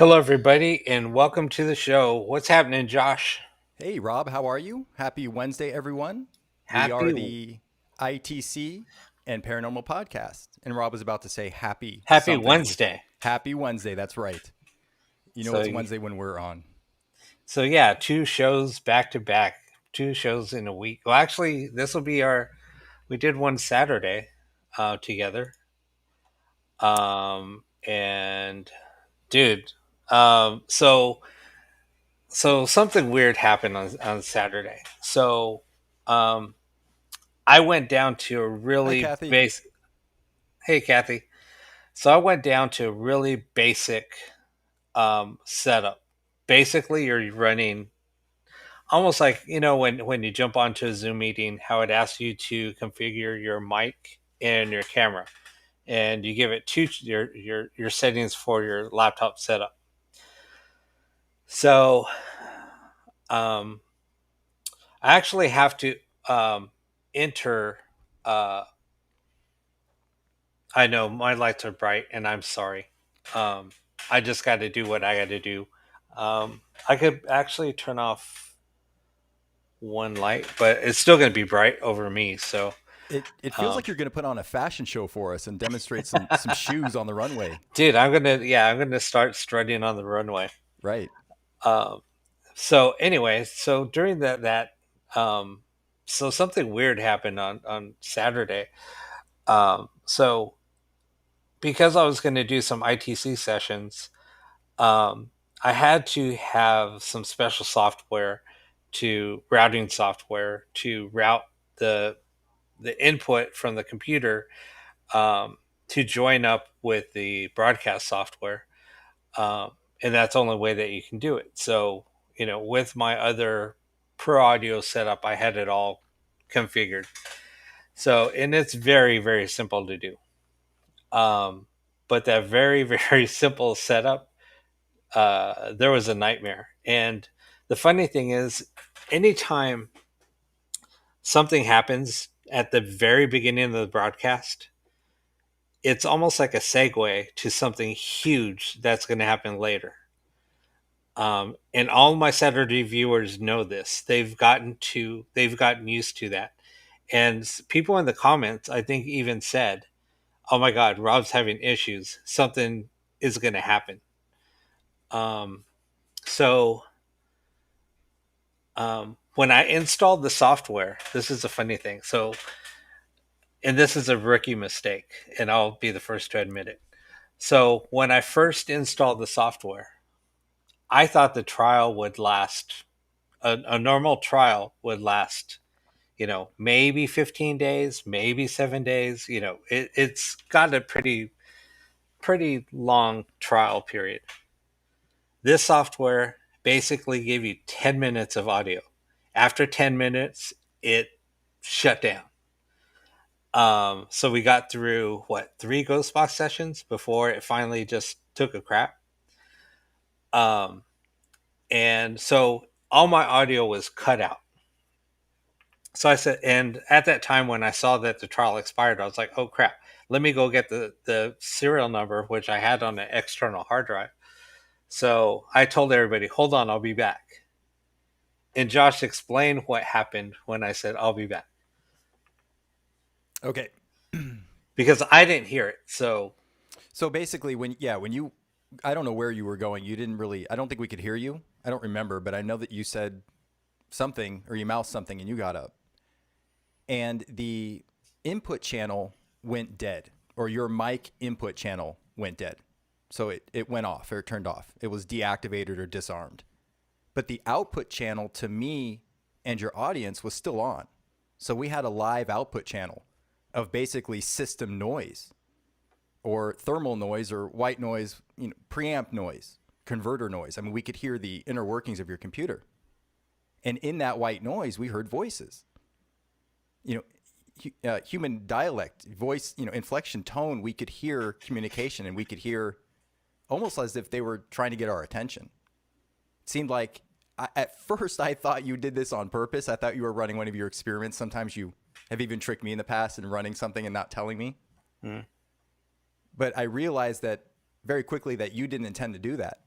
Hello, everybody, and welcome to the show. What's happening, Josh? Hey, Rob, how are you? Happy Wednesday, everyone. We are Happy the ITC and Paranormal Podcast. And Rob was about to say happy Happy something, which Wednesday. happy Wednesday. That's right. You know, So, it's Wednesday when we're on. so yeah, two shows back to back, two shows in a week. Well, actually, this will be our. We did one Saturday, together. And dude, um, so so something weird happened on Saturday. Um, I went down to a Hi, really Kathy. base. Hey, Kathy. So I went down to a really basic setup. Basically, you're running almost like when you jump onto a Zoom meeting, how it asks you to configure your mic and your camera, and you give it your settings for your laptop setup. So um, I actually have to enter. Uh, I know my lights are bright, and I'm sorry. Um, I just got to do what I got to do. I could actually turn off one light, but it's still going to be bright over me. So, It feels um, like you're going to put on a fashion show for us and demonstrate some shoes on the runway. dude, I'm gonna start strutting on the runway. Right. Um, so anyway, so during um, so something weird happened on Saturday. So because I was going to do some ITC sessions, um, I had to have some special software to routing software to route the the input from the computer to join up with the broadcast software, and that's the only way that you can do it. So with my other Pro Audio setup, I had it all configured. So and it's very very simple to do. Um, but that very very simple setup, there was a nightmare. And the funny thing is, anytime something happens at the very beginning of the broadcast, it's almost like a segue to something huge that's going to happen later. And all my Saturday viewers know this. They've gotten used to that. And people in the comments, I think, even said, "Oh my God, Rob's having issues. Something is going to happen." Um, so when I installed the software, this is a funny thing. So, and this is a rookie mistake, and I'll be the first to admit it. So when I first installed the software, I thought the trial would last. A normal trial would last, maybe 15 days, maybe 7 days. It's got a pretty long trial period. This software basically gave you 10 minutes of audio. After 10 minutes, it shut down. So we got through what, three ghost box sessions before it finally just took a crap. Um, and so all my audio was cut out. So I said, and at that time when I saw that the trial expired, I was like, oh crap, let me go get the serial number, which I had on an external hard drive. So I told everybody, hold on, I'll be back. And Josh explained what happened when I said, I'll be back, Okay. because I didn't hear it. So, So basically, I don't know where you were going. You didn't really, I don't think we could hear you. I don't remember, but I know that you said something or you mouthed something and you got up. And the input channel went dead, or your mic input channel went dead. So it went off or it turned off. It was deactivated or disarmed. But the output channel to me and your audience was still on. So we had a live output channel of basically system noise or thermal noise or white noise, preamp noise, converter noise. I mean, we could hear the inner workings of your computer. And in that white noise, we heard voices. You human dialect, voice, inflection, tone, we could hear communication and we could hear almost as if they were trying to get our attention. It seemed like, at first, I thought you did this on purpose. I thought you were running one of your experiments. Sometimes you have even tricked me in the past in running something and not telling me. mm, But I realized that very quickly that you didn't intend to do that.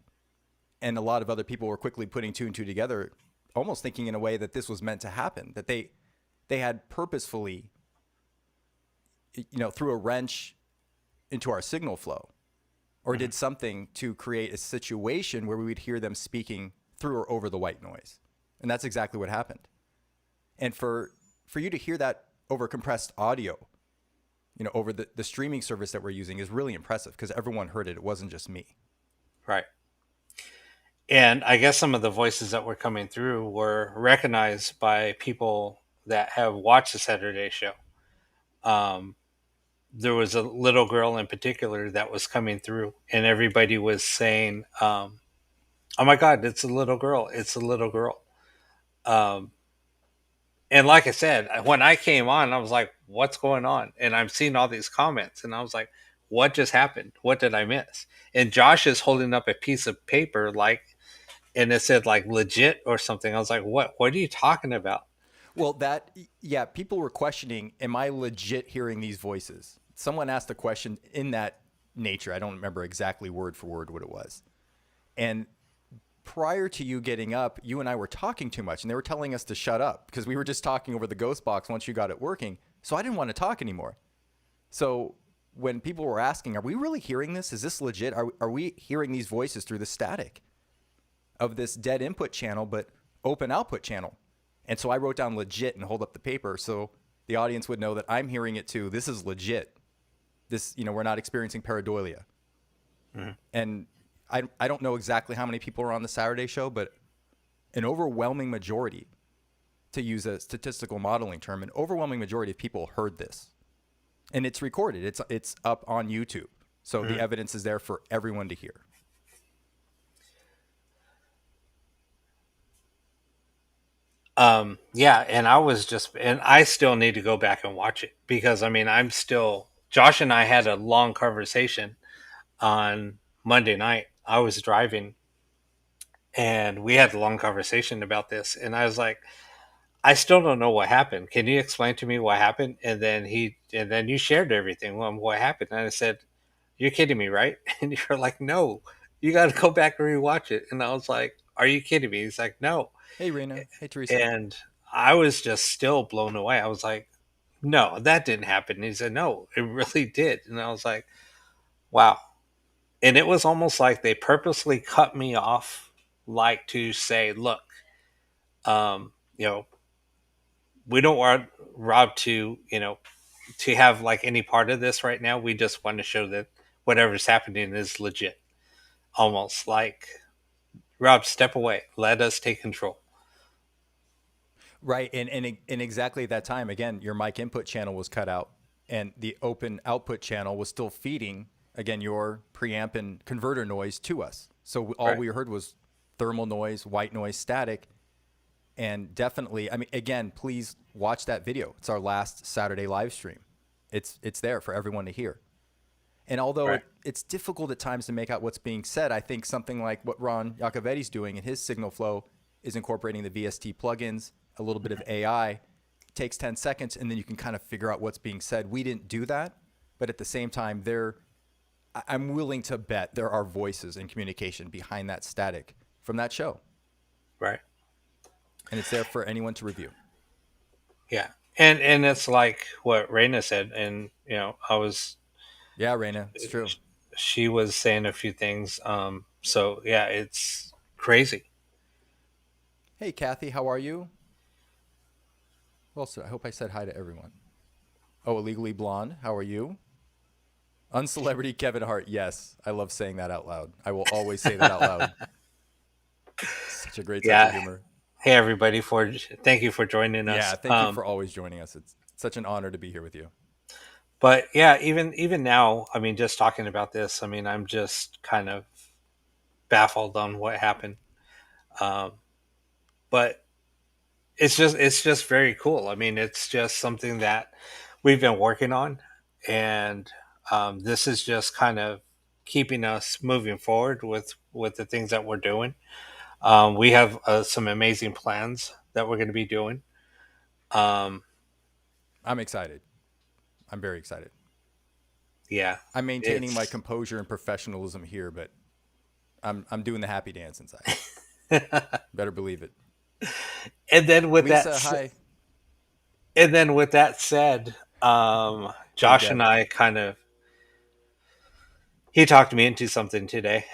And a lot of other people were quickly putting two and two together, almost thinking in a way that this was meant to happen, that they had purposefully, threw a wrench into our signal flow or Mhm. did something to create a situation where we would hear them speaking through or over the white noise. And that's exactly what happened. And for you to hear that over compressed audio, over the streaming service that we're using is really impressive because everyone heard it. It wasn't just me. Right. And I guess some of the voices that were coming through were recognized by people that have watched the Saturday show. Um, there was a little girl in particular that was coming through, and everybody was saying, "Oh my God, it's a little girl! It's a little girl!" Um, and like I said, when I came on, I was like, "What's going on?" And I'm seeing all these comments, and I was like, "What just happened? What did I miss?" And Josh is holding up a piece of paper, like, and it said like legit or something. I was like, "What? What are you talking about?" Well, yeah, people were questioning, am I legit hearing these voices? Someone asked a question in that nature. I don't remember exactly word for word what it was. And prior to you getting up, you and I were talking too much and they were telling us to shut up because we were just talking over the ghost box once you got it working. So I didn't want to talk anymore. So when people were asking, are we really hearing this? Is this legit? Are we hearing these voices through the static of this dead input channel, but open output channel? And so I wrote down legit and hold up the paper so the audience would know that I'm hearing it too. This is legit. This, we're not experiencing pareidolia. Mhm. And I don't know exactly how many people are on the Saturday show, but an overwhelming majority, to use a statistical modeling term, an overwhelming majority of people heard this. And it's recorded. It's up on YouTube. So the Mhm. evidence is there for everyone to hear. Yeah, and I still need to go back and watch it because I mean, Josh and I had a long conversation on Monday night. I was driving and we had a long conversation about this, and I was like, I still don't know what happened. Can you explain to me what happened? And then you shared everything. Well, what happened? And I said, "You're kidding me, right?" And you're like, "No, you got to go back and rewatch it." And I was like, "Are you kidding me?" He's like, "No." Hey, Rena. Hey, Teresa. And I was just still blown away. I was like, "No, that didn't happen." And he said, "No, it really did." And I was like, "Wow." And it was almost like they purposely cut me off, like to say, "Look, you know, we don't want Rob to, to have like any part of this right now. We just want to show that whatever's happening is legit." Almost like, Rob, step away. Let us take control. Right. And exactly at that time, again, your mic input channel was cut out and the open output channel was still feeding, again, your preamp and converter noise to us. So all Right. we heard was thermal noise, white noise, static. And definitely, I mean, again, please watch that video. It's our last Saturday live stream. It's there for everyone to hear. And although Right. it's difficult at times to make out what's being said, I think something like what Ron Iacovetti's doing in his signal flow is incorporating the VST plugins, a little bit of AI, takes 10 seconds, and then you can kind of figure out what's being said. We didn't do that, but at the same time, I'm willing to bet there are voices and communication behind that static from that show. Right. And it's there for anyone to review. Yeah. And it's like what Raina said, and I was Yeah, Raina, it's true. she was saying a few things. So yeah, it's crazy. Hey, Kathy, how are you? Well, so I hope I said hi to everyone. Oh, Illegally Blonde, how are you? Uncelebrity Kevin Hart. Yes, I love saying that out loud. I will always say that out loud. Such a great sense of Yeah. humor. Hey everybody, for thank you for joining Yeah, us. thank you for always joining us. It's such an honor to be here with you. But yeah, even now, I mean, just talking about this, I mean, I'm just kind of baffled on what happened. Um, but it's just very cool. I mean, it's just something that we've been working on, and this is just kind of keeping us moving forward with the things that we're doing. We have some amazing plans that we're going to be doing. Um, I'm excited. I'm very excited. yeah, I'm maintaining my it's composure and professionalism here, but I'm doing the happy dance inside. Better believe it. and then with that Lisa, s- hi. and then with that said, Hey, Josh and Deb. I kind of he talked me into something today,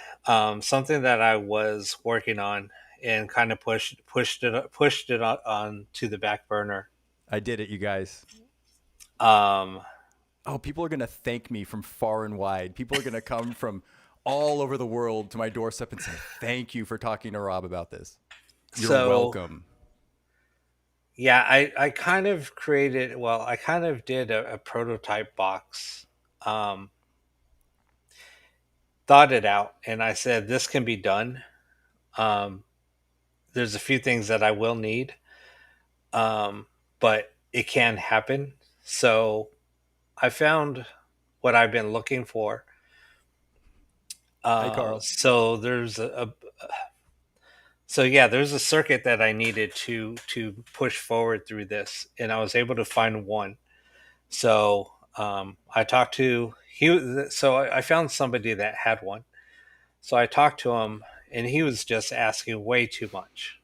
something that I was working on and kind of pushed it on to the back burner. I did it, you guys. Um, Oh, people are going to thank me from far and wide. People are going to come from all over the world to my doorstep and say, thank you for talking to Rob about this. You're so welcome. yeah, I kind of created, well, I kind of did a prototype box, um, thought it out, and I said this can be done. Um, there's a few things that I will need, um, but it can happen. So I found what I've been looking for. Hi, Carl. So so yeah, there's a circuit that I needed to push forward through this, and I was able to find one. So I talked to so I found somebody that had one. So I talked to him, and he was just asking way too much.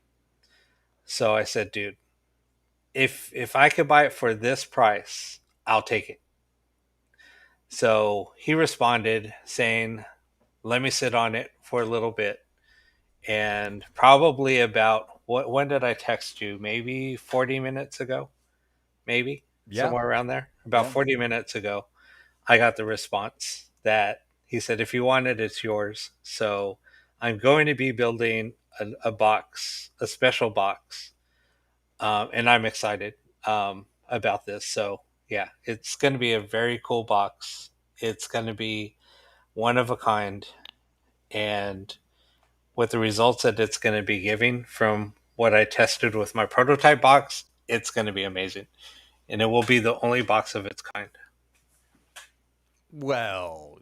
So I said, dude, if I could buy it for this price, I'll take it. So he responded saying, let me sit on it for a little bit. And probably about when did I text you? Maybe 40 minutes ago, maybe Yeah. somewhere around there. About Yeah. 40 minutes ago, I got the response that he said, if you want it, it's yours. So I'm going to be building a box, a special box. And I'm excited about this. So yeah, it's going to be a very cool box. It's going to be one of a kind. And with the results that it's going to be giving from what I tested with my prototype box, it's going to be amazing. And it will be the only box of its kind. Well,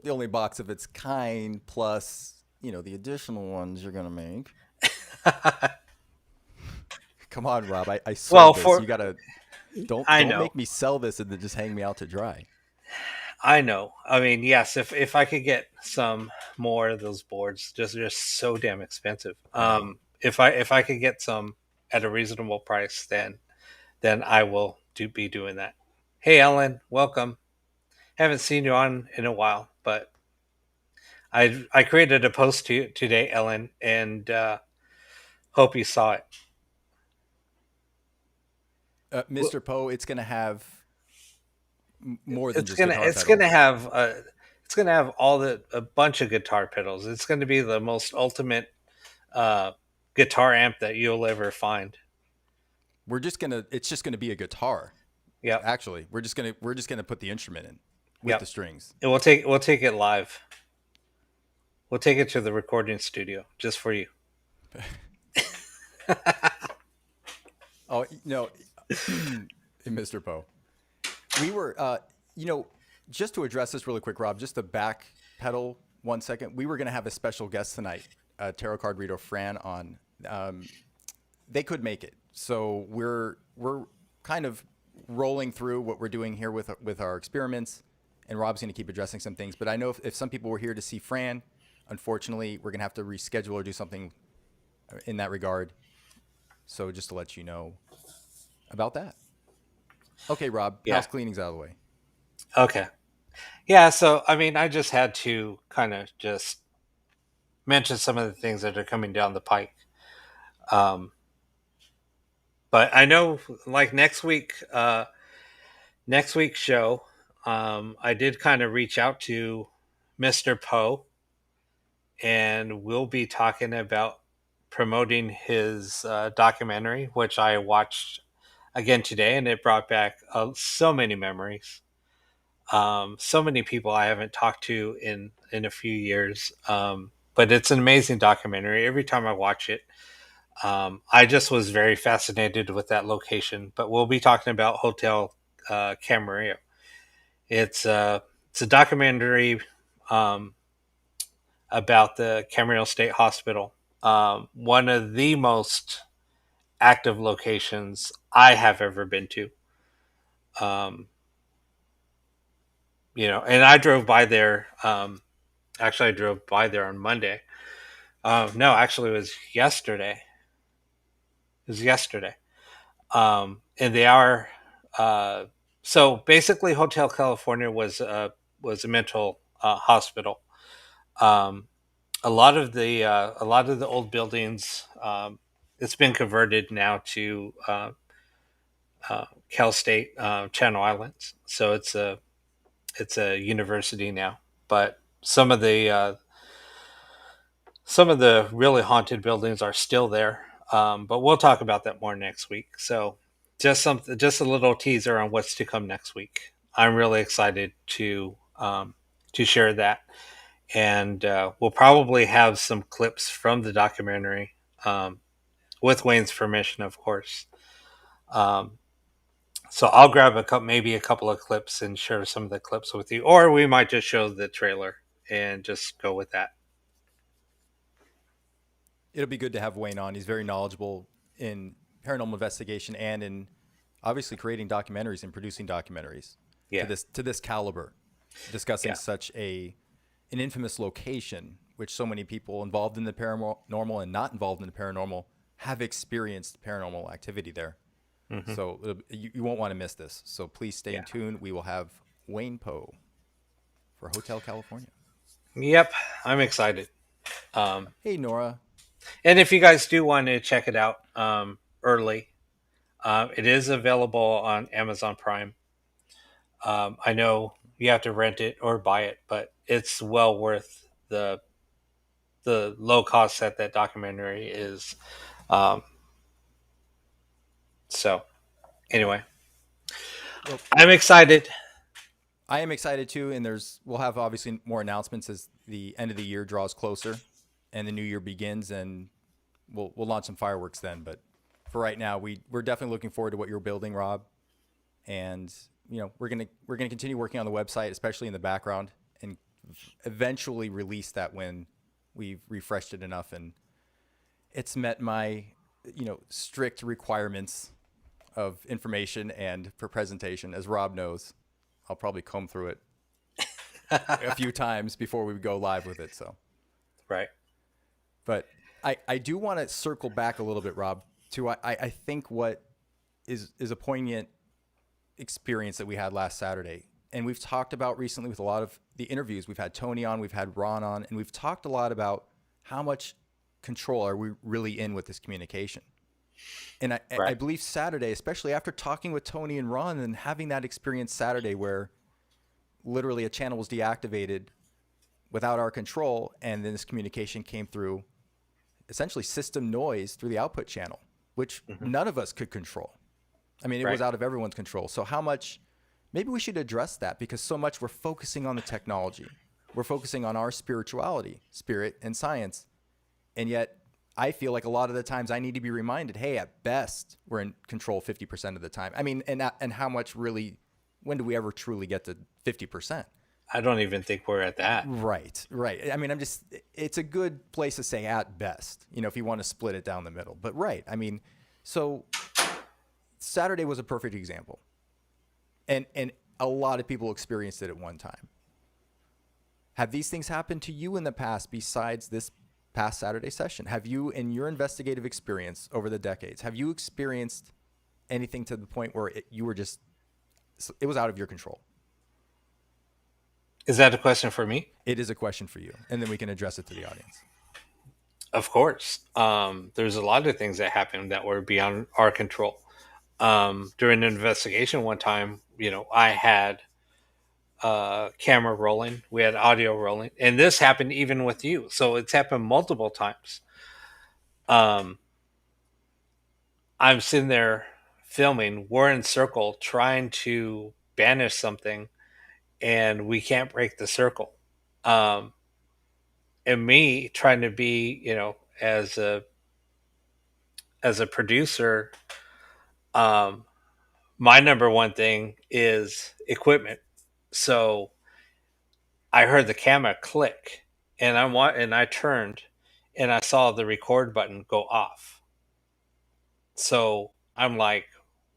the only box of its kind plus, the additional ones you're going to make. Come on, Rob. I Well, sold this. for You got to don't I don't know, make me sell this and then just hang me out to dry. I know. I mean, yes, if I could get some more of those boards, just so damn expensive. Right. If I could get some at a reasonable price, then I will be doing that. Hey, Ellen, welcome. Haven't seen you on in a while, but I created a post today, Ellen, and hope you saw it. Mr. Poe, it's going to have more than It's just gonna guitar it's gonna pedals. have it's gonna have all the a bunch of guitar pedals. It's going to be the most ultimate uh, guitar amp that you'll ever find. It's just going to be a guitar. Yep, Actually, we're just going to put the instrument in with the yep. strings. And we'll take it live. We'll take it to the recording studio just for you. Oh, no, Mr. Poe. We were you know, just to address this really quick, Rob, just to back pedal 1 second. We were going to have a special guest tonight, tarot card reader Fran on. Um, they could make it. So we're kind of rolling through what we're doing here with our experiments, and Rob's going to keep addressing some things. But I know if some people were here to see Fran, unfortunately, we're going to have to reschedule or do something in that regard. So just to let you know about that. Okay, Rob, Yeah. house cleaning's out of the way. Okay. Yeah. So I mean, I just had to kind of just mention some of the things that are coming down the pike. Um, but I know, like next week's show, I did kind of reach out to Mr. Poe, and we'll be talking about promoting his documentary, which I watched again today, and it brought back so many memories. So many people I haven't talked to in a few years. But it's an amazing documentary. Every time I watch it, I just was very fascinated with that location. But we'll be talking about Hotel Camarillo. It's it's a documentary um, about the Camarillo State Hospital, one of the most active locations I have ever been to. Um, and I drove by there. Actually, I drove by there on Monday. No, actually, it was yesterday. It was yesterday. And they are. Uh, so basically, Hotel California was a mental hospital. Um, a lot of the old buildings, it's been converted now to Cal State Channel Islands. So it's a university now. But some of the really haunted buildings are still there. But we'll talk about that more next week. So just a little teaser on what's to come next week. I'm really excited to share that, and we'll probably have some clips from the documentary, with Wayne's permission, of course. Um, so I'll grab maybe a couple of clips and share some of the clips with you, or we might just show the trailer and just go with that. It'll be good to have Wayne on. He's very knowledgeable in paranormal investigation and in obviously creating documentaries and producing documentaries Yeah, to this caliber, discussing yeah, such a an infamous location, which so many people involved in the paranormal and not involved in the paranormal have experienced paranormal activity there. hmm, So you won't want to miss this. So please stay in yeah. tune. We will have Wayne Poe for Hotel California. Yep, I'm excited. Um, Hey Nora, and if you guys do want to check it out early, it is available on Amazon Prime. I know you have to rent it or buy it, but it's well worth the low cost that that documentary is. Um, so anyway, well, I'm excited. I am excited too, and we'll have obviously more announcements as the end of the year draws closer and the new year begins, and we'll launch some fireworks then. But for right now, we're definitely looking forward to what you're building, Rob, and we're gonna continue working on the website, especially in the background, and eventually release that when we've refreshed it enough and it's met my strict requirements of information and for presentation. As Rob knows, I'll probably comb through it a few times before we go live with it. So, Right. but I do want to circle back a little bit, Rob, to I think what is a poignant experience that we had last Saturday. And we've talked about recently with a lot of the interviews. We've had Tony on, we've had Ron on, and we've talked a lot about how much control are we really in with this communication. And I Right. believe Saturday, especially after talking with Tony and Ron and having that experience Saturday where literally a channel was deactivated without our control, and then this communication came through essentially system noise through the output channel, which Hmm. none of us could control. I mean, it was Right. out of everyone's control. So how much maybe we should address that because so much we're focusing on the technology. We're focusing on our spirituality, spirit and science. And yet I feel like a lot of the times I need to be reminded, hey, at best, we're in control 50% of the time. I mean, and how much really when do we ever truly get to 50%? I don't even think we're at that. Right, right. I mean, it's a good place to say at best, if you want to split it down the middle. But right, I mean, so Saturday was a perfect example. And a lot of people experienced it at one time. Have these things happened to you in the past besides this past Saturday session? Have you, in your investigative experience over the decades, have you experienced anything to the point where it was out of your control? Is that a question for me? It is a question for you, and then we can address it to the audience. Of course. There's a lot of things that happened that were beyond our control. During an investigation one time, I had camera rolling, we had audio rolling, and this happened even with you. So it's happened multiple times. Um, I'm sitting there filming, we're in circle trying to banish something, and we can't break the circle. Um, and me trying to be, as a producer, um, my number one thing is equipment. So I heard the camera click, and I turned, and I saw the record button go off. So I'm like,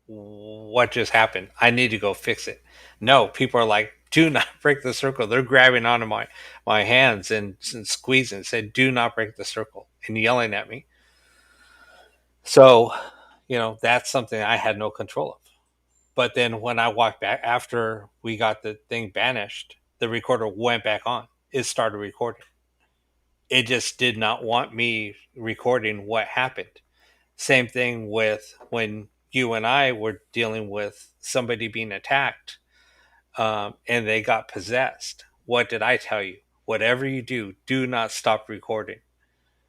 "What just happened? I need to go fix it." No, people are like, do not break the circle. They're grabbing onto my hands and squeezing, said, do not break the circle, and yelling at me. So, that's something I had no control of. But then when I walked back after we got the thing banished, the recorder went back on. It started recording. It just did not want me recording what happened. Same thing with when you and I were dealing with somebody being attacked, and they got possessed. What did I tell you? Whatever you do, do not stop recording.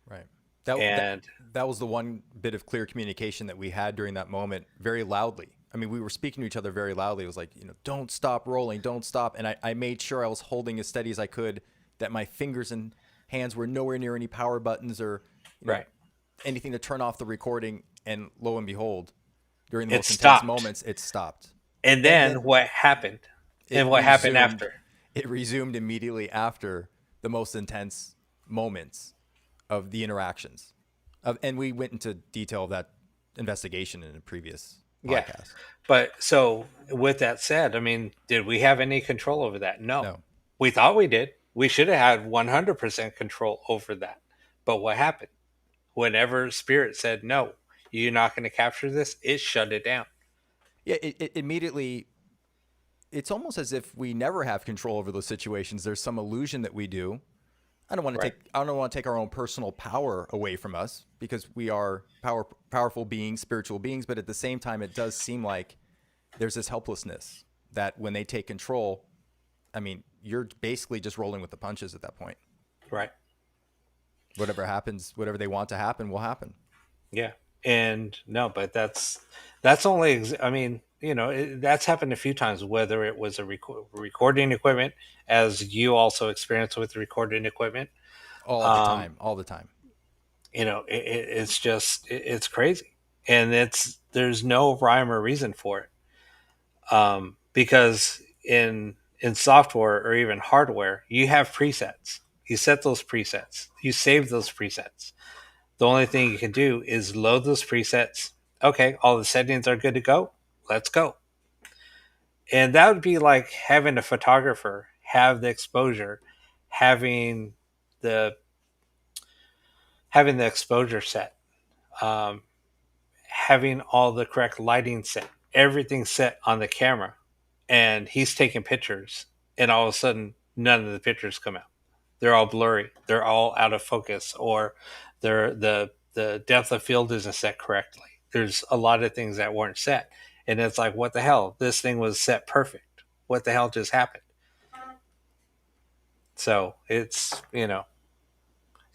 Right. That that And that was the one bit of clear communication that we had during that moment, very loudly. I mean, we were speaking to each other very loudly. It was like, don't stop rolling, don't stop. And I made sure I was holding as steady as I could, that my fingers and hands were nowhere near any power buttons or, you know, right, anything to turn off the recording. And lo and behold, during the it most intense stopped. moments, it stopped. And And then then what happened? it And what happened resumed. after? It resumed immediately after the most intense moments of the interactions. And we went into detail of that investigation in a previous Yeah. podcast. But so, with that said, I mean, did we have any control over that? No. No. We thought we did. We should have had 100% control over that. But what happened? Whenever Spirit said, no, you're not going to capture this, it shut it down. Yeah, it immediately, it's almost as if we never have control over those situations. There's some illusion that we do. Right. I don't want to take our own personal power away from us, because we are powerful beings, spiritual beings, but at the same time it does seem like there's this helplessness that when they take control, I mean, you're basically just rolling with the punches at that point. Right. Whatever happens, whatever they want to happen will happen. Yeah. And no, but that's only, I mean, that's happened a few times, whether it was a recording equipment, as you also experienced with recording equipment. All the Um, time, all the time. it's just, it's crazy. And there's no rhyme or reason for it. Because in software or even hardware, you have presets. You set those presets. You save those presets. The only thing you can do is load those presets. Okay, all the settings are good to go. Let's go. And that would be like having a photographer have the exposure, having the having the exposure set, um, having all the correct lighting set, everything set on the camera, and he's taking pictures, and all of a sudden none of the pictures come out. They're all blurry. They're all out of focus, or the depth of field isn't set correctly. There's a lot of things that weren't set, and it's like, what the hell? This thing was set perfect. What the hell just happened? So it's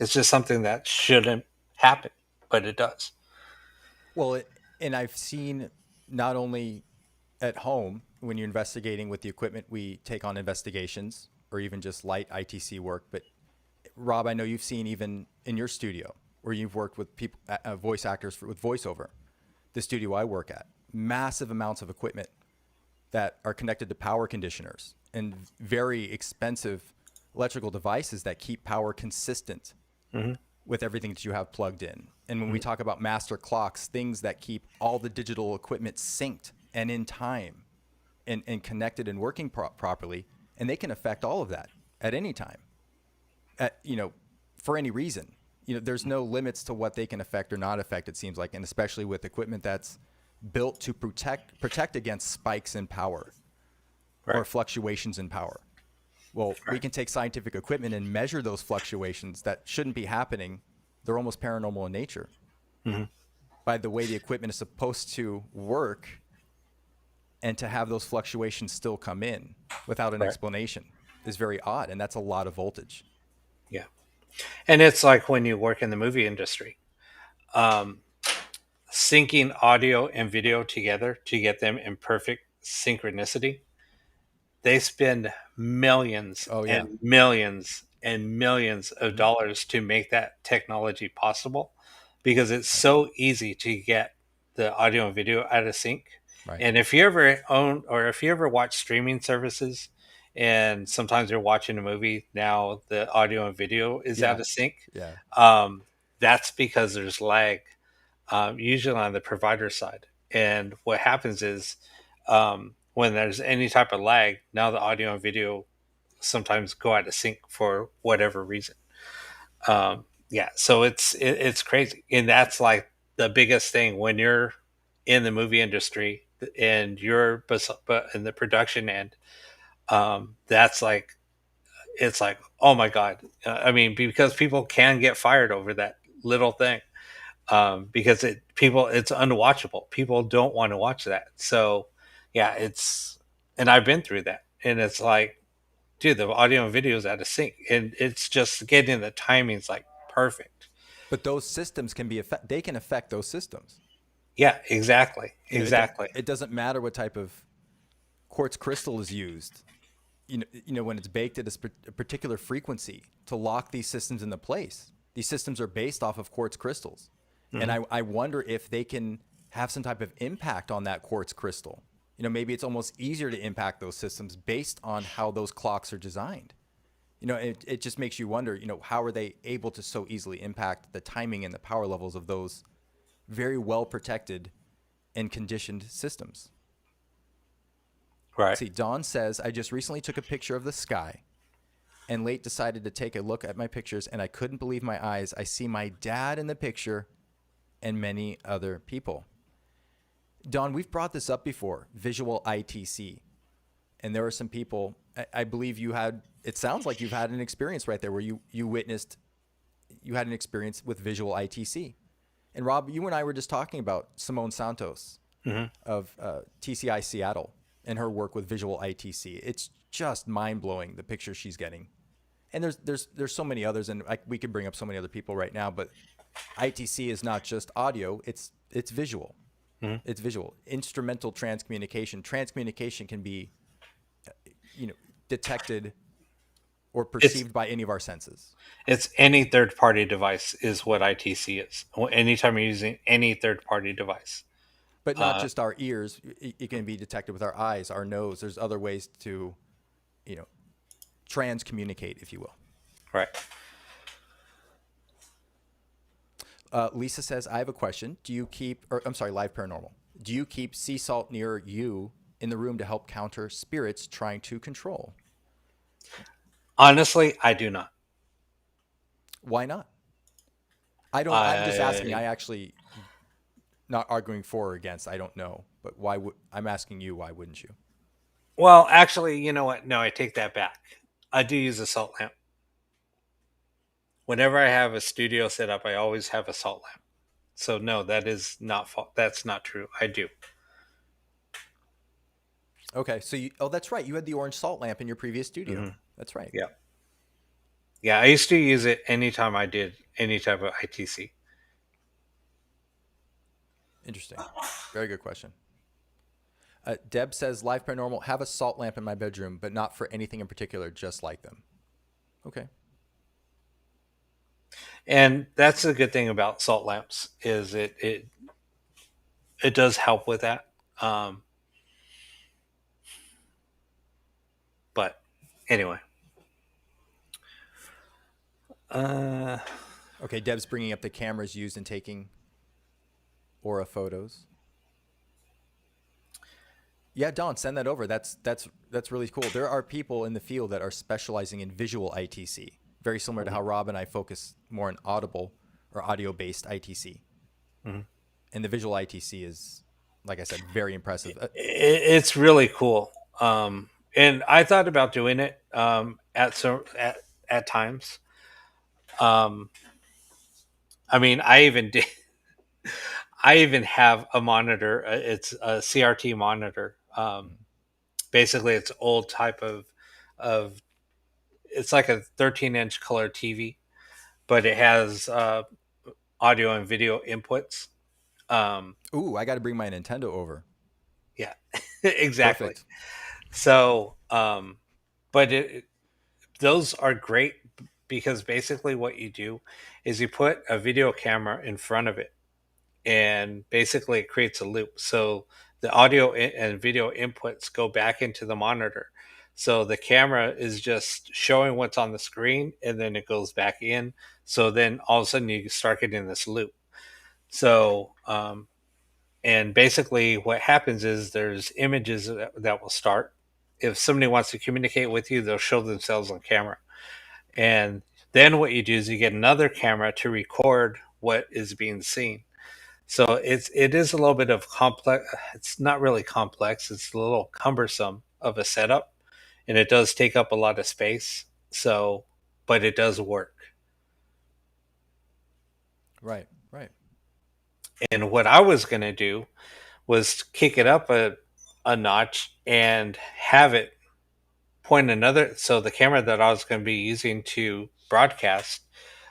just something that shouldn't happen, but it does. Well, and I've seen, not only at home when you're investigating with the equipment we take on investigations, or even just light ITC work, but Rob, I know you've seen even in your studio where you've worked with people, voice actors with voiceover. The studio I work at, massive amounts of equipment that are connected to power conditioners and very expensive electrical devices that keep power consistent Hmm. with everything that you have plugged in. And when we Hmm. talk about master clocks, things that keep all the digital equipment synced and in time, and connected and working properly, and they can affect all of that at any time, at, for any reason. There's no limits to what they can affect or not affect, it seems like, and especially with equipment that's built to protect against spikes in power or Right. fluctuations in power. Well, we Right. can take scientific equipment and measure those fluctuations that shouldn't be happening. They're almost paranormal in nature. Hmm. By the way the equipment is supposed to work, and to have those fluctuations still come in without an Right. explanation is very odd, and that's a lot of voltage. Yeah. And it's like when you work in the movie industry, um, syncing audio and video together to get them in perfect synchronicity. They spend millions Oh yeah. and millions and millions of Hmm. dollars to make that technology possible, because it's Right. so easy to get the audio and video out of sync. Right. And if you ever own, or if you ever watch streaming services, and sometimes you're watching a movie, now the audio and video is out Yeah. of sync, Yeah. um, that's because there's lag, usually on the provider side. And what happens is, when there's any type of lag, now the audio and video sometimes go out of sync for whatever reason. Yeah, so it's crazy, and that's like the biggest thing when you're in the movie industry and you're but in the production end. That's like it's like, oh my god. I mean, because people can get fired over that little thing, because it's unwatchable. People don't want to watch that. So yeah, and I've been through that, and it's like, dude, the audio and video is out of sync, and it's just getting the timing's like perfect. But those systems can be they can affect those systems. Yeah, exactly, You know, exactly. it doesn't matter what type of quartz crystal is used. When it's baked at a particular frequency to lock these systems into place. These systems are based off of quartz crystals, and Hmm. I wonder if they can have some type of impact on that quartz crystal. Maybe it's almost easier to impact those systems based on how those clocks are designed. It just makes you wonder, how are they able to so easily impact the timing and the power levels of those very well protected and conditioned systems? Right. See, Dawn says, I just recently took a picture of the sky and late decided to take a look at my pictures, and I couldn't believe my eyes. I see my dad in the picture and many other people. Dawn, we've brought this up before, visual ITC. And there are some people, I believe it sounds like you've had an experience right there where you had an experience with visual ITC. And Rob, you and I were just talking about Simone Santos Hmm. of TCI Seattle and her work with visual ITC. It's just mind blowing, the pictures she's getting. And there's so many others, and we could bring up so many other people right now. But ITC is not just audio; it's visual. Hmm. It's visual. Instrumental transcommunication. Transcommunication can be, detected or It's perceived by any of our senses, it's any third party device is what ITC is. Anytime you're using any third party device. but not Uh, just our ears. It can be detected with our eyes, our nose. There's other ways to, you know, transcommunicate, if you will. right. Lisa says, I have a question. Do you keep, or I'm sorry, Live Paranormal. Do you keep sea salt near you in the room to help counter spirits trying to control? Honestly, I do not. Why not? I don't, I'm just asking. I I actually, not arguing for or against. I don't know. But why would, I'm asking you, why wouldn't you? Well, actually, you know what? No, I take that back. I do use a salt lamp. Whenever I have a studio set up, I always have a salt lamp. So no, that is not that's not true. I do. Okay. So oh, that's right. You had the orange salt lamp in your previous studio. Hmm. That's right. Yeah. Yeah, I used to use it anytime I did any type of ITC. Interesting. Very good question. Deb says, Live Paranormal, have a salt lamp in my bedroom, but not for anything in particular, just like them. Okay. And that's the good thing about salt lamps is it does help with that. Um, but anyway, uh, Okay. Deb's bringing up the cameras used in taking aura photos. Yeah, Don, send that over. That's really cool. There are people in the field that are specializing in visual ITC, very similar to how Rob and I focus more on audible or audio-based ITC. mhm. And the visual ITC is, like I said, very impressive. It's really cool. And I thought about doing it at times. Um, I mean, I even did. I even have a monitor. It's a CRT monitor. Basically, it's old type of. It's like a 13-inch color TV, but it has audio and video inputs. Um, Ooh, I got to bring my Nintendo over. yeah, exactly. Perfect. So, but those are great because basically what you do is you put a video camera in front of it, and basically it creates a loop. So the audio and video inputs go back into the monitor. So the camera is just showing what's on the screen, and then it goes back in. So then all of a sudden you start getting this loop. So And basically, what happens is there's images that will start. If somebody wants to communicate with you, they'll show themselves on camera. And then what you do is you get another camera to record what is being seen. So it is a little bit of complex. It's not really complex. It's a little cumbersome of a setup, and it does take up a lot of space. So, but it does work. Right. Right. And what I was going to do was kick it up a notch and have it point another. So the camera that I was going to be using to broadcast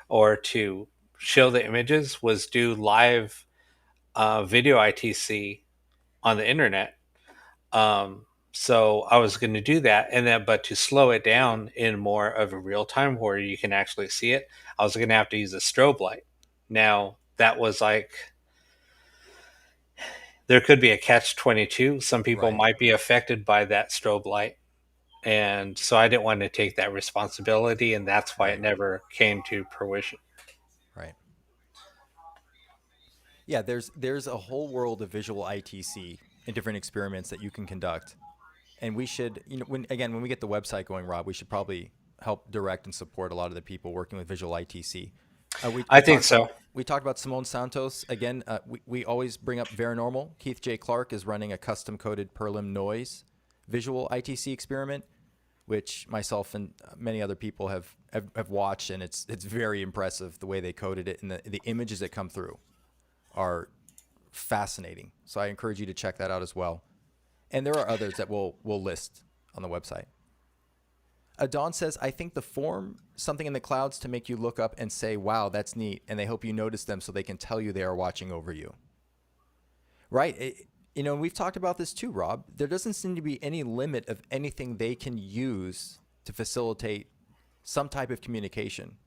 or to show the images was do live video ITC on the internet. So I was going to do that, and then but to slow it down in more of a real time where you can actually see it, I was going to have to use a strobe light. Now that was like there could be a catch 22. Some people Right. might be affected by that strobe light, and so I didn't want to take that responsibility, and that's why it Right. never came to fruition. Right. Yeah, there's a whole world of visual ITC and different experiments that you can conduct. And we should, when we get the website going, Rob, we should probably help direct and support a lot of the people working with visual ITC. We I we think talked about so. Simone Santos again. We always bring up Paranormal. Keith J. Clark is running a custom coded Perlim noise visual ITC experiment, which myself and many other people have watched, and it's very impressive the way they coded it, and the images that come through are fascinating. So I encourage you to check that out as well. And there are others that we'll list on the website. Adon says, I think the form something in the clouds to make you look up and say, wow, that's neat. And they hope you notice them so they can tell you they are watching over you. Right? And we've talked about this too, Rob. There doesn't seem to be any limit of anything they can use to facilitate some type of communication,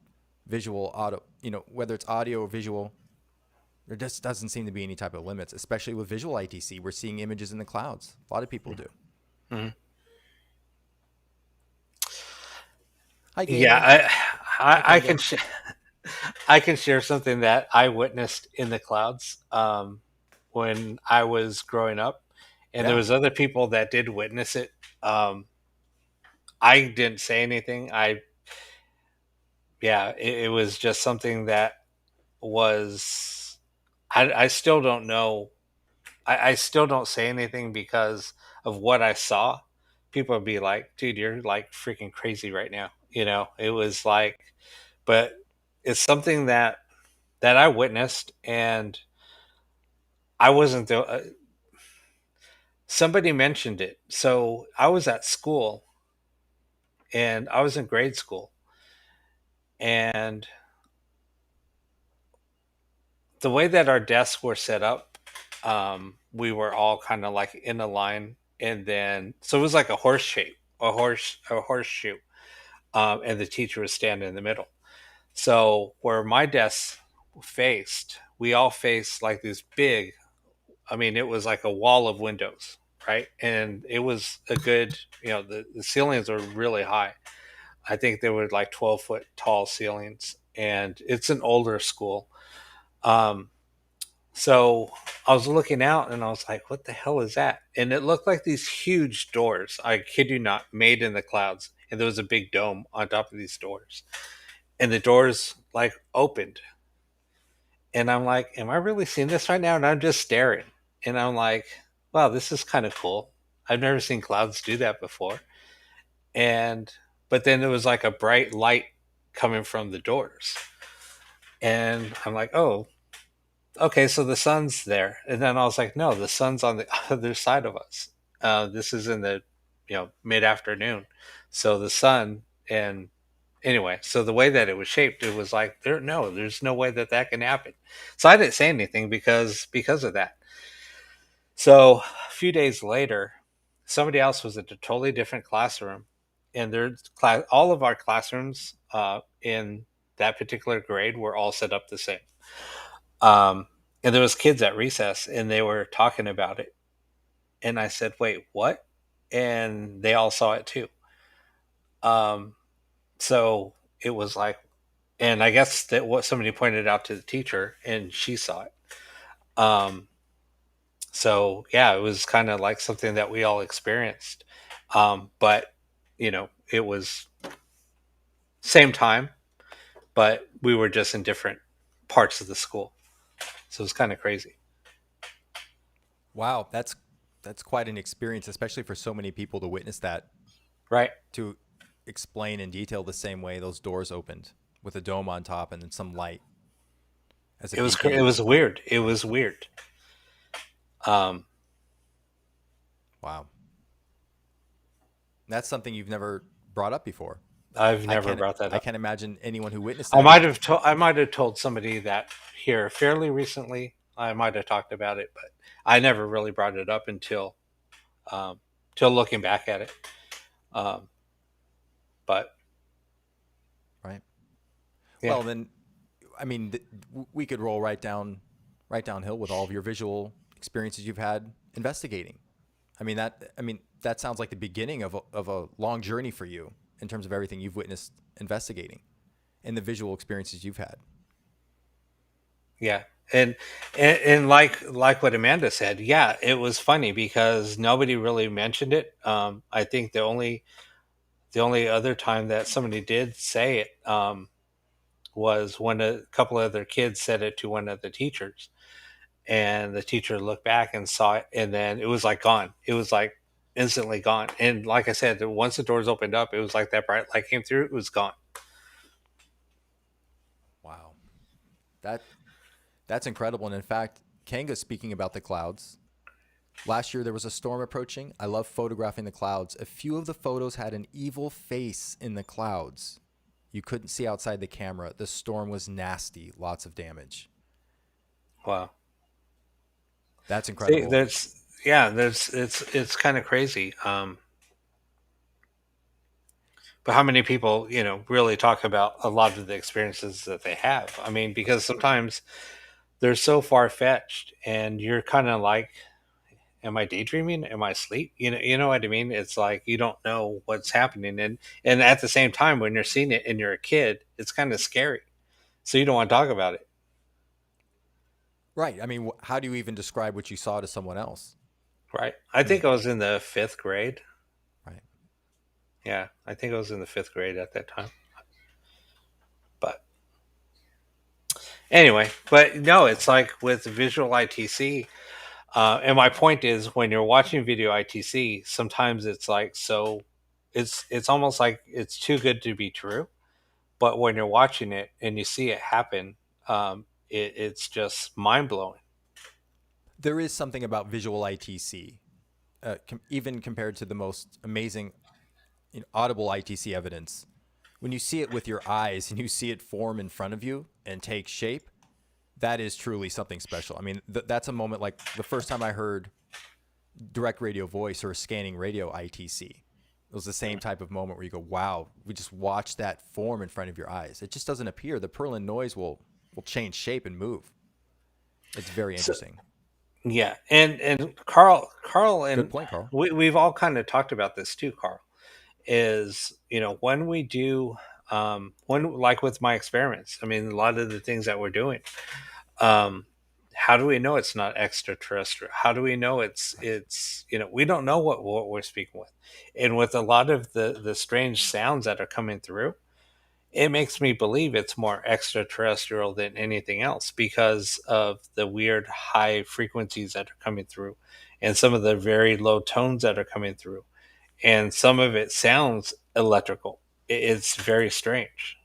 visual, audio, whether it's audio or visual. There just doesn't seem to be any type of limits, especially with visual ITC. We're seeing images in the clouds. A lot of people do. Mhm. Hi, Yeah, Galen. Hi, I can Kendall. I can share something that I witnessed in the clouds when I was growing up, and there Yeah. was other people that did witness it. Um, I didn't say anything. Yeah, it was just something that was. I still don't know. I still don't say anything because of what I saw. People would be like, "Dude, you're like freaking crazy right now." It was like, but it's something that I witnessed, and I wasn't the. Somebody mentioned it, so I was at school, and I was in grade school, and the way that our desks were set up, we were all kind of like in a line, and then so it was like a horse shape, a horseshoe, and the teacher was standing in the middle. So where my desk faced, we all faced like this big. I mean, it was like a wall of windows, right? And it was a good, the ceilings were really high. I think they were like 12-foot tall ceilings, and it's an older school. Um, so I was looking out and I was like, what the hell is that? And it looked like these huge doors. I kid you not, made in the clouds. And there was a big dome on top of these doors. And the doors like opened. And I'm like, am I really seeing this right now? And I'm just staring. And I'm like, wow, this is kind of cool. I've never seen clouds do that before. And, but then there was like a bright light coming from the doors. And I'm like, oh, okay, so the sun's there. And then I was like, no, the sun's on the other side of us. This is in the, mid afternoon. So the sun, and anyway, so the way that it was shaped, it was like, there's no way that that can happen. So I didn't say anything because of that. So a few days later, somebody else was at a totally different classroom, and all of our classrooms in that particular grade were all set up the same. Um, and there was kids at recess, and they were talking about it, and I said, "Wait, what?" And they all saw it too. Um, so it was like, and I guess that what somebody pointed out to the teacher, and she saw it. Um, So yeah, it was kind of like something that we all experienced. But it was same time, but we were just in different parts of the school. So it was kind of crazy, Wow, that's quite an experience, especially for so many people to witness that, right? to explain in detail the same way those doors opened with a dome on top and then some light as a It beacon. was weird. It was weird. Um, Wow. That's something you've never brought up before. I've I never can't brought that I up. can't imagine anyone who witnessed that would. I might have told somebody that here fairly recently. I might have talked about it, but I never really brought it up um, till looking back at it. Um, but Right. yeah, Well, then I mean, we could roll right downhill with all of your visual experiences you've had investigating. I mean that sounds like the beginning of a long journey for you in terms of everything you've witnessed investigating and the visual experiences you've had. yeah, and, and like what Amanda said, yeah, it was funny because nobody really mentioned it. I think the only other time that somebody did say it was when a couple of other kids said it to one of the teachers, and the teacher looked back and saw it, and then it was like gone. It was like instantly gone. And like I said, once the doors opened up, it was like that bright light came through, it was gone. Wow. That that's incredible. And in fact, Kanga speaking about the clouds. Last year there was a storm approaching. I love photographing the clouds. A few of the photos had an evil face in the clouds. You couldn't see outside the camera. The storm was nasty, lots of damage. Wow. That's See, incredible. there's yeah, there's it's kind of crazy. But how many people, really talk about a lot of the experiences that they have? I mean, because sometimes they're so far fetched, and you're kind of like, am I daydreaming? Am I asleep? You know what I mean? It's like you don't know what's happening, and at the same time, when you're seeing it and you're a kid, it's kind of scary. So you don't want to talk about it, Right. I mean, how do you even describe what you saw to someone else? right? I I think mean, I was in the fifth grade. right. Yeah, I think I was in the fifth grade at that time. But anyway, but no, it's like with visual ITC. And my point is, when you're watching video ITC, sometimes it's like so, it's almost like it's too good to be true. But when you're watching it and you see it happen, it's just mind blowing. There is something about visual ITC, even compared to the most amazing audible ITC evidence. When you see it with your eyes and you see it form in front of you and take shape, that is truly something special. I mean, that's a moment like the first time I heard direct radio voice or a scanning radio ITC. It was the same type of moment where you go, wow, we just watched that form in front of your eyes. It just doesn't appear. The Perlin noise will change shape and move. It's very So interesting. yeah, and Carl, Good and point, Carl. we've all kind of talked about this too, Carl. Is when we do when like with my experiments, I mean, a lot of the things that we're doing, um how do we know it's not extraterrestrial? How do we know Right. it's we don't know what we're speaking with. And with a lot of the strange sounds that are coming through, it makes me believe it's more extraterrestrial than anything else because of the weird high frequencies that are coming through, and some of the very low tones that are coming through, and some of it sounds electrical. It's very strange.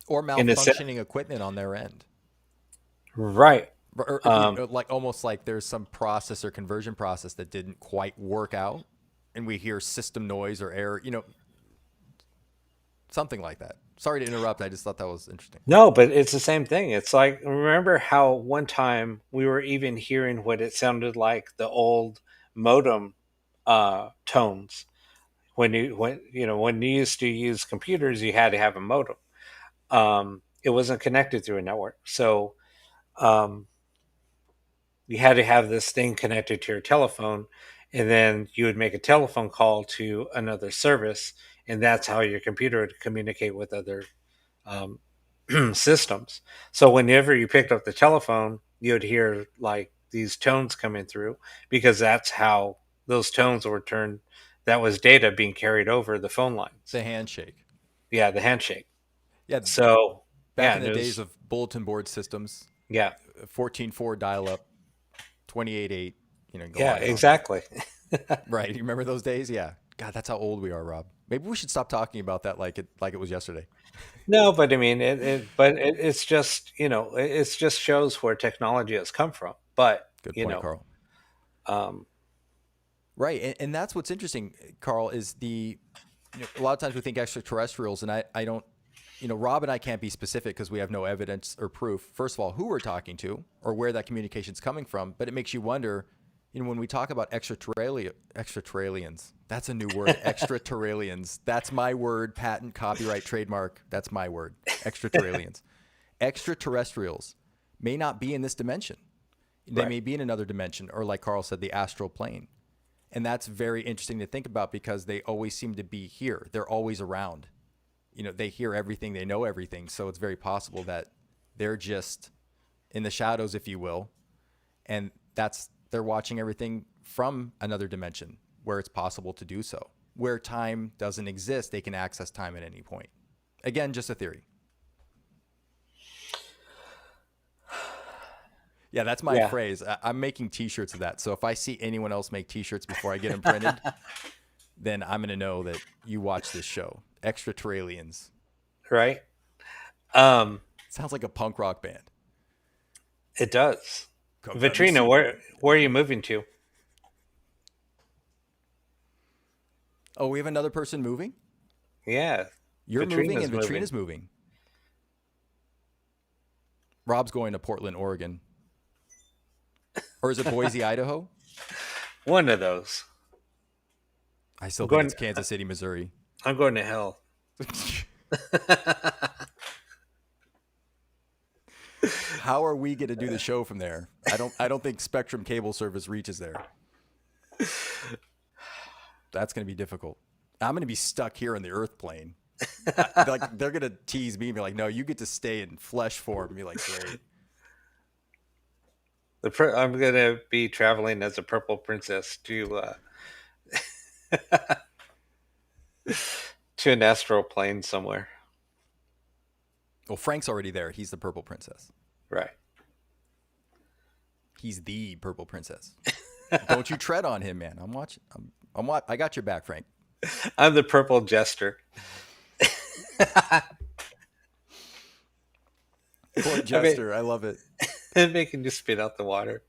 Or In a sense, malfunctioning equipment on their end. right? Or Um, like almost like there's some process or conversion process that didn't quite work out and we hear system noise or error, something like that. Sorry to interrupt. I just thought that was interesting. no, but it's the same thing. It's like, remember how one time we were even hearing what it sounded like the old modem tones when you used to use computers, you had to have a modem. It wasn't connected through a network, so um, you had to have this thing connected to your telephone, and then you would make a telephone call to another service, and that's how your computer would communicate with other um, systems. So whenever you picked up the telephone, you would hear like these tones coming through, because that's how those tones were turned. That was data being carried over the phone lines. The handshake. Yeah, the handshake. Yeah, So back yeah, in and the it days was of bulletin board systems, yeah, 14.4 dial up, 28.8, go yeah, on and on. exactly. Right. You remember those days? Yeah. God, that's how old we are, Rob. Maybe we should stop talking about that like it was yesterday. No, but I mean, it's just it's just shows where technology has come from. But Good point, Carl. um, Right. And that's what's interesting, Carl, is a lot of times we think extraterrestrials, and I don't, Rob and I can't be specific because we have no evidence or proof, first of all, who we're talking to or where that communication's coming from. But it makes you wonder, when we talk about extraterrestrians, that's a new word, extraterrestrians. That's my word, patent, copyright, trademark. That's my word, extraterrestrians. Extraterrestrials may not be in this dimension. They right. may be in another dimension, or like Carl said, the astral plane. And that's very interesting to think about because they always seem to be here. They're always around. They hear everything, they know everything. So it's very possible that they're just in the shadows, if you will. And they're watching everything from another dimension where it's possible to do so. Where time doesn't exist, they can access time at any point. Again, just a theory. Yeah, that's my Yeah. phrase. I'm making t-shirts of that. So if I see anyone else make t-shirts before I get them printed, then I'm going to know that you watch this show. Extraterrestrians. Right. Um, Sounds like a punk rock band. it does. Come let me Vitrina, see. where are you moving to? Oh, we have another person moving? Yeah, You're moving Vitrina's and moving. Vitrina's moving. Rob's going to Portland, Oregon. Or is it Boise, Idaho? One of those. I still I'm think going. it's Kansas City, Missouri. I'm going to hell. How are we going to do the show from there? I don't think Spectrum cable service reaches there. That's going to be difficult. I'm going to be stuck here in the Earth plane. They're going to tease me and be like, "No, you get to stay in flesh form." And be like, "Great." I'm going to be traveling as a purple princess to an astral plane somewhere. Well, Frank's already there. He's the Purple Princess. Right. He's the Purple Princess. Don't you tread on him, man. I'm watching. I got your back, Frank. I'm the purple jester. Poor I mean, Jester. I love it. I'm making you spit out the water.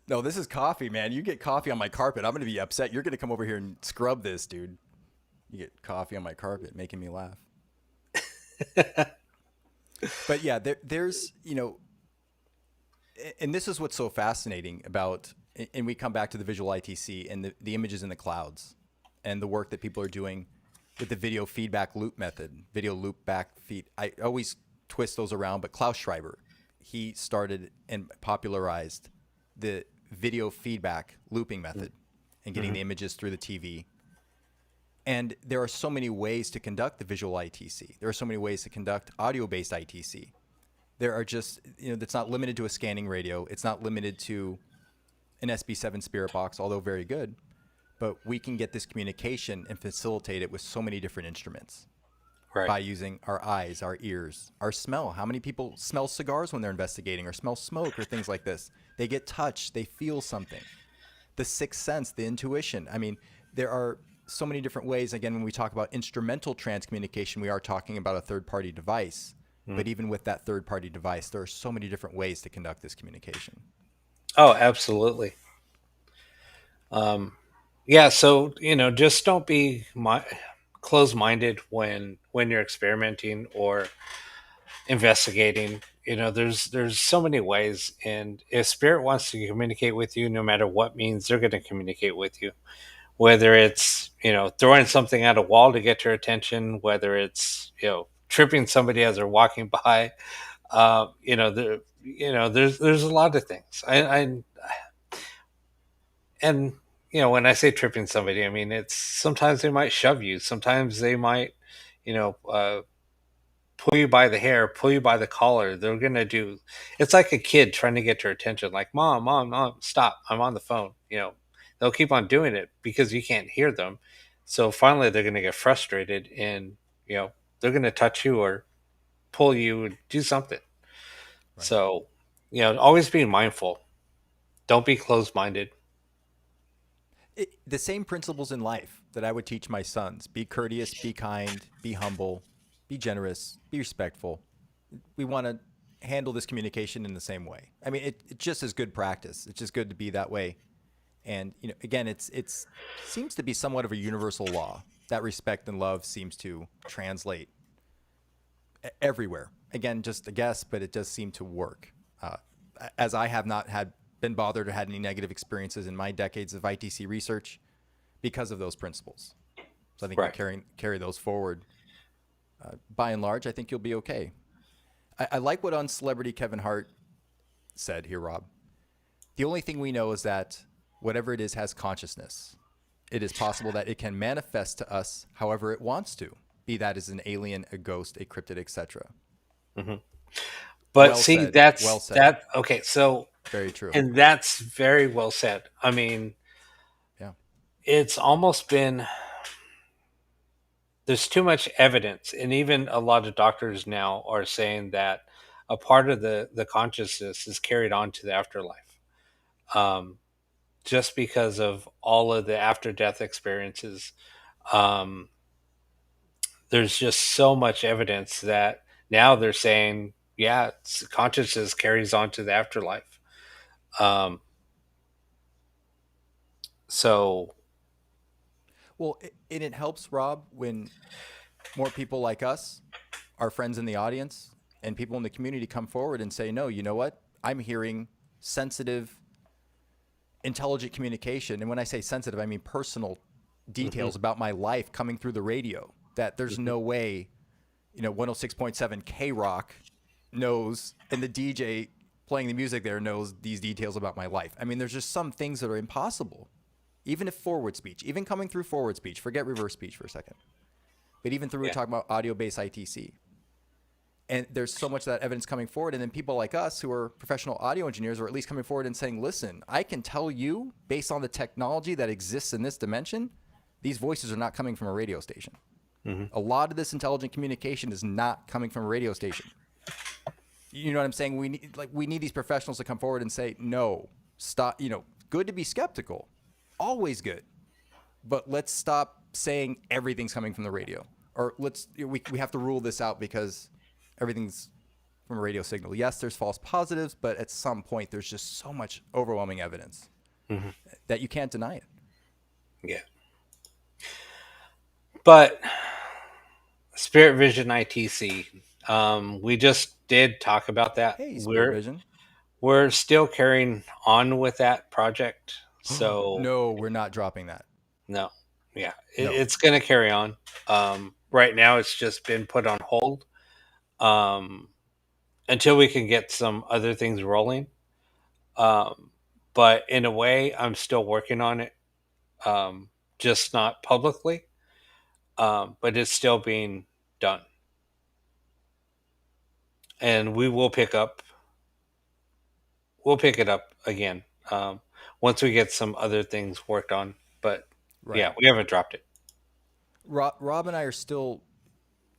No, this is coffee, man. You get coffee on my carpet, I'm going to be upset. You're going to come over here and scrub this, dude. You get coffee on my carpet, making me laugh. But yeah, there's, and this is what's so fascinating about, and we come back to the visual ITC and the images in the clouds and the work that people are doing with the video feedback loop method, video loop back feed. I always twist those around, but Klaus Schreiber, he started and popularized the video feedback looping method and getting the images through the TV. And there are so many ways to conduct the visual ITC. There are so many ways to conduct audio-based ITC. There are just, that's not limited to a scanning radio. It's not limited to an SB7 spirit box, although very good. But we can get this communication and facilitate it with so many different instruments Right. by using our eyes, our ears, our smell. How many people smell cigars when they're investigating or smell smoke or things like this? They get touched. They feel something. The sixth sense, the intuition. I mean, there are so many different ways. Again, when we talk about instrumental transcommunication, we are talking about a third-party device. But even with that third-party device, there are so many different ways to conduct this communication. Oh, absolutely. Yeah. So just don't be closed-minded when you're experimenting or investigating. There's so many ways, and if spirit wants to communicate with you, no matter what means, they're going to communicate with you. Whether it's throwing something at a wall to get your attention, whether it's tripping somebody as they're walking by, there's a lot of things. And when I say tripping somebody, I mean it's sometimes they might shove you, sometimes they might you know uh, pull you by the hair, pull you by the collar. They're gonna do. It's like a kid trying to get your attention. Like, mom, mom, mom, stop! I'm on the phone. They'll keep on doing it because you can't hear them. So finally, they're gonna get frustrated, and you know they're gonna touch you or pull you and do something. Right. So, always being mindful. Don't be closed minded. The same principles in life that I would teach my sons: be courteous, be kind, be humble, be generous, be respectful. We want to handle this communication in the same way. I mean, it's just as good practice. It's just good to be that way. And again, it's seems to be somewhat of a universal law. That respect and love seems to translate everywhere. Again, just a guess, but it does seem to work. As I have not had been bothered or had any negative experiences in my decades of ITC research because of those principles. So I think you Right. carry those forward. By and large, I think you'll be okay. I like what on Celebrity Kevin Hart said here, Rob. The only thing we know is that whatever it is has consciousness. It is possible that it can manifest to us however it wants to, be that as an alien, a ghost, a cryptid, etc. hmm But Well see, said. Well that's said. that. Okay, so Very true. and that's very well said. I mean, Yeah. it's almost been there's too much evidence, and even a lot of doctors now are saying that a part of the consciousness is carried on to the afterlife, um, just because of all of the after death experiences. Um, there's just so much evidence that now they're saying, yeah, consciousness carries on to the afterlife. Um, so Well, and it helps, Rob, when more people like us, our friends in the audience, and people in the community come forward and say, no, you know what? I'm hearing sensitive, intelligent communication. And when I say sensitive, I mean personal mhm, details about my life coming through the radio that there's mhm, no way, 106.7 K Rock knows, and the DJ playing the music there knows these details about my life. I mean, there's just some things that are impossible. Even if forward speech, even coming through forward speech, forget reverse speech for a second, but even through yeah, talking about audio based ITC. And there's so much of that evidence coming forward. And then people like us who are professional audio engineers are at least coming forward and saying, listen, I can tell you based on the technology that exists in this dimension, these voices are not coming from a radio station. mhm, A lot of this intelligent communication is not coming from a radio station. You know what I'm saying? We need these professionals to come forward and say, no, stop. Good to be skeptical, always good, but let's stop saying everything's coming from the radio, or we have to rule this out because everything's from a radio signal. Yes, there's false positives, but at some point there's just so much overwhelming evidence mhm, that you can't deny it. yeah. But Spirit Vision ITC, we just did talk about that. Hey, Spirit We're Vision. we're still carrying on with that project, so No, we're not dropping that. no, yeah, No. it's going to carry on. Right now, it's just been put on hold um, until we can get some other things rolling. Um, but in a way, I'm still working on it, um, just not publicly. But it's still being done, and we will pick up. We'll pick it up again once we get some other things worked on. But Right. yeah, we haven't dropped it. Rob and I are still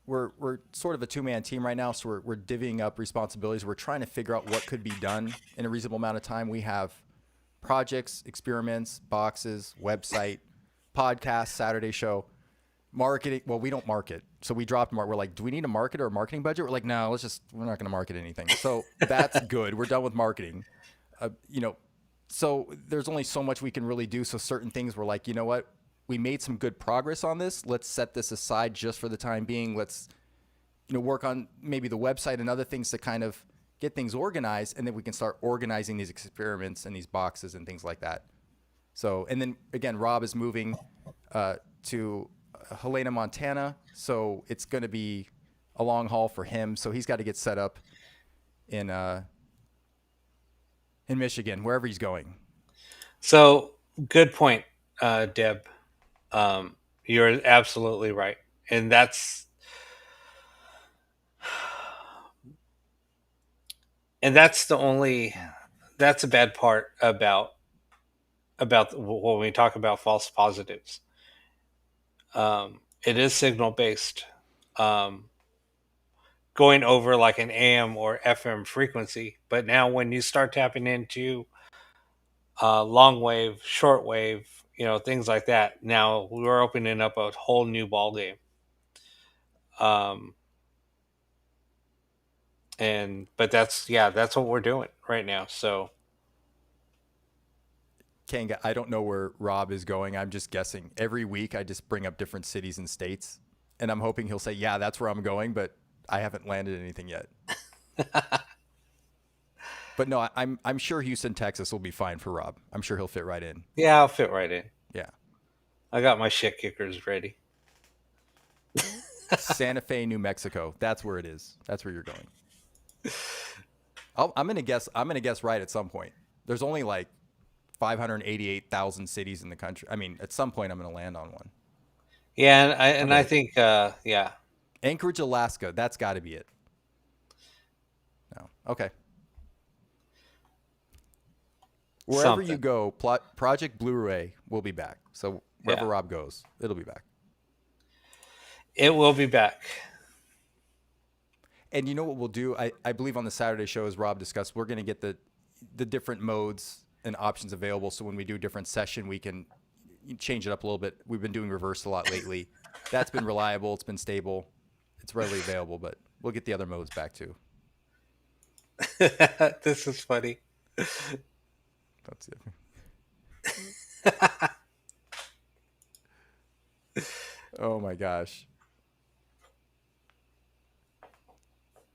we're sort of a two-man team right now, so we're divvying up responsibilities. We're trying to figure out what could be done in a reasonable amount of time. We have projects, experiments, boxes, website, podcast, Saturday show, marketing. Well, we don't market, so we dropped. We're like, do we need a market or a marketing budget? We're like, no, we're not going to market anything. So that's good. We're done with marketing. Uh, you know, so there's only so much we can really do. So certain things we're like, you know what? We made some good progress on this. Let's set this aside just for the time being. Let's work on maybe the website and other things to kind of get things organized, and then we can start organizing these experiments and these boxes and things like that. So, and then again, Rob is moving to Helena, Montana, so it's going to be a long haul for him. So he's got to get set up in in Michigan, wherever he's going. So good point, Deb. You're absolutely right, and And that's the only that's a bad part about when we talk about false positives. It is signal based. Um, Going over like an AM or FM frequency, but now when you start tapping into long wave, short wave, things like that, now we're opening up a whole new ball game. Um, and but that's what we're doing right now. So Kanga, I don't know where Rob is going. I'm just guessing. Every week, I just bring up different cities and states, and I'm hoping he'll say, "Yeah, that's where I'm going," but I haven't landed anything yet. But no, I'm sure Houston, Texas will be fine for Rob. I'm sure he'll fit right in. yeah, I'll fit right in. Yeah. I got my shit kickers ready. Santa Fe, New Mexico. That's where it is. That's where you're going. I'm gonna guess. I'm gonna guess right at some point. There's only like 588,000 cities in the country. I mean, at some point, I'm gonna land on one. Yeah, and I'm I gonna think Anchorage, Alaska. That's got to be it. No. Okay. Wherever you something. go, Project Blu-ray will be back. So wherever Yeah, Rob goes, it'll be back. it will be back. And you know what we'll do? I believe on the Saturday show, as Rob discussed, we're going to get the different modes and options available. So when we do a different session, we can change it up a little bit. We've been doing reverse a lot lately. That's been reliable. It's been stable. It's readily available, but we'll get the other modes back too. This is funny. That's it. Oh my gosh.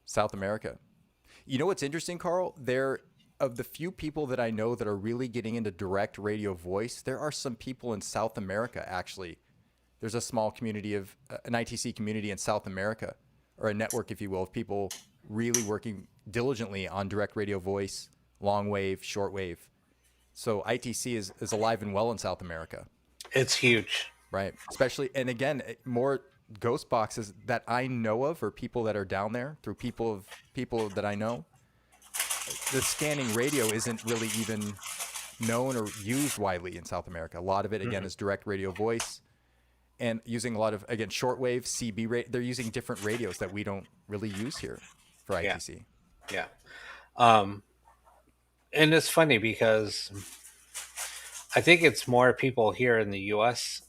South America. You know what's interesting, Carl? There, of the few people that I know that are really getting into direct radio voice, there are some people in South America actually. There's a small community of an ITC community in South America, or a network, if you will, of people really working diligently on direct radio voice, long wave, short wave. So ITC is alive and well in South America, It's huge. right? Especially, and again, more ghost boxes that I know of, or people that are down there through people that I know. The scanning radio isn't really even known or used widely in South America. A lot of it, again, Hmm. is direct radio voice, and using a lot of, again, shortwave, CB. They're using different radios that we don't really use here for Yeah, ITC. yeah. Um, and it's funny because I think it's more people here in the U.S.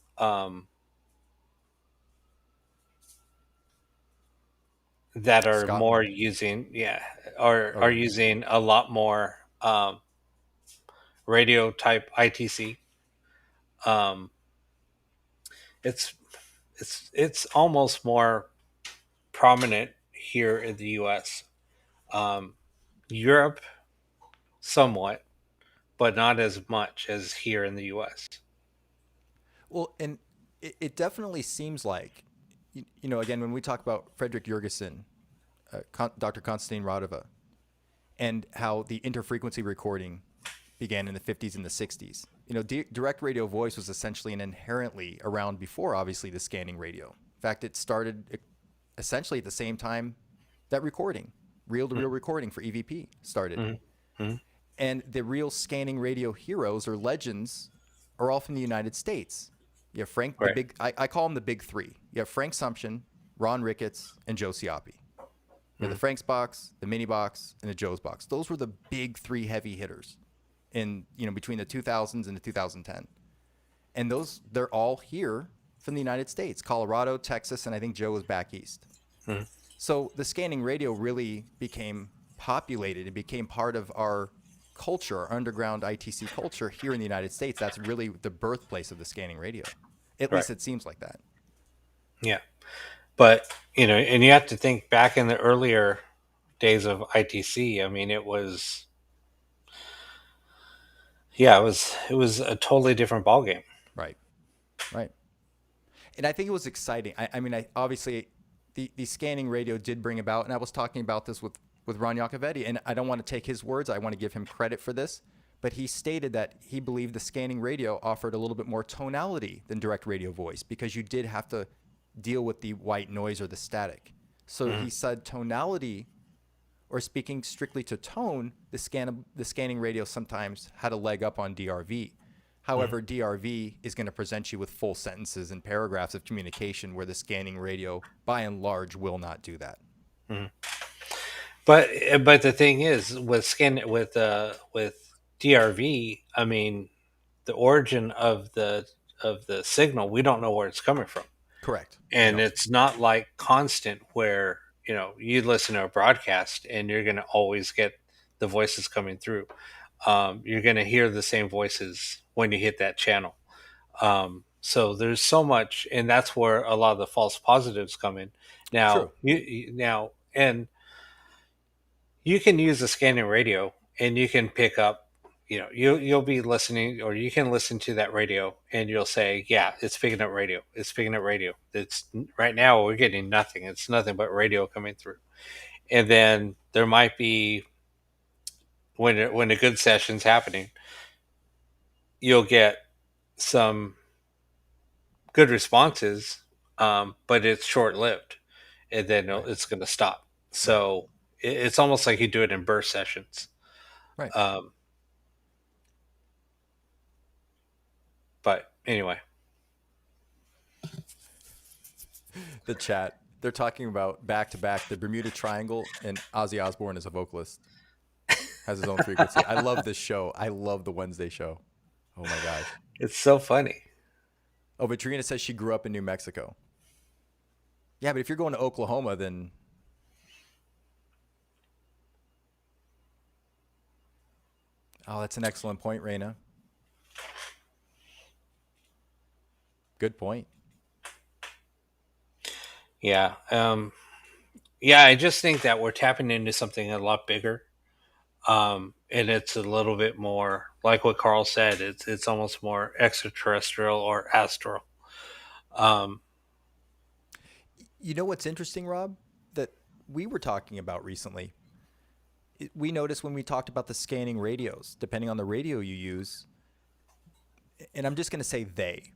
That are more Scotland. using, yeah, are Oh, using a lot more radio type ITC. Um, it's it's almost more prominent here in the U.S. Um, Europe, somewhat, but not as much as here in the U.S. well, and it definitely seems like, again, when we talk about Frederick Jurgensen, Dr. Konstantin Radova, and how the interfrequency recording began in the 50s and the 60s. Direct radio voice was essentially and inherently around before, obviously, the scanning radio. In fact, it started essentially at the same time that recording, reel to reel recording for EVP started. Mm-hmm. And the real scanning radio heroes or legends are all from the United States. You have Frank, the Right. big, I call them the big three. You have Frank Sumption, Ron Ricketts, and Joe Siapi. You have the Mm-hmm. Frank's box, the mini box, and the Joe's box. Those were the big three heavy hitters in between the 2000s and the 2010. And they're all here from the United States, Colorado, Texas, and I think Joe was back east. Mm-hmm. So the scanning radio really became populated. It became part of our culture, our underground ITC culture here in the United States. That's really the birthplace of the scanning radio. At Right. least it seems like that. Yeah. But and you have to think back in the earlier days of ITC. I mean, it was a totally different ballgame. Right. Right. And I think it was exciting. I mean, obviously the scanning radio did bring about, and I was talking about this with Ron Iacovetti, and I don't want to take his words. I want to give him credit for this, but he stated that he believed the scanning radio offered a little bit more tonality than direct radio voice because you did have to deal with the white noise or the static. So he said tonality or speaking strictly to tone, the scanning radio sometimes had a leg up on DRV. Mhm. However, DRV is going to present you with full sentences and paragraphs of communication where the scanning radio, by and large, will not do that. Mhm. But the thing is, with DRV, I mean, the origin of the signal, we don't know where it's coming from, Correct. We and don't. it's not like constant where you listen to a broadcast and you're going to always get the voices coming through. You're going to hear the same voices when you hit that channel. So there's so much, and that's where a lot of the false positives come in. True. Now, and you can use a scanning radio, and you can pick up. You'll be listening, or you can listen to that radio, and you'll say, "Yeah, it's picking up radio. It's picking up radio." It's right now we're getting nothing. It's nothing but radio coming through, and then there might be when a good session's happening, you'll get some good responses, but it's short lived, and then Right. it's going to stop. Right. So it's almost like you do it in burst sessions. Right. Um, but anyway, The chat. They're talking about back to back the Bermuda Triangle, and Ozzy Osbourne is a vocalist, has his own frequency. I love this show. I love the Wednesday show. Oh my gosh. it's so funny. Oh, but Trina says she grew up in New Mexico. Yeah, but if you're going to Oklahoma, then oh, that's an excellent point, Raina. Good point. Yeah. Yeah. I just think that we're tapping into something a lot bigger. And it's a little bit more like what Carl said. It's almost more extraterrestrial or astral. Um, You know what's interesting, Rob? That we were talking about recently. We noticed when we talked about the scanning radios, depending on the radio you use, and I'm just going to say they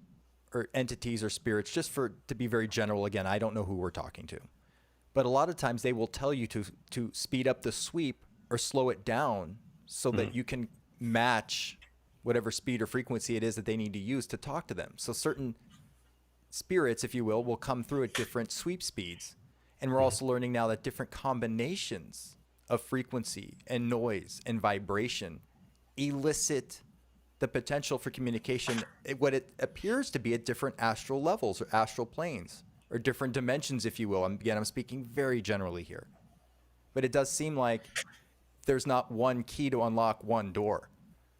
or entities or spirits, just for to be very general. Again, I don't know who we're talking to, but a lot of times they will tell you to speed up the sweep or slow it down so mm, that you can match whatever speed or frequency it is that they need to use to talk to them. So certain spirits, if you will come through at different sweep speeds. And we're mm, also learning now that different combinations of frequency and noise and vibration elicit the potential for communication at what it appears to be at different astral levels or astral planes or different dimensions, if you will. Again, I'm speaking very generally here. But it does seem like there's not one key to unlock one door.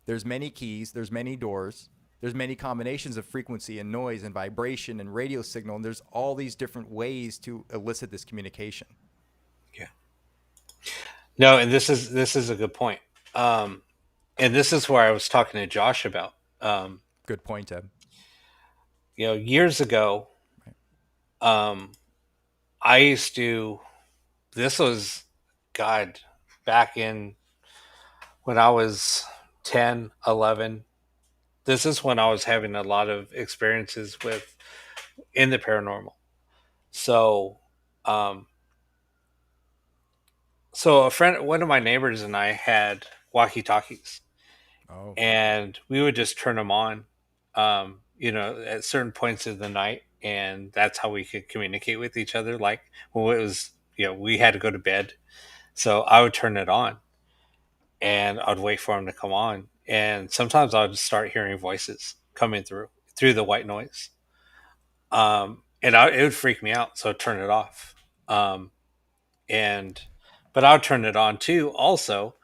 There's many keys, there's many doors, there's many combinations of frequency and noise and vibration and radio signal, and there's all these different ways to elicit this communication. yeah. No, and this is a good point. Um, and this is where I was talking to Josh about. Um, Good point, Ed. Years ago, Right. um, I used to. This was God back in when I was 10, 11. This is when I was having a lot of experiences with in the paranormal. So, um, so one of my neighbors and I had walkie talkies, Oh, and we would just turn them on, at certain points of the night, and that's how we could communicate with each other. Like when it was, we had to go to bed, so I would turn it on, and I'd wait for him to come on, and sometimes I'd start hearing voices coming through the white noise, and it would freak me out, so I'd turn it off, and but I would turn it on too, also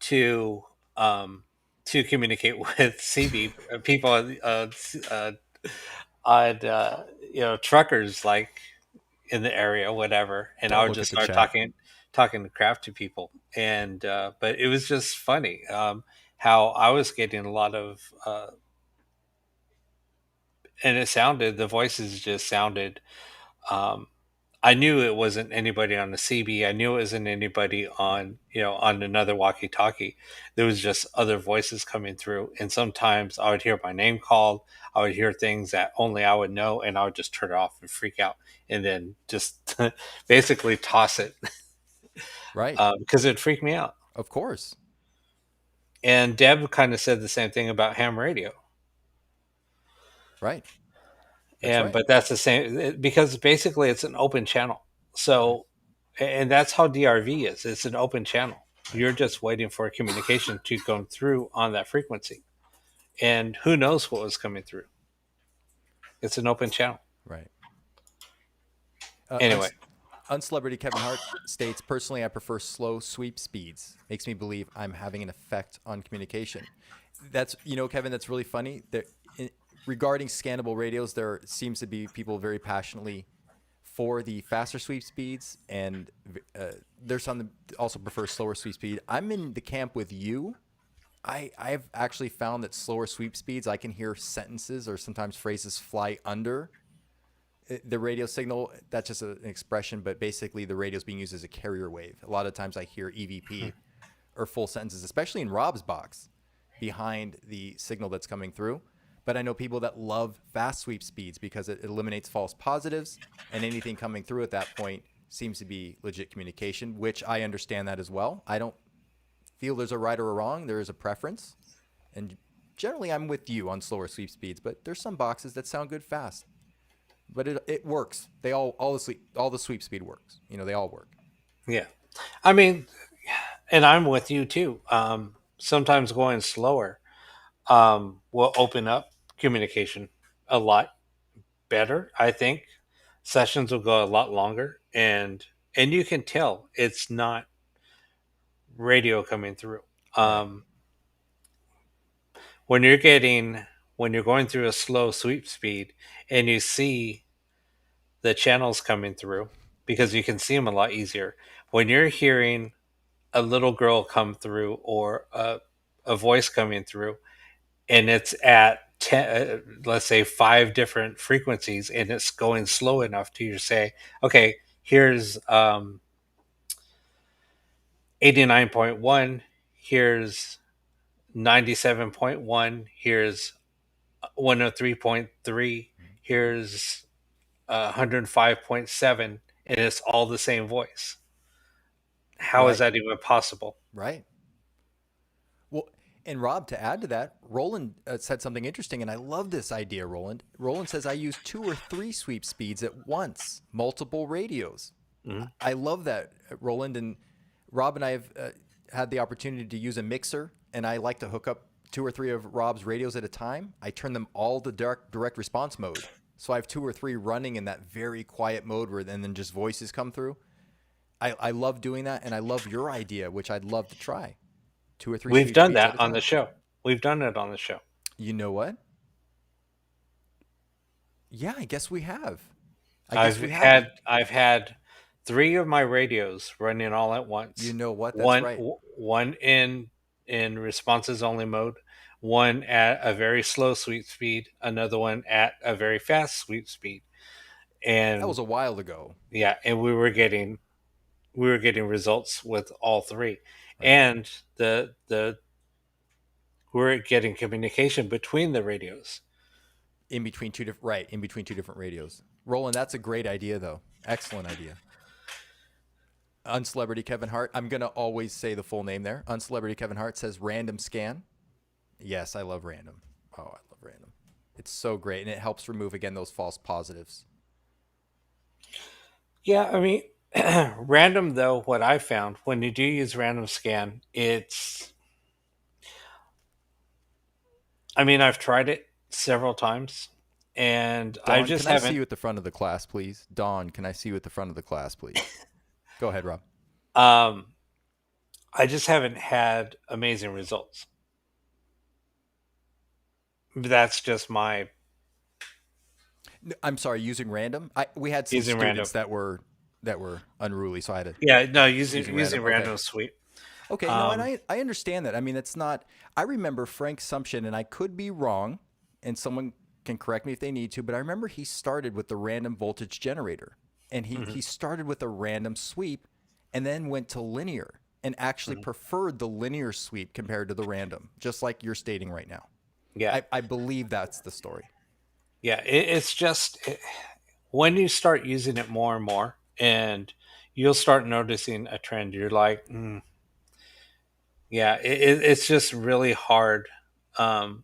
to um, to communicate with CB people, uh, on truckers like in the area, whatever, and I don't would look just at the start chat. talking craft to people, and but it was just funny how I was getting a lot of and the voices just sounded. Um, I knew it wasn't anybody on the CB. I knew it wasn't anybody on on another walkie-talkie. There was just other voices coming through, and sometimes I would hear my name called. I would hear things that only I would know, and I would just turn it off and freak out, and then just basically toss it. Right. because it freaked me out. Of course. And Deb kind of said the same thing about ham radio. Right. That's And right. but that's the same because basically it's an open channel. Right. So, and that's how DRV is. It's an open channel. Right. You're just waiting for communication to go through on that frequency, and who knows what was coming through. It's an open channel. Right. Anyway, Uncelebrity Kevin Hart states, personally, I prefer slow sweep speeds. Makes me believe I'm having an effect on communication. That's, Kevin, that's really funny. Regarding scannable radios, there seems to be people very passionately for the faster sweep speeds, and there's some that also prefer slower sweep speed. I'm in the camp with you. I've actually found that slower sweep speeds, I can hear sentences or sometimes phrases fly under the radio signal. That's just an expression, but basically the radio is being used as a carrier wave. A lot of times I hear EVP or full sentences, especially in Rob's box, behind the signal that's coming through. But I know people that love fast sweep speeds because it eliminates false positives, and anything coming through at that point seems to be legit communication, which I understand that as well. I don't feel there's a right or a wrong. There is a preference. And generally I'm with you on slower sweep speeds, but there's some boxes that sound good fast. But it works. They all the sweep speed works. They all work. yeah. I mean, and I'm with you too. Sometimes going slower will open up communication a lot better. I think sessions will go a lot longer, and you can tell it's not radio coming through. Right. Um, when you're getting when you're going through a slow sweep speed and you see the channels coming through because you can see them a lot easier. When you're hearing a little girl come through or a voice coming through and it's at 10, let's say 5 different frequencies and it's going slow enough to you say, okay, here's 89.1, here's 97.1, here's 103.3, here's 105.7, and it's all the same voice. How is Right. that even possible? Right. Well, and Rob, to add to that, Roland said something interesting, and I love this idea, Roland. Roland says, I use 2 or 3 sweep speeds at once, multiple radios. Mm-hmm. I love that, Roland. And Rob and I have had the opportunity to use a mixer, and I like to hook up 2 or 3 of Rob's radios at a time. I turn them all to direct response mode. So I have 2 or 3 running in that very quiet mode where then just voices come through. I love doing that, and I love your idea, which I'd love to try. 2 or 3 We've sweep done speeds at that a on the time. show. We've done it on the show. You know what? Yeah, I guess we have. I guess I've we have. had 3 of my radios running all at You once. know what? That's One right. one in responses only mode, one at a very slow sweep speed, another one at a very fast sweep speed, That and was a while ago. yeah, and we were getting results with all 3, Right. and the we were getting communication between the radios. In between 2 different radios. Roland, that's a great idea though. Excellent idea. Uncelebrity Kevin Hart. I'm gonna always say the full name there. Uncelebrity Kevin Hart says random scan. Yes, I love random. Oh, I love random. It's so great, and it helps remove again those false positives. Yeah, I mean, random though. What I found when you do use random scan, it's. I mean, I've tried it several times, and I Dawn, just can I see haven't. you at the front of the class, please? Dawn, can I see you at the front of the class, please? Go ahead, Rob. Um, I just haven't had amazing results. That's just my I'm sorry, using random. We had some using random. students that were unruly, so I had to Yeah, no, using using using random. Okay. random sweep. Okay, no, and Um, I understand that. I mean, it's not. I remember Frank Sumption, and I could be wrong, and someone can correct me if they need to, but I remember he started with the random voltage generator, and he mhm, he started with a random sweep, and then went to linear, and actually mhm. preferred the linear sweep compared to the random, just like you're stating right now. Yeah, I believe that's the story. yeah. It's just when you start using it more and more, and you'll start noticing a trend. You're like, yeah, it's just really hard um,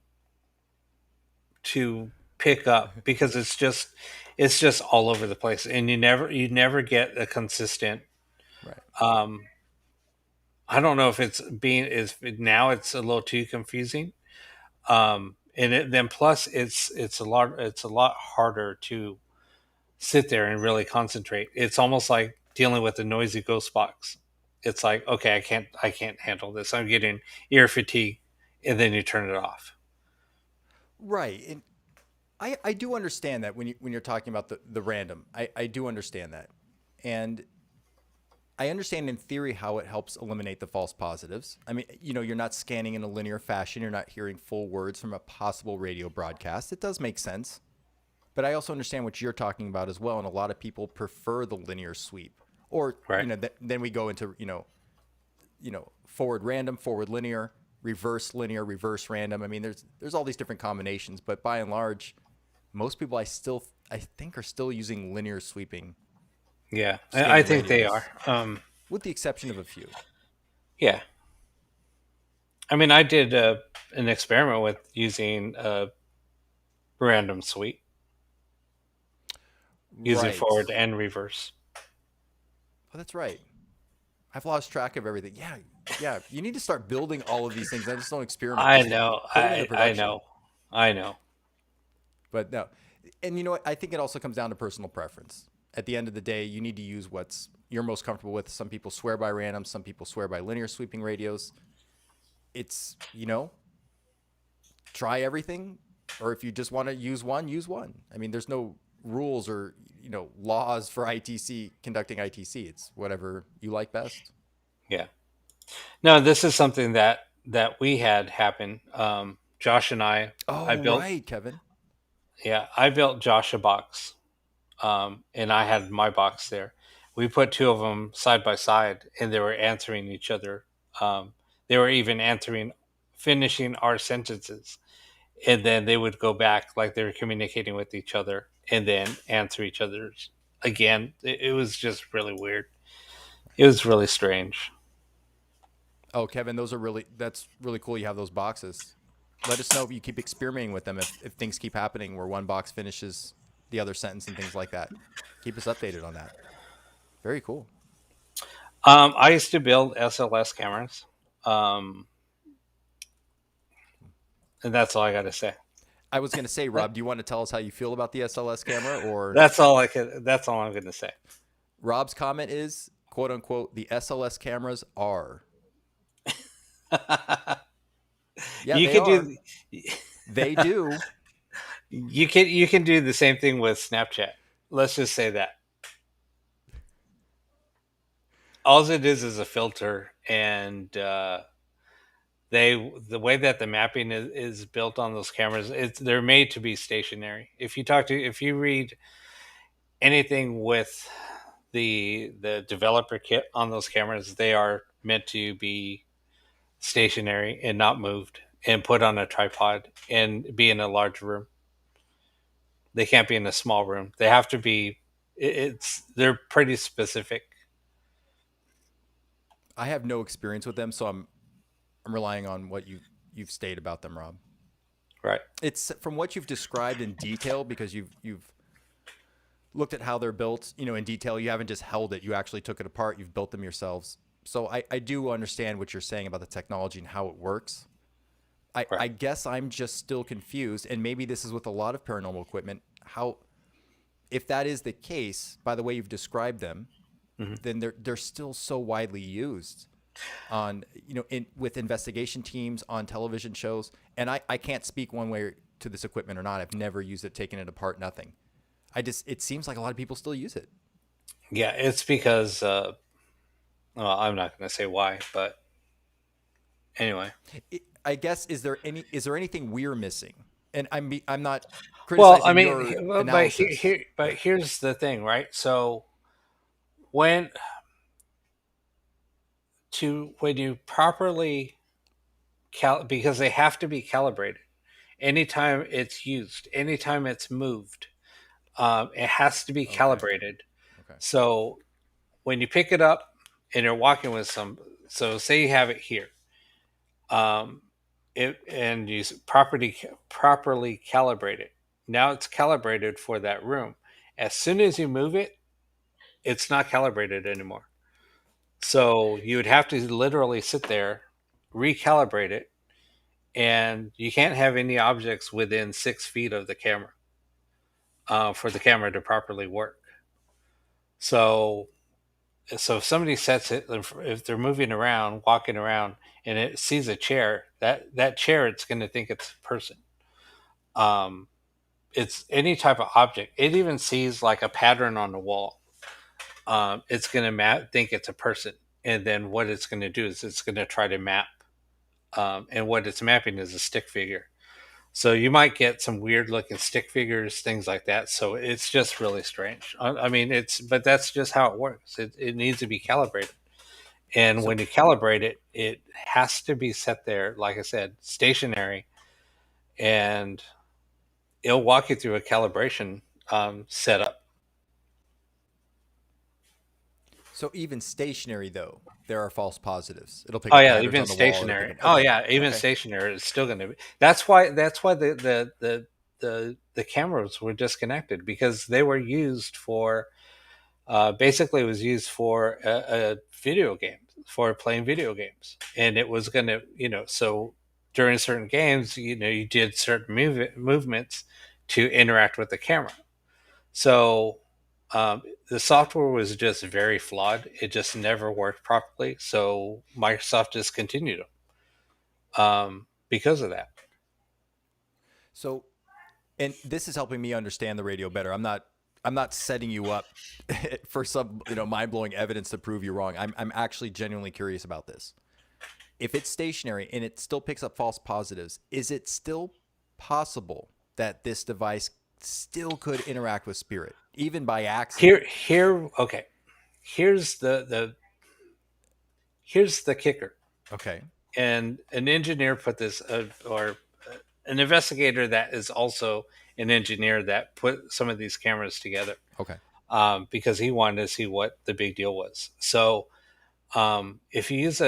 to pick up because it's just all over the place, and you never get a consistent. Right. Um, I don't know if it's being is now it's a little too confusing. Then plus it's a lot harder to sit there and really concentrate. It's almost like dealing with a noisy ghost box. It's like, okay, I can't handle this. I'm getting ear fatigue, and then you turn it off. Right. And I do understand that when you're talking about the random. I do understand that. And I understand in theory how it helps eliminate the false positives. I mean, you're not scanning in a linear fashion. You're not hearing full words from a possible radio broadcast. It does make sense. But I also understand what you're talking about as well. And a lot of people prefer the linear sweep. Or, Right. then we go into, forward random, forward linear, reverse random. I mean, there's all these different combinations. But by and large, most people I think are still using linear sweeping Yeah, I scanning think they are. radios, with the exception of a few. Yeah, I mean, I did an experiment with using a random sweep, using Right. forward and reverse. Oh, that's right. I've lost track of everything. Yeah, yeah. You need to start building all of these things. I just don't experiment. I Just know, put them into I production. know, I know. But no, and you know what? I think it also comes down to personal preference. At the end of the day, you need to use what's you're most comfortable with. Some people swear by random. Some people swear by linear sweeping radios. It's try everything, or if you just want to use one, use one. I mean, there's no rules or laws for ITC conducting ITC. It's whatever you like best. Yeah. No, this is something that we had happen. Josh and I Oh, built. right, Kevin. Yeah, I built Josh a box, and I had my box there. We put two of them side by side, and they were answering each other. They were even finishing our sentences, and then they would go back like they were communicating with each other, and then answer each other's again. It was just really weird. It was really strange. Oh, Kevin, that's really cool. You have those boxes. Let us know if you keep experimenting with them. If things keep happening where one box finishes the other sentence and things like that, keep us updated on that. Very cool. I used to build SLS cameras, um, and that's all I got to say. I was going to say, Rob, do you want to tell us how you feel about the SLS camera? Or That's all I could. That's all I'm going to say. Rob's comment is, quote unquote, the SLS cameras are. Yeah, you they could are. do. They do. You can do the same thing with Snapchat. Let's just say that all it is a filter, and the way that the mapping is built on those cameras, they're made to be stationary. If you read anything with the developer kit on those cameras, they are meant to be stationary and not moved and put on a tripod and be in a large room. They can't be in a small room. They have to be. They're pretty specific, I have no experience with them, so I'm relying on what you've stated about them, Rob. right? It's from what you've described in detail because you've looked at how they're built, in detail. You haven't just held it. You actually took it apart. You've built them yourselves. So I do understand what you're saying about the technology and how it works. I Right. guess I'm just still confused, and maybe this is with a lot of paranormal equipment. How, if that is the case, by the way you've described them, Hmm. then they're still so widely used on in with investigation teams on television shows. And I can't speak one way to this equipment or not. I've never used it, taken it apart, nothing. It seems like a lot of people still use it. Yeah, it's because well, I'm not going to say why, but anyway. I guess is there anything we're missing? And I'm not Well, I criticizing mean, your well, analysis. but here's the thing, right? So when when you properly because they have to be calibrated anytime it's used, anytime it's moved, it has to be Okay. calibrated. Okay. So when you pick it up and you're walking with some, so say you have it here, um, and you properly calibrate it. Now it's calibrated for that room. As soon as you move it, it's not calibrated anymore. So you would have to literally sit there, recalibrate it, and you can't have any objects within 6 feet of the camera for the camera to properly work. So, so if somebody sets it, if they're moving around, walking around, and it sees a chair, that chair, it's going to think it's a person. Um, it's any type of object. It even sees like a pattern on the wall. It's going to think it's a person, and then what it's going to do is it's going to try to map. And what it's mapping is a stick figure. So you might get some weird looking stick figures, things like that. So it's just really strange. I mean, but that's just how it works. It needs to be calibrated. And So when you calibrate it, it has to be set there, like I said, stationary, and it'll walk you through a calibration setup. so even stationary though, there are false positives. It'll pick Oh up yeah, patterns even on the wall. It'll pick stationary. up. Oh Okay. yeah, even Okay. stationary is still going to be. That's why the cameras were disconnected because they were used for basically it was used for a video game for playing video games, and it was going to so during certain games you did certain movements to interact with the camera. So the software was just very flawed. It just never worked properly. So Microsoft discontinued them because of that. So, and this is helping me understand the radio better. I'm not setting you up for some, mind-blowing evidence to prove you wrong. I'm actually genuinely curious about this. If it's stationary and it still picks up false positives, is it still possible that this device still could interact with spirit, even by accident? Okay. Here's here's the kicker. Okay. And an engineer put this, or an investigator that is also an engineer that put some of these cameras together Okay. because he wanted to see what the big deal was. So if you use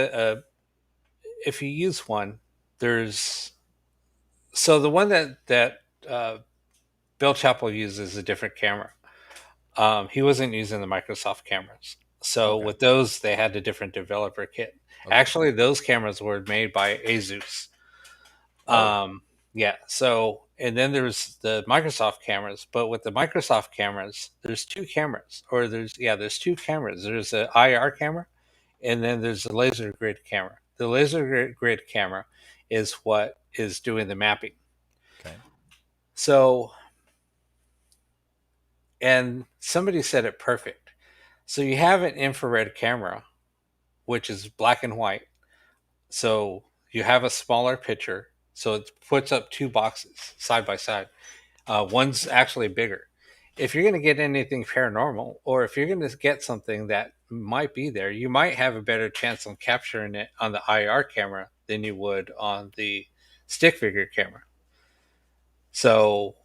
if you use one, there's the one that Bill Chappell uses a different camera. He wasn't using the Microsoft cameras. So Okay. with those, they had a different developer kit. Okay. Actually, those cameras were made by Asus. Oh, Um, yeah. So, and then there's the Microsoft cameras, but with the Microsoft cameras, there's two cameras, or there's two cameras. There's an IR camera, and then there's a laser grid camera. The laser grid camera is what is doing the mapping. okay. So, and somebody said it perfect. So you have an infrared camera, which is black and white. So you have a smaller picture. So it puts up two boxes side by side. One's actually bigger. If you're going to get anything paranormal, or if you're going to get something that might be there, you might have a better chance on capturing it on the IR camera than you would on the stick figure camera. So,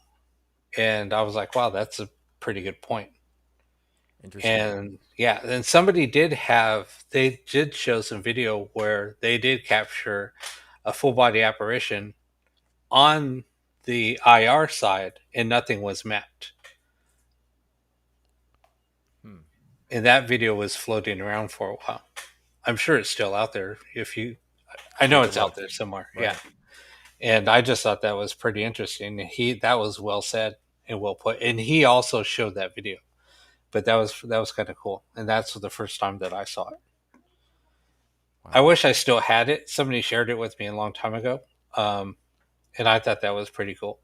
and I was like, wow, that's a pretty good point. Interesting. And yeah, and they did show some video where they did capture a full body apparition on the IR side and nothing was mapped. Hmm. And that video was floating around for a while. I'm sure it's still out there. I I'll know take a it's out look. there somewhere. Yeah. Right. And I just thought that was pretty interesting. That was well said and well put. And he also showed that video, but that was kind of cool. And that's the first time that I saw it. I Wow. wish I still had it. Somebody shared it with me a long time ago. Um, and I thought that was pretty cool.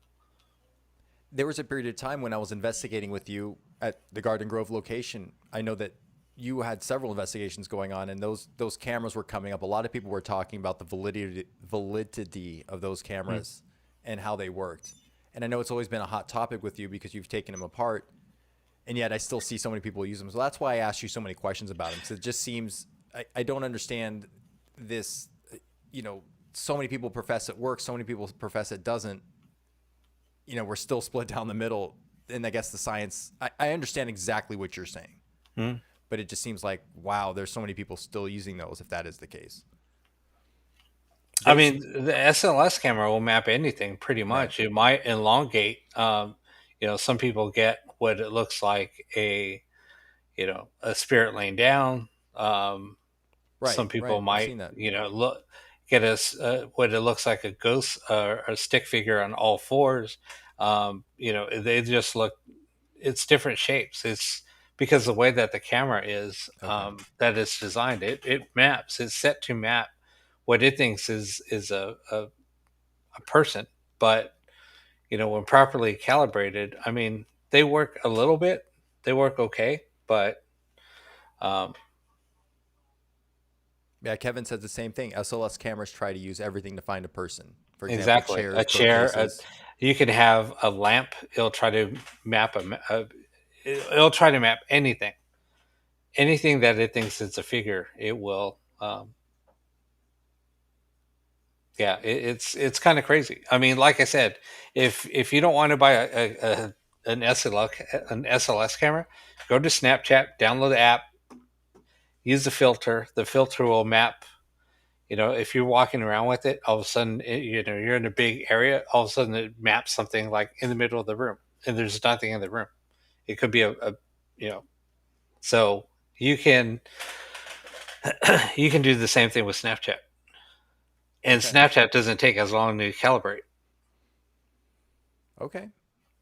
There was a period of time when I was investigating with you at the Garden Grove location. I know that you had several investigations going on, and those cameras were coming up. A lot of people were talking about the validity of those Mm. cameras and how they worked. And I know it's always been a hot topic with you because you've taken them apart, and yet I still see so many people use them. So that's why I asked you so many questions about them. Because it just seems I don't understand this. You know, so many people profess it works, so many people profess it doesn't. We're still split down the middle. And I guess the science, I understand exactly what you're saying, Mm. but it just seems like, wow, there's so many people still using those if that is the case. I This, mean, the SLS camera will map anything pretty right, much. It might elongate. Some people get what it looks like a spirit laying down. Some people right. I've might, seen that. look get us what it looks like a ghost or a stick figure on all fours. They just look. It's different shapes. It's because the way that the camera is, Okay. that it's designed. It maps. It's set to map what it thinks is a person, but when properly calibrated, I mean, they work a little bit, they work okay, but um, Yeah, Kevin says the same thing. SLS cameras try to use everything to find a person. For example, exactly, a chairs, chair, bookcases. you can have a lamp. It'll try to map it'll try to map anything that it thinks is a figure. It will. Yeah, it's kind of crazy. I mean, like I said, if you don't want to buy an SLS camera, go to Snapchat, download the app, use the filter. The filter will map. If you're walking around with it, all of a sudden, you're in a big area. All of a sudden, it maps something like in the middle of the room, and there's nothing in the room. It could be you know. So you can you can do the same thing with Snapchat, and Okay. Snapchat doesn't take as long to calibrate. Okay.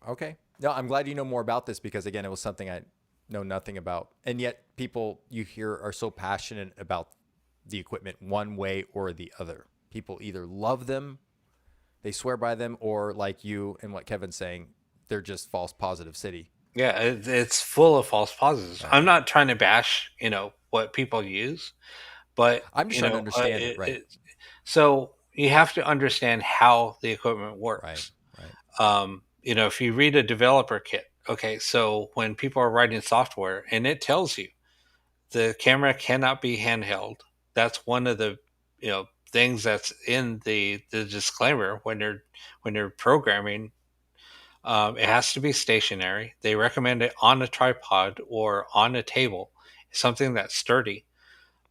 Okay. No, I'm glad you know more about this because again, it was something I know nothing about. And yet people you hear are so passionate about the equipment one way or the other. People either love them, they swear by them, or like you and what Kevin's saying, they're just false positive city. Yeah, it's full of false positives. Right. I'm not trying to bash, what people use, but I'm just trying to understand it. Right. so you have to understand how the equipment Right. works. Right. If you read a developer kit, okay, so when people are writing software and it tells you the camera cannot be handheld, that's one of the things that's in the disclaimer when you're programming. It has to be stationary. They recommend it on a tripod or on a table, something that's sturdy.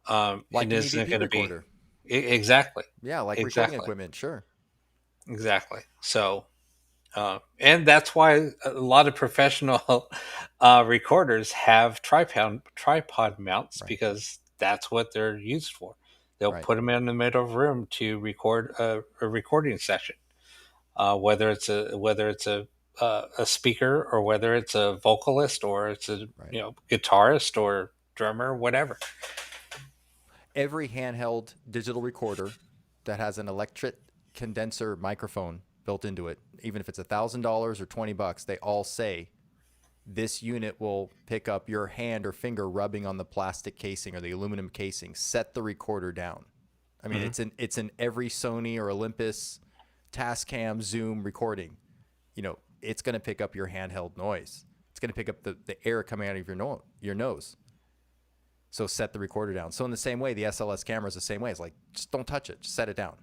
Like It an isn't EVP going to be recorder. exactly, Yeah, like recording exactly, equipment. Sure. exactly. So, and that's why a lot of professional recorders have tripod mounts Right. because that's what they're used for. They'll Right. put them in the middle of a room to record a recording session, whether it's a speaker or whether it's a vocalist or it's a Right. guitarist or drummer, whatever. Every handheld digital recorder that has an electric condenser microphone built into it, even if it's $1,000 or $20, they all say this unit will pick up your hand or finger rubbing on the plastic casing or the aluminum casing. Set the recorder down. I mean, Hmm. it's in every Sony or Olympus Tascam Zoom recording. It's going to pick up your handheld noise. It's going to pick up the air coming out of your nose. So set the recorder down. So in the same way, the SLS camera is the same way. It's like, just don't touch it. Just set it down.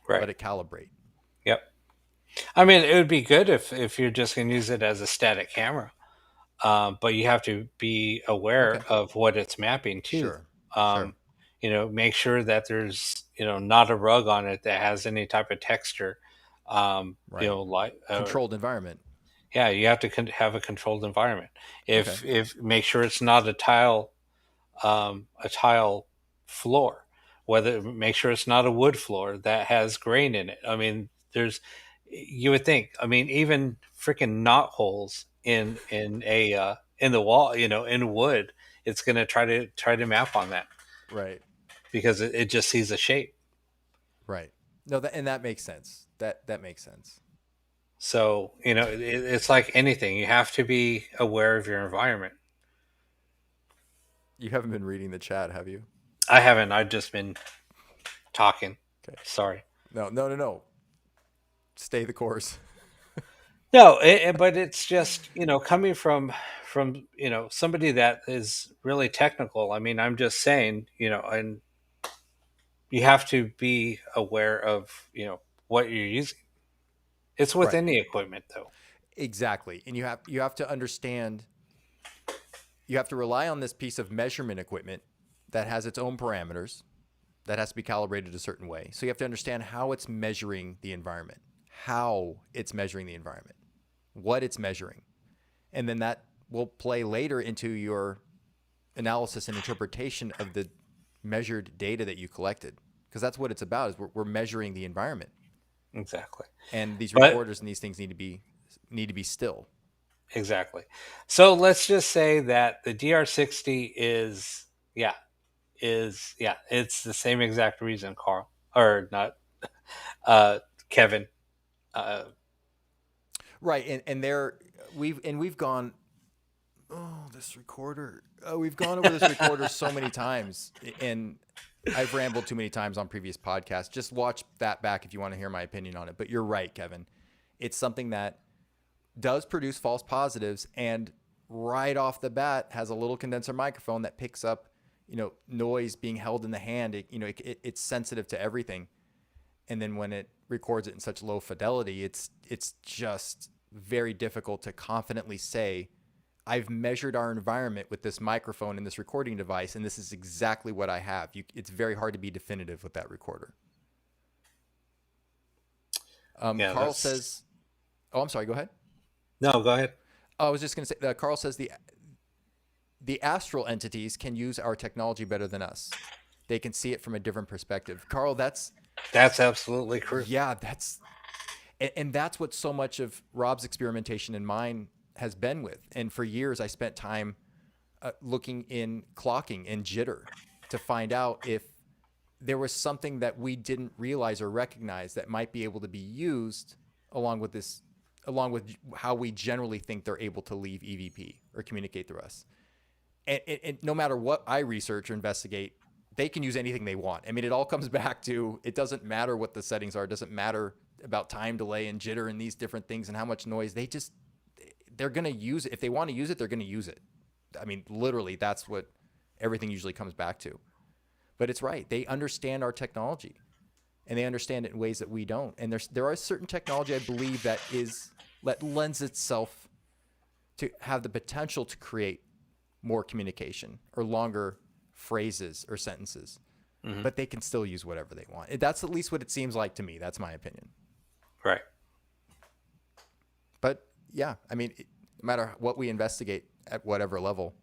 Right. Let it calibrate. Yep. I mean, it would be good if you're just going to use it as a static camera, but you have to be aware Okay. of what it's mapping to. Sure. Sure. Um, make sure that there's not a rug on it that has any type of texture. Right. Like Controlled environment. yeah, you have to have a controlled environment. Okay. If make sure it's not a tile floor. Whether make sure it's not a wood floor that has grain in it. I mean, you would think. I mean, even freaking knot holes in the wall, in wood, it's going to try to map on that Right. because it just sees a shape. Right. No, that makes sense. That makes sense. So it's like anything. You have to be aware of your environment. You haven't been reading the chat, have you? I haven't. I've just been talking. Okay. Sorry. No, no, no, no. Stay the course. No, but it's just coming from somebody that is really technical. I mean, I'm just saying and you have to be aware of what you're using. It's with Right. any equipment, though. Exactly. And you have to understand You have to rely on this piece of measurement equipment that has its own parameters that has to be calibrated a certain way. So you have to understand how it's measuring the environment, how it's measuring the environment, what it's measuring. And then that will play later into your analysis and interpretation of the measured data that you collected. Because that's what it's about is we're measuring the environment. Exactly. And these But recorders and these things need to be still. exactly. So let's just say that the DR60 is, yeah, yeah, it's the same exact reason, Carl, or not, uh, Kevin. Uh, Right. And there we've gone this recorder. We've gone over this recorder so many times, and I've rambled too many times on previous podcasts. Just watch that back if you want to hear my opinion on it. But you're right, Kevin. It's something that does produce false positives, and right off the bat has a little condenser microphone that picks up, noise being held in the hand. It's sensitive to everything, and then when it records it in such low fidelity, it's just very difficult to confidently say I've measured our environment with this microphone and this recording device, and this is exactly what I have. It's very hard to be definitive with that recorder. yeah, Carl that's says, "Oh, I'm sorry. Go ahead." no. Go ahead. I was just going to say, Carl says the astral entities can use our technology better than us. They can see it from a different perspective. Carl, That's absolutely true. yeah, and that's what so much of Rob's experimentation and mine has been with. And for years, I spent time looking in clocking and jitter to find out if there was something that we didn't realize or recognize that might be able to be used along with this, along with how we generally think they're able to leave EVP or communicate through us. And no matter what I research or investigate, they can use anything they want. I mean, it all comes back to it doesn't matter what the settings are. It doesn't matter about time delay and jitter and these different things and how much noise. They're going to use it. If they want to use it, they're going to use it. I mean, literally, that's what everything usually comes back to. But it's right. They understand our technology and they understand it in ways that we don't. And there are certain technology I believe that lends itself to have the potential to create more communication or longer phrases or sentences, Hmm. but they can still use whatever they want. That's at least what it seems like to me. That's my opinion. Right. But yeah, I mean, no matter what we investigate at whatever level,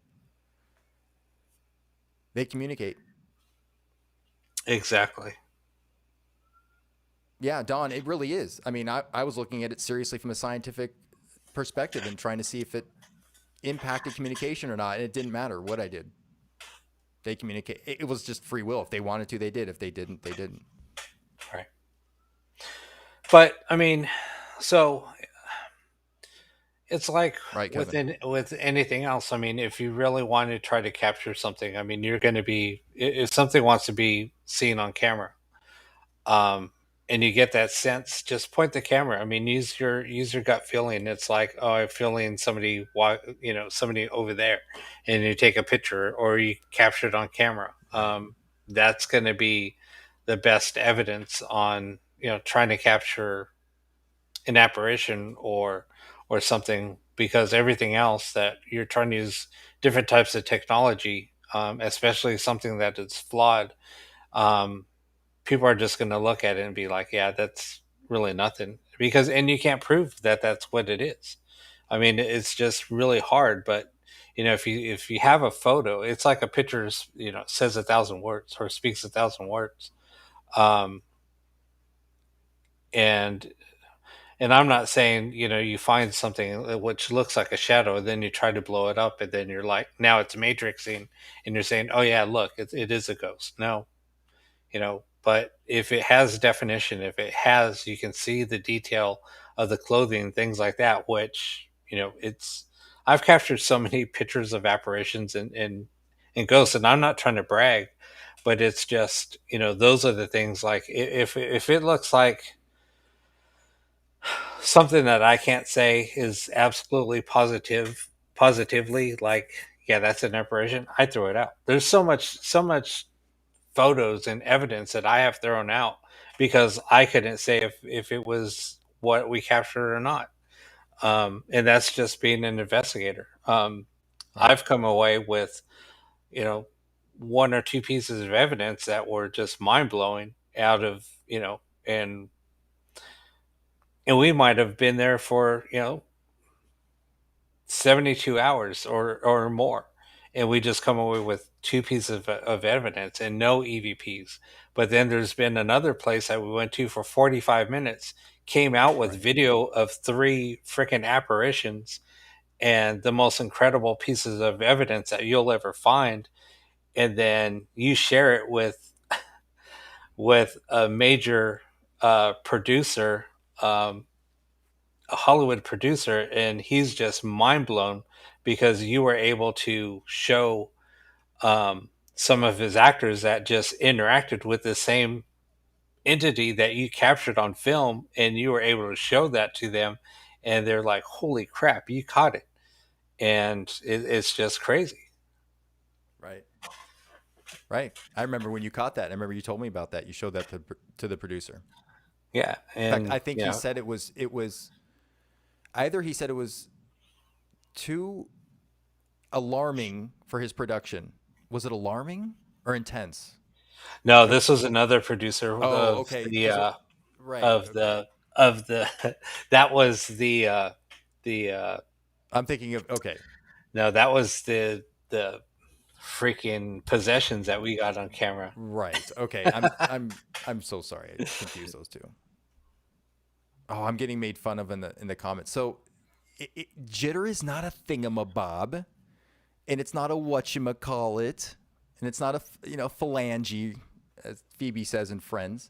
they communicate. Exactly. Yeah, Don, it really is. I mean, I was looking at it seriously from a scientific perspective and trying to see if it impacted communication or not. And it didn't matter what I did. They communicate. It was just free will. If they wanted to, they did. If they didn't, they didn't. Right. But I mean, so it's like Right, Kevin? with anything else. I mean, if you really want to try to capture something, I mean, you're going to be if something wants to be seen on camera, um, and you get that sense, just point the camera. I mean, use your gut feeling. It's like, oh, I'm feeling somebody walk, somebody over there, and you take a picture or you capture it on camera. That's going to be the best evidence on trying to capture an apparition or something, because everything else that you're trying to use different types of technology, especially something that is flawed, um, people are just going to look at it and be like, yeah, that's really nothing, because and you can't prove that that's what it is. I mean, it's just really hard. But if you have a photo, it's like a picture, says a thousand words or speaks a thousand words. um, and And I'm not saying, you find something which looks like a shadow, and then you try to blow it up, and then you're like, now it's matrixing, and you're saying, oh yeah, look, it is a ghost. No, but if it has definition, if it has, you can see the detail of the clothing, things like that, which, I've captured so many pictures of apparitions and ghosts, and I'm not trying to brag, but it's just, those are the things like if it looks like something that I can't say is absolutely positively like, yeah, that's an apparition, I throw it out. There's so much photos and evidence that I have thrown out because I couldn't say if it was what we captured or not. And that's just being an investigator. Right. I've come away with, you know, one or two pieces of evidence that were just mind blowing out of, and we might have been there for, 72 hours or more. And we just come away with two pieces of evidence and no EVPs. But then there's been another place that we went to for 45 minutes, came out with Right. video of three freaking apparitions and the most incredible pieces of evidence that you'll ever find. And then you share it with a major producer, um, a Hollywood producer, and he's just mind blown because you were able to show some of his actors that just interacted with the same entity that you captured on film, and you were able to show that to them, and they're like, "Holy crap, you caught it!" And it's just crazy. Right. Right. I remember when you caught that. I remember you told me about that. You showed that to the producer. Yeah, In fact, and I think he said it was either he said it was too alarming for his production. Was it alarming or intense? no, It, this was another producer oh, okay. Because right. of Okay. the of the that was the I'm thinking of okay. no, that was the freaking possessions that we got on camera. Right. Okay. I'm so sorry. I confused those two. Oh, I'm getting made fun of in the comments. So, jitter is not a thingamabob, and it's not a whatchamacallit, and it's not a phalange, as Phoebe says in Friends.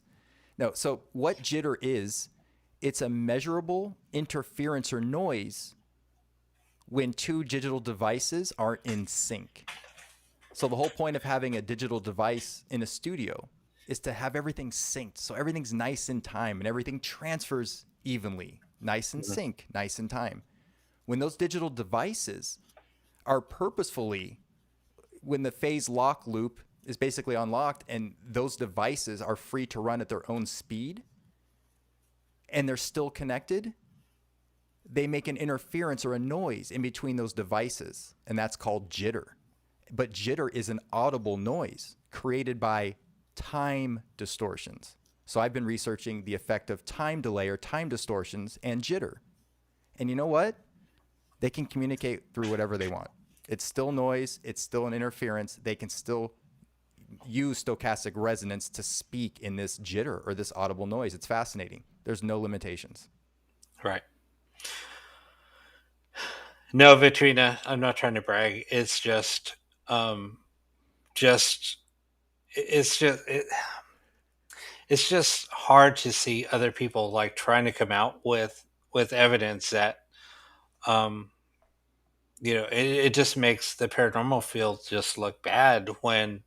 No. So what jitter is? It's a measurable interference or noise when two digital devices aren't in sync. So the whole point of having a digital device in a studio is to have everything synced. So everything's nice in time and everything transfers evenly, nice in Mhm. sync, nice in time. When those digital devices are purposefully, when the phase lock loop is basically unlocked and those devices are free to run at their own speed and they're still connected, they make an interference or a noise in between those devices, and that's called jitter. But jitter is an audible noise created by time distortions. So I've been researching the effect of time delay or time distortions and jitter. And you know what? They can communicate through whatever they want. It's still noise, it's still an interference. They can still use stochastic resonance to speak in this jitter or this audible noise. It's fascinating. There's no limitations. Right. No, Vitrina, I'm not trying to brag. It's um, just, it's just, it's just hard to see other people like trying to come out with evidence that, um, it just makes the paranormal field just look bad when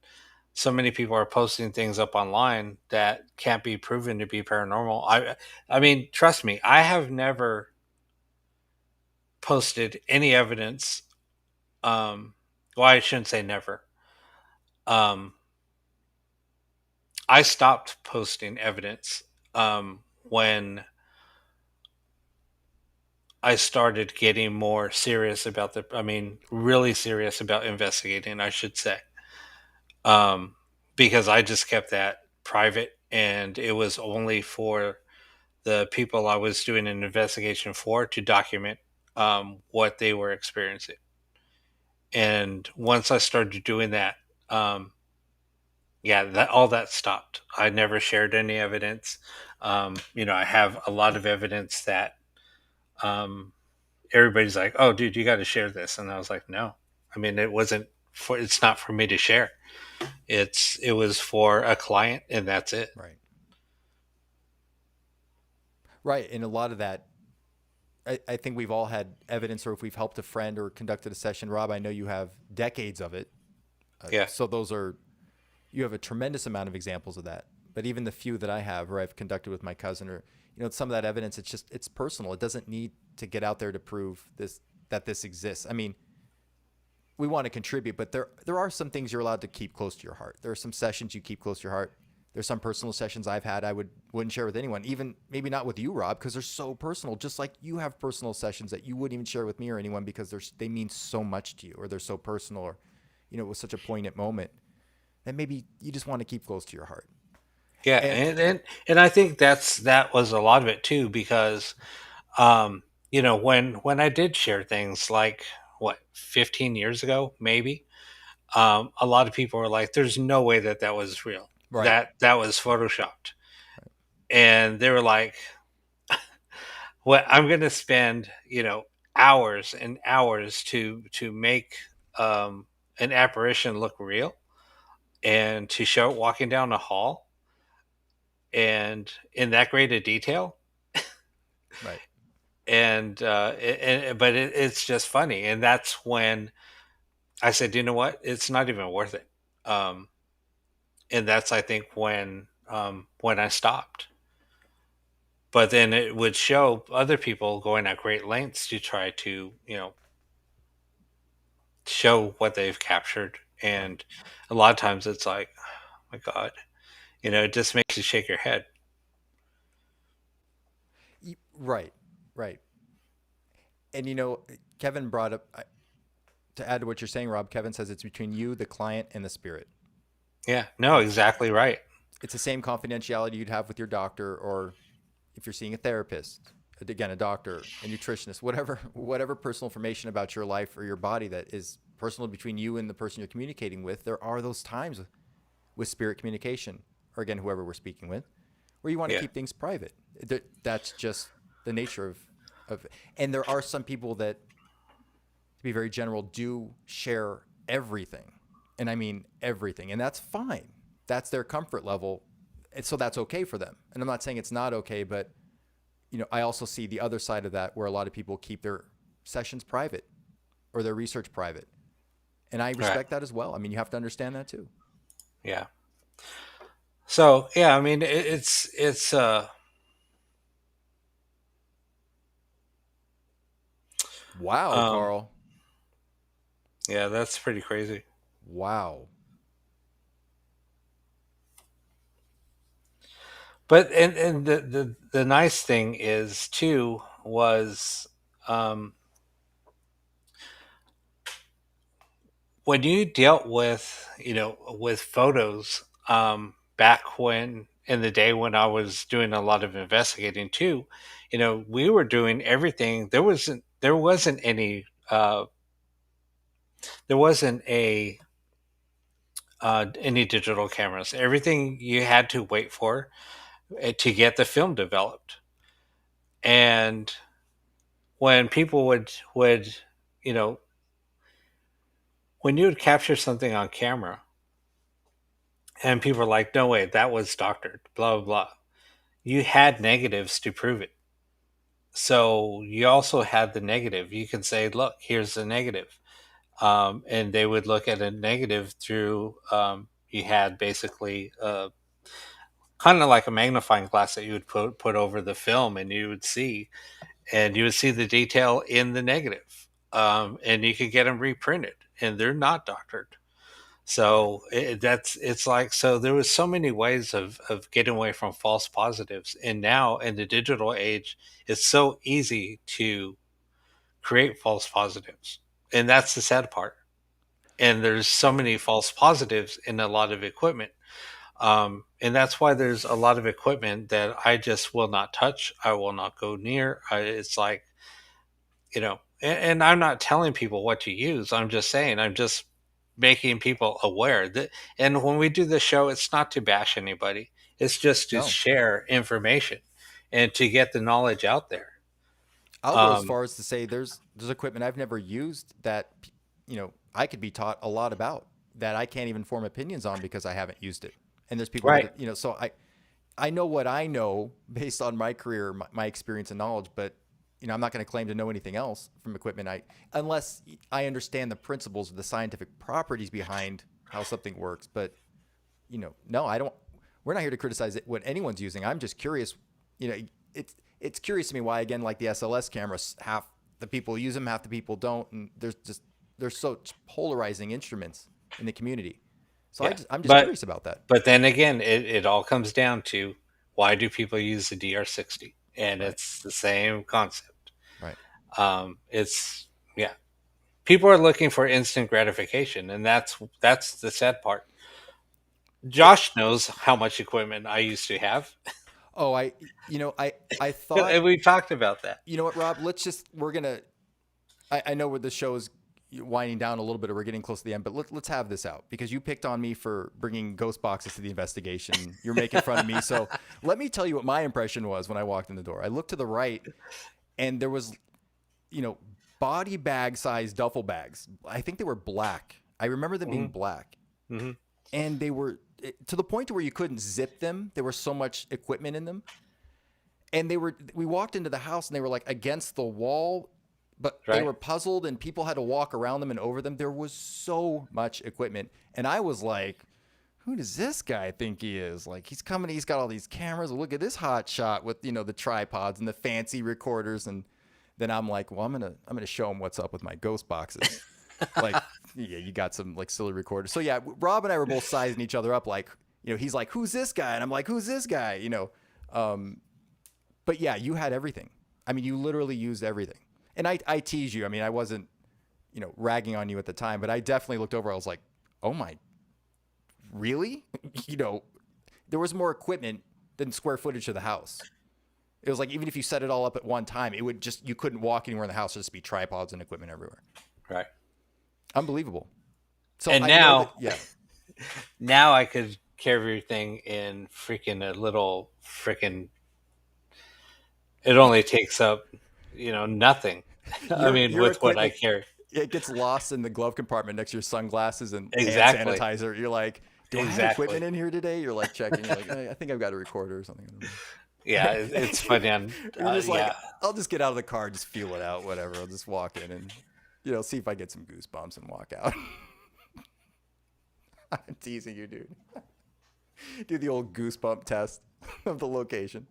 so many people are posting things up online that can't be proven to be paranormal. I mean, trust me, I have never posted any evidence. Well, I shouldn't say never. Um, I stopped posting evidence when I started getting more serious about really serious about investigating, I should say. Um, because I just kept that private, and it was only for the people I was doing an investigation for to document what they were experiencing. And once I started doing that, um, yeah, that all that stopped. I never shared any evidence. I have a lot of evidence that um, everybody's like, "Oh, dude, you got to share this," and I was like, "No, I mean, it wasn't for. It's not for me to share. It was for a client, and that's it." Right. Right. And a lot of that, I think we've all had evidence, or if we've helped a friend or conducted a session. Rob, I know you have decades of it. Yeah, So you have a tremendous amount of examples of that. But even the few that I have, where I've conducted with my cousin, or some of that evidence, it's personal. It doesn't need to get out there to prove that this exists. I mean, we want to contribute, but there are some things you're allowed to keep close to your heart. There are some sessions you keep close to your heart. There's some personal sessions I've had I wouldn't share with anyone, even maybe not with you, Rob, because they're so personal. Just like you have personal sessions that you wouldn't even share with me or anyone because they mean so much to you, or they're so personal, or it was such a poignant moment that maybe you just want to keep close to your heart. Yeah, And and I think that was a lot of it too, because um, when I did share things like, what, 15 years ago, maybe, a lot of people were like, "There's no way that that was real. right, That was photoshopped," right, and they were like, "Well, I'm going to spend hours and hours to make an apparition look real, and to show it walking down a hall, and in that great a detail." right. But it's just funny, and that's when I said, you know what, it's not even worth it. um and that's, I think, when I stopped. But then it would show other people going at great lengths to try to show what they've captured, Right. and a lot of times it's like, oh my god, it just makes you shake your head. Right, right. And Kevin brought up, to add to what you're saying, Rob. Kevin says it's between you, the client, and the spirit. Yeah, no, It's exactly right. it's the same confidentiality you'd have with your doctor, or if you're seeing a therapist, again, a doctor, a nutritionist, whatever personal information about your life or your body that is personal between you and the person you're communicating with. There are those times with spirit communication, or again, whoever we're speaking with, where you want to Yeah, keep things private. That's just the nature of. And there are some people that, to be very general, do share everything, and I mean everything, and that's fine. That's their comfort level, and so that's okay for them. And I'm not saying it's not okay, but I also see the other side of that, where a lot of people keep their sessions private or their research private, and I right. respect that as well. I mean, you have to understand that too. Yeah. So yeah, I mean, it's Wow, um Carl. yeah, that's pretty crazy. Wow. But and the nice thing is too was, um, when you dealt with with photos, back when in the day when I was doing a lot of investigating too, we were doing everything. There wasn't any digital cameras. Everything you had to wait for, to get the film developed. And when people would you know when you would capture something on camera, and people were like, no way, that was doctored, blah blah blah, you had negatives to prove it. So you also had the negative. You can say, look, here's the negative. And they would look at a negative through, you had basically, kind of like a magnifying glass that you would put over the film, and you would see the detail in the negative. And you could get them reprinted, and they're not doctored. Right. So it's like, so there was so many ways of getting away from false positives, and now in the digital age, it's so easy to create false positives, and that's the sad part. And there's so Right. many false positives in a lot of equipment, and that's why there's a lot of equipment that I just will not touch. I will not go near. It's like, and I'm not telling people what to use. I'm just saying, I'm just making people aware that. And when we do the show, it's not to bash anybody, it's just to No, share information and to get the knowledge out there. I'll go as um far as to say there's equipment I've never used that I could be taught a lot about, that I can't even form opinions on because I haven't used it. And there's people right, that so I know what I know based on my career, my experience and knowledge, but I'm not going to claim to know anything else from equipment. Unless I understand the principles of the scientific properties behind how something works. But no, I don't. We're not here to criticize what anyone's using. I'm just curious. It's curious to me why, again, like the SLS cameras, half the people use them, half the people don't, and there's such polarizing instruments in the community. So Yeah. I'm just But curious about that. but then again, it all comes down to why do people use the DR60? And Right. it's the same concept. Right. It's yeah. People are looking for instant gratification, and that's the sad part. Well, Josh knows how much equipment I used to have, oh, I thought, and we talked about that. you know what, Rob? We're gonna. I know where the show is winding down a little bit, or we're getting close to the end, but let's have this out because you picked on me for bringing ghost boxes to the investigation. You're making fun of me, so let me tell you what my impression was when I walked in the door. I looked to the right, and there was, you know, body bag sized duffel bags. I think they were black. I remember them being Hmm. black, Hmm. and they were to the point to where you couldn't zip them. There was so much equipment in them, and we walked into the house and they were like against the wall, but they Right? were puzzled and people had to walk around them and over them. There was so much equipment, and I was like, who does this guy think he is? Like, he's coming, he's got all these cameras. Look at this hot shot with, the tripods and the fancy recorders. And then I'm like, well, I'm gonna show him what's up with my ghost boxes. Like, yeah, you got some like silly recorders. So yeah, Rob and I were both sizing each other up. Like, he's like, who's this guy? And I'm like, who's this guy? Um, but yeah, you had everything. I mean, you literally used everything. And I tease you. I mean, I wasn't, ragging on you at the time, but I definitely looked over. I was like, oh my, really? There was more equipment than square footage of the house. It was like, even if you set it all up at one time, you couldn't walk anywhere in the house. There'd just be tripods and equipment everywhere. Right. Unbelievable. So And I know that, yeah. now I could carry everything in freaking a little freaking. It only takes up, nothing. I your mean, your with what I equipment, carry. it gets lost in the glove compartment next to your sunglasses and hand Exactly. sanitizer. You're like, do I have Exactly. equipment in here today? You're like checking. You're like, I think I've got a recorder or something. Yeah, it's funny. You're just like, Yeah, I'll just get out of the car, just feel it out, whatever. I'll just walk in and, see if I get some goosebumps and walk out. I'm teasing you, dude. Do the old goosebump test of the location.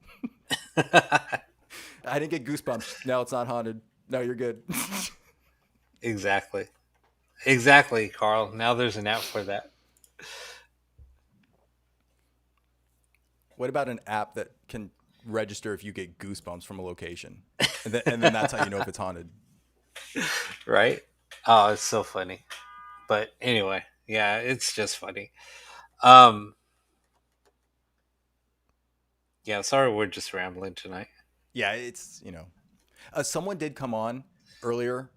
I didn't get goosebumps. No, it's not haunted. No, you're good. exactly. Exactly, Carl. Now there's an app for that. What about an app that can register if you get goosebumps from a location? And then that's how you know if it's haunted. Right? Oh, it's so funny. But anyway, yeah, it's just funny. Um, yeah, sorry we're just rambling tonight. Yeah, someone did come on earlier,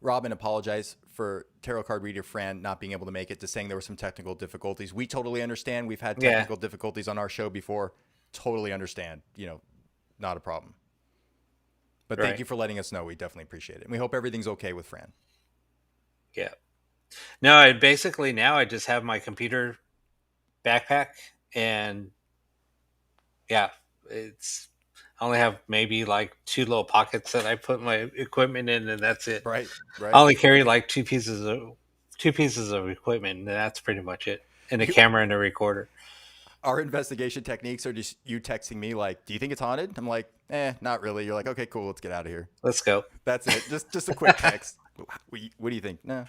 Robin, apologize for tarot card reader Fran not being able to make it, to saying there were some technical difficulties. We totally understand. We've had Yeah, technical difficulties on our show before. Totally understand. Not a problem. But thank right. you for letting us know. We definitely appreciate it. And we hope everything's okay with Fran. Yeah. No, I basically now I just have my computer backpack and yeah, it's I only have maybe like two little pockets that I put my equipment in and that's it. Right, I right. only carry like two pieces of equipment and that's pretty much it. And a You, camera and a recorder. our investigation techniques are just you texting me like, "Do you think it's haunted?" I'm like, not really." You're like, "Okay, cool. Let's get out of here." Let's go. That's it. Just a quick text. What do you think? No.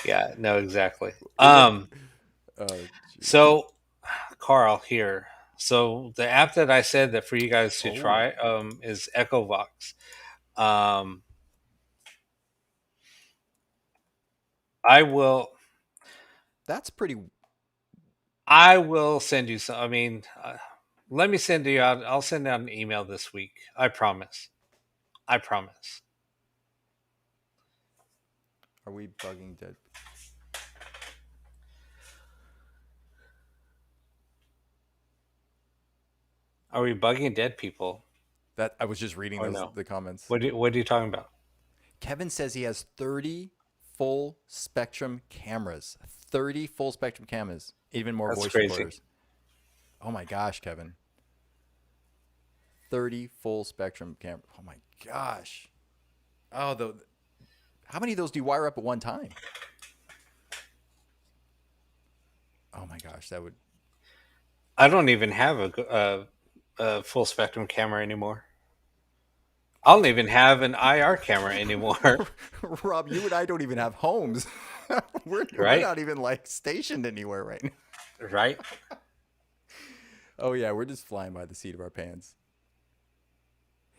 Yeah, no, exactly. We got. Jeez. So Carl here. So the app that I said that for you guys to Oh, try is EchoVox. Um, I will that's pretty. I will send you some. I mean, let me send you out. I'll send out an email this week. I promise. I promise. Are we bugging dead? Are we bugging dead people That I was just reading or those no? the comments. What are you talking about? Kevin says he has 30 full spectrum cameras. 30 full spectrum cameras. Even more That's voice crazy. recorders. Oh my gosh, Kevin. 30 full spectrum cameras. Oh my gosh. Oh, how many of those do you wire up at one time? Oh my gosh, that would. I don't even have a full spectrum camera anymore. I don't even have an IR camera anymore. Rob, you and I don't even have homes. We're right? not even like stationed anywhere right now. Right? Oh yeah, we're just flying by the seat of our pants.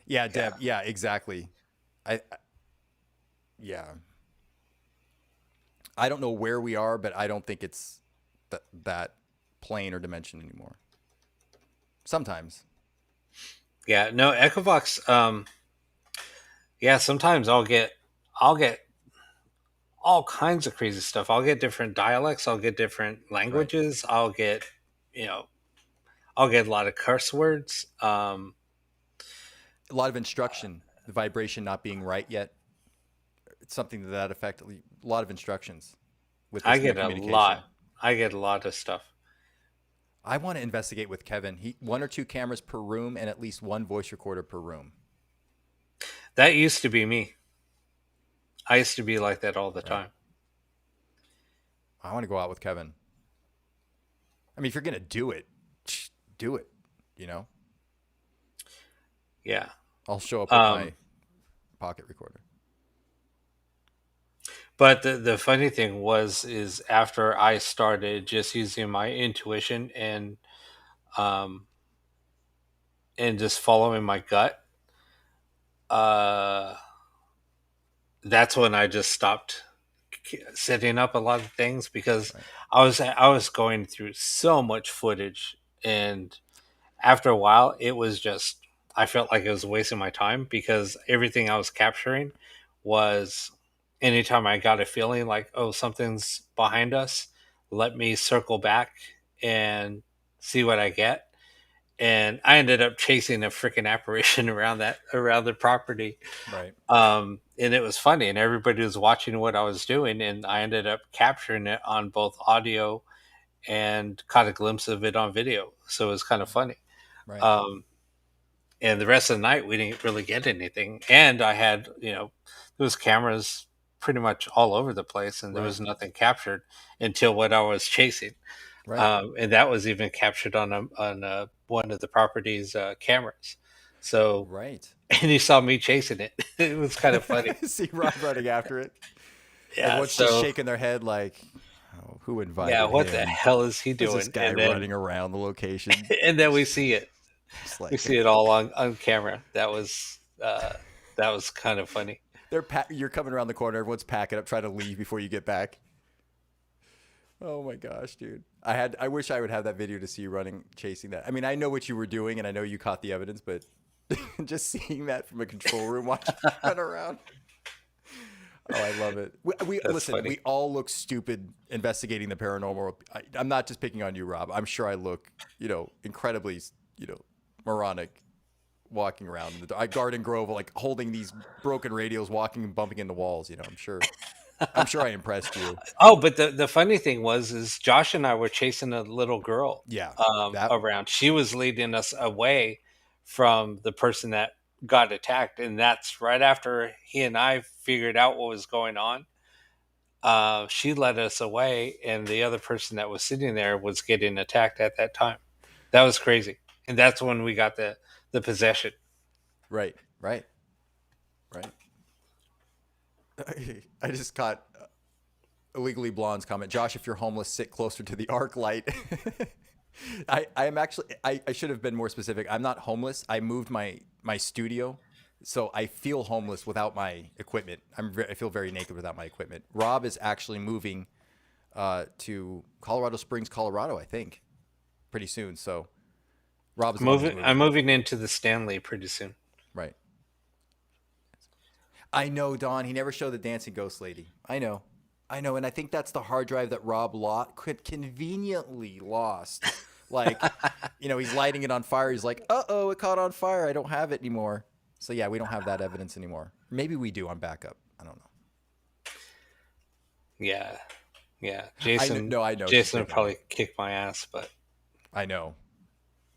Yeah, Yeah. Deb. Yeah, exactly. I yeah. I don't know where we are, but I don't think it's that plane or dimension anymore. Sometimes, Yeah. No, Echovox. Yeah. Sometimes I'll get all kinds of crazy stuff. I'll get different dialects. I'll get different right? languages. You know, I'll get a lot of curse words. A lot of instruction, the vibration not being right yet. It's something to that effect. A lot of instructions with I this new get a lot. communication. I get a lot of stuff. I want to investigate with Kevin. He one or two cameras per room and at least one voice recorder per room. That used to be me. I used to be like that all the Right. time. I want to go out with Kevin. I mean, if you're gonna do it, do it. You know, Yeah. I'll show up with Um, my pocket recorder. but the funny thing was is after I started just using my intuition um and just following my gut, uh that's when I just stopped setting up a lot of things because Right. I was going through so much footage, and after a while it was just I felt like it was wasting my time because everything I was capturing was anytime I got a feeling like, oh, something's behind us, let me circle back and see what I get. And I ended up chasing a freaking apparition around the property. Right. And it was funny, and everybody was watching what I was doing, and I ended up capturing it on both audio and caught a glimpse of it on video. So it was kind of funny. Right. Um, and the rest of the night, we didn't really get anything. And I had, there was cameras pretty much all over the place, and there Right. was nothing captured until what I was chasing. Right. And that was even captured one of the property's cameras. So, Right. and you saw me chasing it. It was kind of funny. See Rob running after it. Yeah. Everyone's just So, shaking their head like, oh, who yeah, invited what the him? hell is he There's this doing? guy running around the location. And then we see it. Just We like see it all on camera. That was kind of funny. you're coming around the corner. Everyone's packing up, trying to leave before you get back. Oh my gosh, dude! I wish I would have that video to see you running, chasing that. I mean, I know what you were doing, and I know you caught the evidence, but just seeing that from a control room, watching you run around. Oh, I love it. We That's listen. funny. We all look stupid investigating the paranormal. I'm not just picking on you, Rob. I'm sure I look, incredibly, moronic, walking around the Garden Grove, like holding these broken radios, walking and bumping into walls. I'm sure. I'm sure I impressed you. Oh, but the funny thing was, is Josh and I were chasing a little girl Yeah, that around. She was leading us away from the person that got attacked, and that's right after he and I figured out what was going on. She led us away, and the other person that was sitting there was getting attacked at that time. That was crazy, and that's when we got the possession. right, right, right. I just caught illegally blonde's comment. Josh, if you're homeless, sit closer to the arc light. I am actually I should have been more specific. I'm not homeless. I moved my studio, so I feel homeless without my equipment. I feel very naked without my equipment. Rob is actually moving to Colorado Springs, Colorado, I think, pretty soon. So Rob is the one who's I'm moving. moving into the Stanley pretty soon. Right. I know, Don. He never showed the dancing ghost lady. I know. I know. And I think that's the hard drive that Rob conveniently lost. Like, he's lighting it on fire. He's like, uh-oh, it caught on fire. I don't have it anymore. So, yeah, we don't have that evidence anymore. Maybe we do on backup. I don't know. Yeah, yeah. No, I know. She's Jason would breaking it probably up. kick my ass, but I know.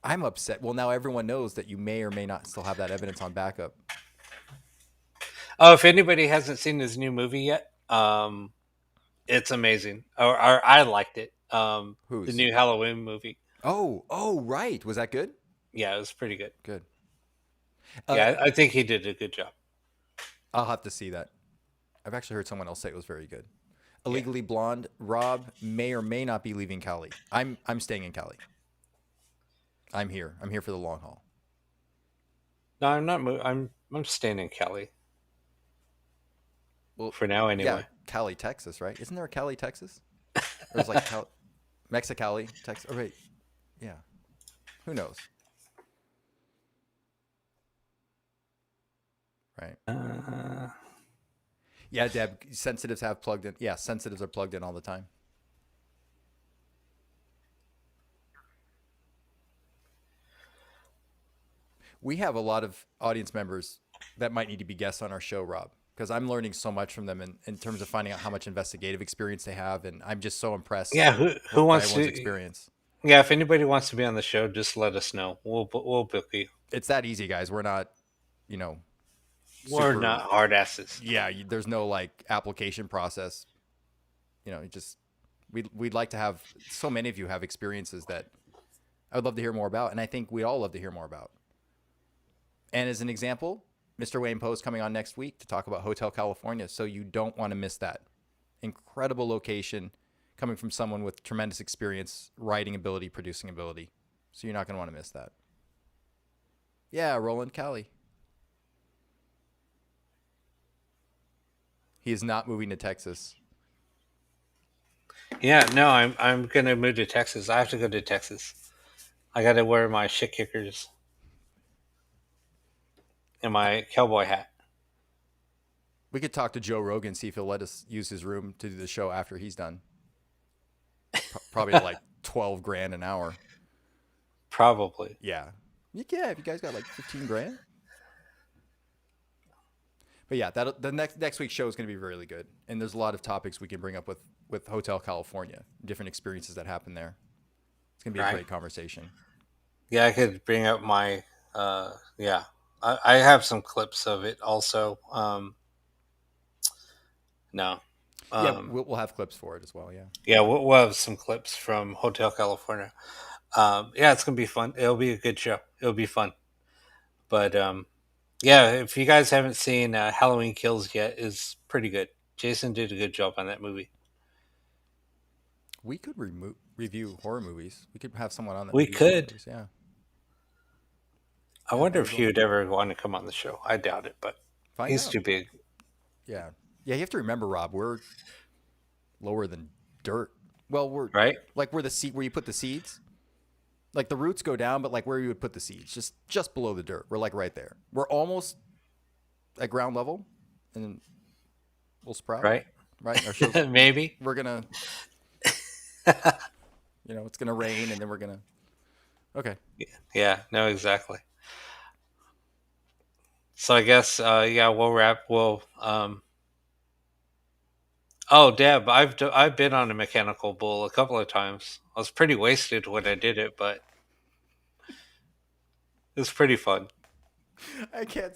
I'm upset. Well, now everyone knows that you may or may not still have that evidence on backup. oh, if anybody hasn't seen his new movie yet, it's amazing. Or I liked it. The Whose? new Halloween movie. Oh, right. Was that good? Yeah, it was pretty good. Good. Uh, Yeah, I think he did a good job. I'll have to see that. I've actually heard someone else say it was very good. Yeah. Illegally Blonde. Rob may or may not be leaving Cali. I'm staying in Cali. I'm here. I'm here for the long haul. No, I'm not. I'm staying in Cali Well, for now, yeah, anyway. Cali, Texas, right? Isn't there a Cali, Texas? Or is like Mexicali, Texas? Oh, wait, yeah. Who knows, right? uh, Yeah, Deb. Sensitives have plugged in. Yeah, sensitives are plugged in all the time. We have a lot of audience members that might need to be guests on our show, Rob, because I'm learning so much from them in terms of finding out how much investigative experience they have, and I'm just so impressed yeah. Who by wants everyone's to? experience. Yeah, if anybody wants to be on the show, just let us know. We'll book you. It's that easy, guys. We're not, you know, We're super. not hard asses. Yeah, there's no like application process. Just we'd like to have so many of you have experiences that I would love to hear more about, and I think we all love to hear more about. And as an example, Mr. Wayne Post coming on next week to talk about Hotel California, so you don't want to miss that. Incredible location, coming from someone with tremendous experience, writing ability, producing ability. So you're not going to want to miss that. Yeah, Roland Cali. He is not moving to Texas. Yeah, no, I'm gonna move to Texas. I have to go to Texas. I got to wear my shit kickers and my cowboy hat. We could talk to Joe Rogan, see if he'll let us use his room to do the show after he's done. Probably at like 12 grand an hour. Probably. Yeah. Yeah, if you guys got like 15 grand. But yeah, that the next week's show is going to be really good, and there's a lot of topics we can bring up with Hotel California, different experiences that happen there. It's going to be a Right. great conversation. Yeah, I could bring up my. Yeah, I have some clips of it also. No. Yeah, Um, we'll have clips for it as well. Yeah. yeah, we'll have some clips from Hotel California. Yeah, it's gonna be fun. It'll be a good show. It'll be fun. But yeah, if you guys haven't seen Halloween Kills yet, is pretty good. Jason did a good job on that movie. We could review horror movies. We could have someone on that We reviews horror could. movies. Yeah. I Yeah, wonder that'd be if he cool. would ever want to come on the show. I doubt it, but Find he's out. too big, Yeah. Yeah, you have to remember, Rob, we're lower than dirt. Well, we're right? like where the seed where you put the seeds. Like the roots go down, but like where you would put the seeds, just below the dirt. We're like right there. We're almost at ground level, and then we'll sprout. Right? Right? Our show's Maybe. we're gonna it's gonna rain, and then we're gonna okay. Yeah. No, exactly. So I guess yeah, we'll wrap. We'll Oh, Deb, I've been on a mechanical bull a couple of times. I was pretty wasted when I did it, but it was pretty fun. I can't.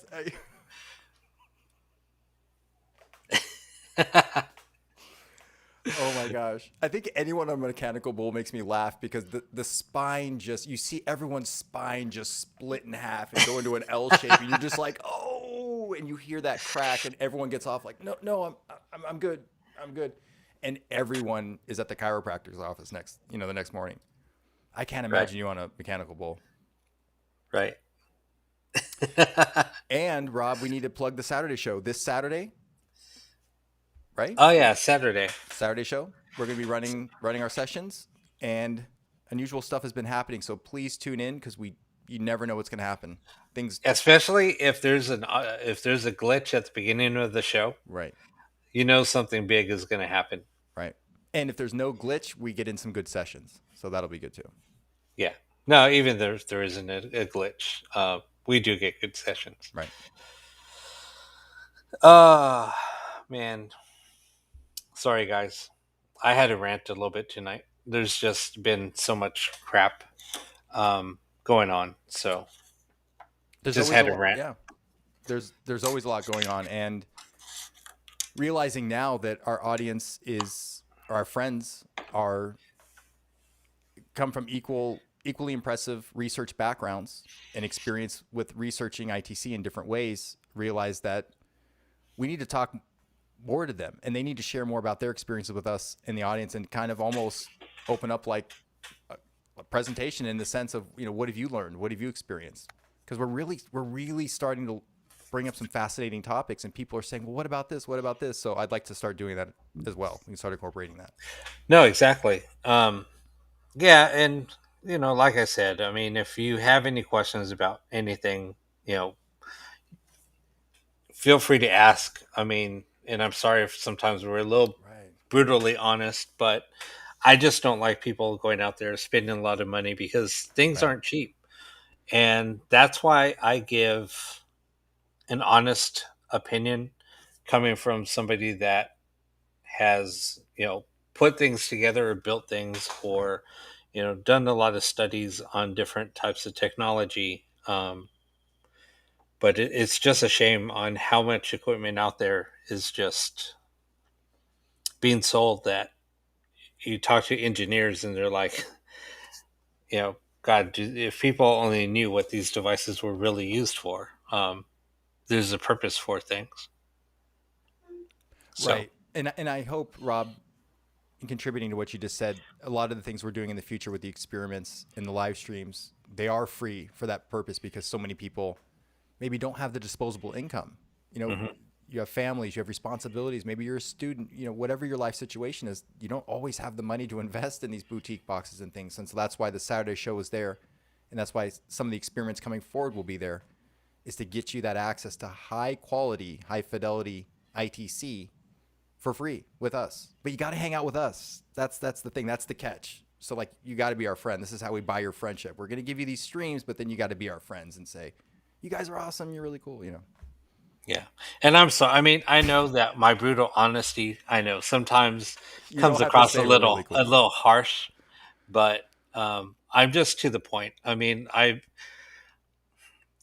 Oh my gosh! I think anyone on a mechanical bull makes me laugh because the spine just you see everyone's spine just split in half and go into an L shape, and you're just like, oh, and you hear that crack, and everyone gets off like, no, I'm good, I'm good, and everyone is at the chiropractor's office the next morning. I can't Right. imagine you on a mechanical bull. Right. And Rob, we need to plug the Saturday show this Saturday, right? Oh yeah, Saturday. Saturday show. We're going to be running our sessions, and unusual stuff has been happening. So please tune in because you never know what's going to happen. Things Especially if there's a glitch at the beginning of the show, right, you know something big is going to happen. right. And if there's no glitch, we get in some good sessions. So that'll be good too. Yeah. No, even there isn't a glitch. We do get good sessions. Right. Uh man, sorry guys. I had to rant a little bit tonight. There's just been so much crap going on, so There's just always a had to lot. rant. Yeah. There's always a lot going on, and realizing now that our audience is or our friends are come from equally impressive research backgrounds and experience with researching ITC in different ways, realize that we need to talk more to them, and they need to share more about their experiences with us in the audience, and kind of almost open up like a presentation in the sense of, what have you learned, what have you experienced, because we're really starting to bring up some fascinating topics, and people are saying, well, what about this, what about this? So I'd like to start doing that as well. We can start incorporating that. No, exactly. Yeah, and like I said, I mean, if you have any questions about anything, you know, feel free to ask. I mean, and I'm sorry if sometimes we're a little Right. brutally honest, but I just don't like people going out there spending a lot of money because things Right. aren't cheap. And that's why I give an honest opinion coming from somebody that has, put things together or built things Right. or, done a lot of studies on different types of technology. But it's just a shame on how much equipment out there is just being sold that you talk to engineers and they're like, God, if people only knew what these devices were really used for, there's a purpose for things. So, Right. And I hope, Rob, in contributing to what you just said, a lot of the things we're doing in the future with the experiments and the live streams, they are free for that purpose, because so many people maybe don't have the disposable income. You know, mhm, you have families, you have responsibilities. Maybe you're a student. Whatever your life situation is, you don't always have the money to invest in these boutique boxes and things. And so that's why the Saturday show is there, and that's why some of the experiments coming forward will be there, is to get you that access to high quality, high fidelity ITC for free with us. But you got to hang out with us. That's the thing. That's the catch. So like, you got to be our friend. This is how we buy your friendship. We're gonna give you these streams, but then you got to be our friends and say, "You guys are awesome. You're really cool." yeah. And I'm sorry. I mean, I know that my brutal honesty, I know sometimes You comes don't have to across say we're really a cool. little harsh, but I'm just to the point. I mean,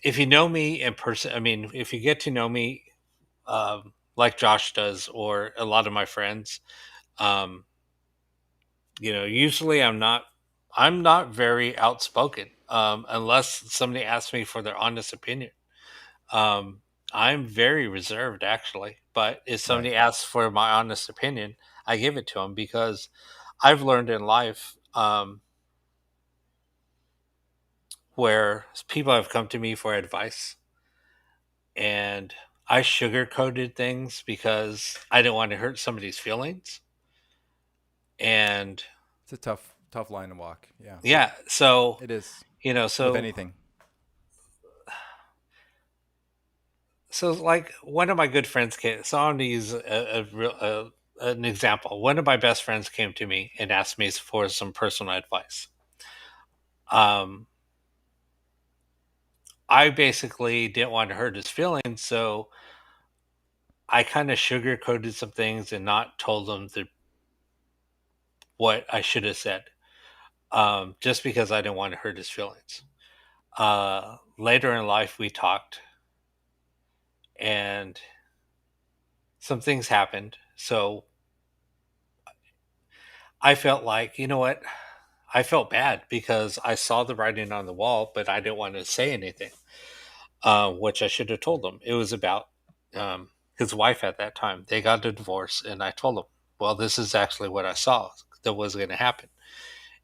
if you know me in person, I mean, if you get to know me like Josh does or a lot of my friends, um, usually I'm not very outspoken unless somebody asks me for their honest opinion. Um, I'm very reserved actually, but if Right. somebody asks for my honest opinion, I give it to them because I've learned in life where people have come to me for advice and I sugarcoated things because I didn't want to hurt somebody's feelings. And It's a tough line to walk. Yeah, yeah, so it is with so anything. like one of my good friends came. So I'm going to use an example. One of my best friends came to me and asked me for some personal advice. Um, I basically didn't want to hurt his feelings, so I kind of sugarcoated some things and not told him what I should have said, just because I didn't want to hurt his feelings. Later in life, we talked, and some things happened. So I felt like, you know what? I felt bad because I saw the writing on the wall, but I didn't want to say anything, which I should have told him. It was about his wife at that time. They got a divorce, and I told him, well, this is actually what I saw that was going to happen.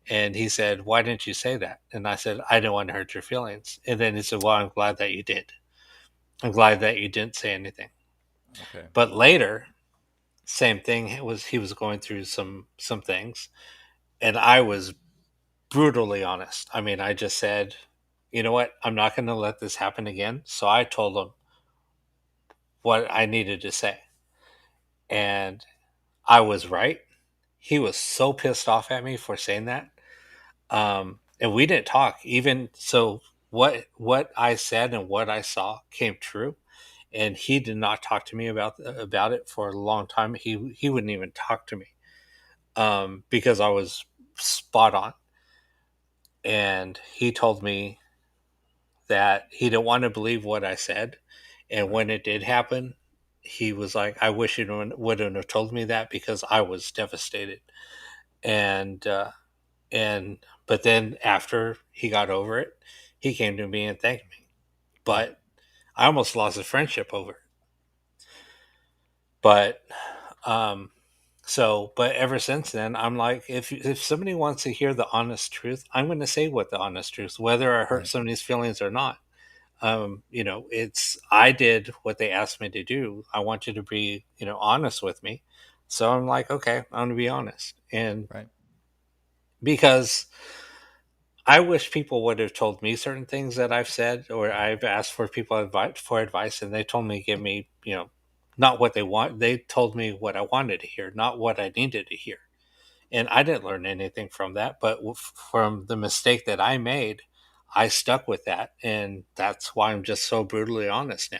And he said, why didn't you say that? And I said, I didn't want to hurt your feelings. And then he said, well, I'm glad that you did. I'm glad that you didn't say anything. Okay. But later, same thing. It was he was going through some things, and I was brutally honest. I mean, I just said, you know what? I'm not going to let this happen again. So I told him what I needed to say. And I was right. He was so pissed off at me for saying that. And we didn't talk. Even so, what I said and what I saw came true. And he did not talk to me about it for a long time. He wouldn't even talk to me because I was spot on. And he told me that he didn't want to believe what I said. And Right. when it did happen, he was like, I wish you wouldn't have told me that because I was devastated. And, uh, but then after he got over it, he came to me and thanked me. Good. But I almost lost a friendship over it. But um, but ever since then, I'm like, if somebody wants to hear the honest truth, I'm going to say what the honest truth, whether I hurt Right. somebody's feelings or not. It's I did what they asked me to do. I want you to be, honest with me. So I'm like, okay, I'm going to be honest, and Right. because I wish people would have told me certain things that I've said, or I've asked for people for advice, and they told me give me, not what they want. They told me what I wanted to hear, not what I needed to hear. And I didn't learn anything from that, but from the mistake that I made, I stuck with that, and that's why I'm just so brutally honest now.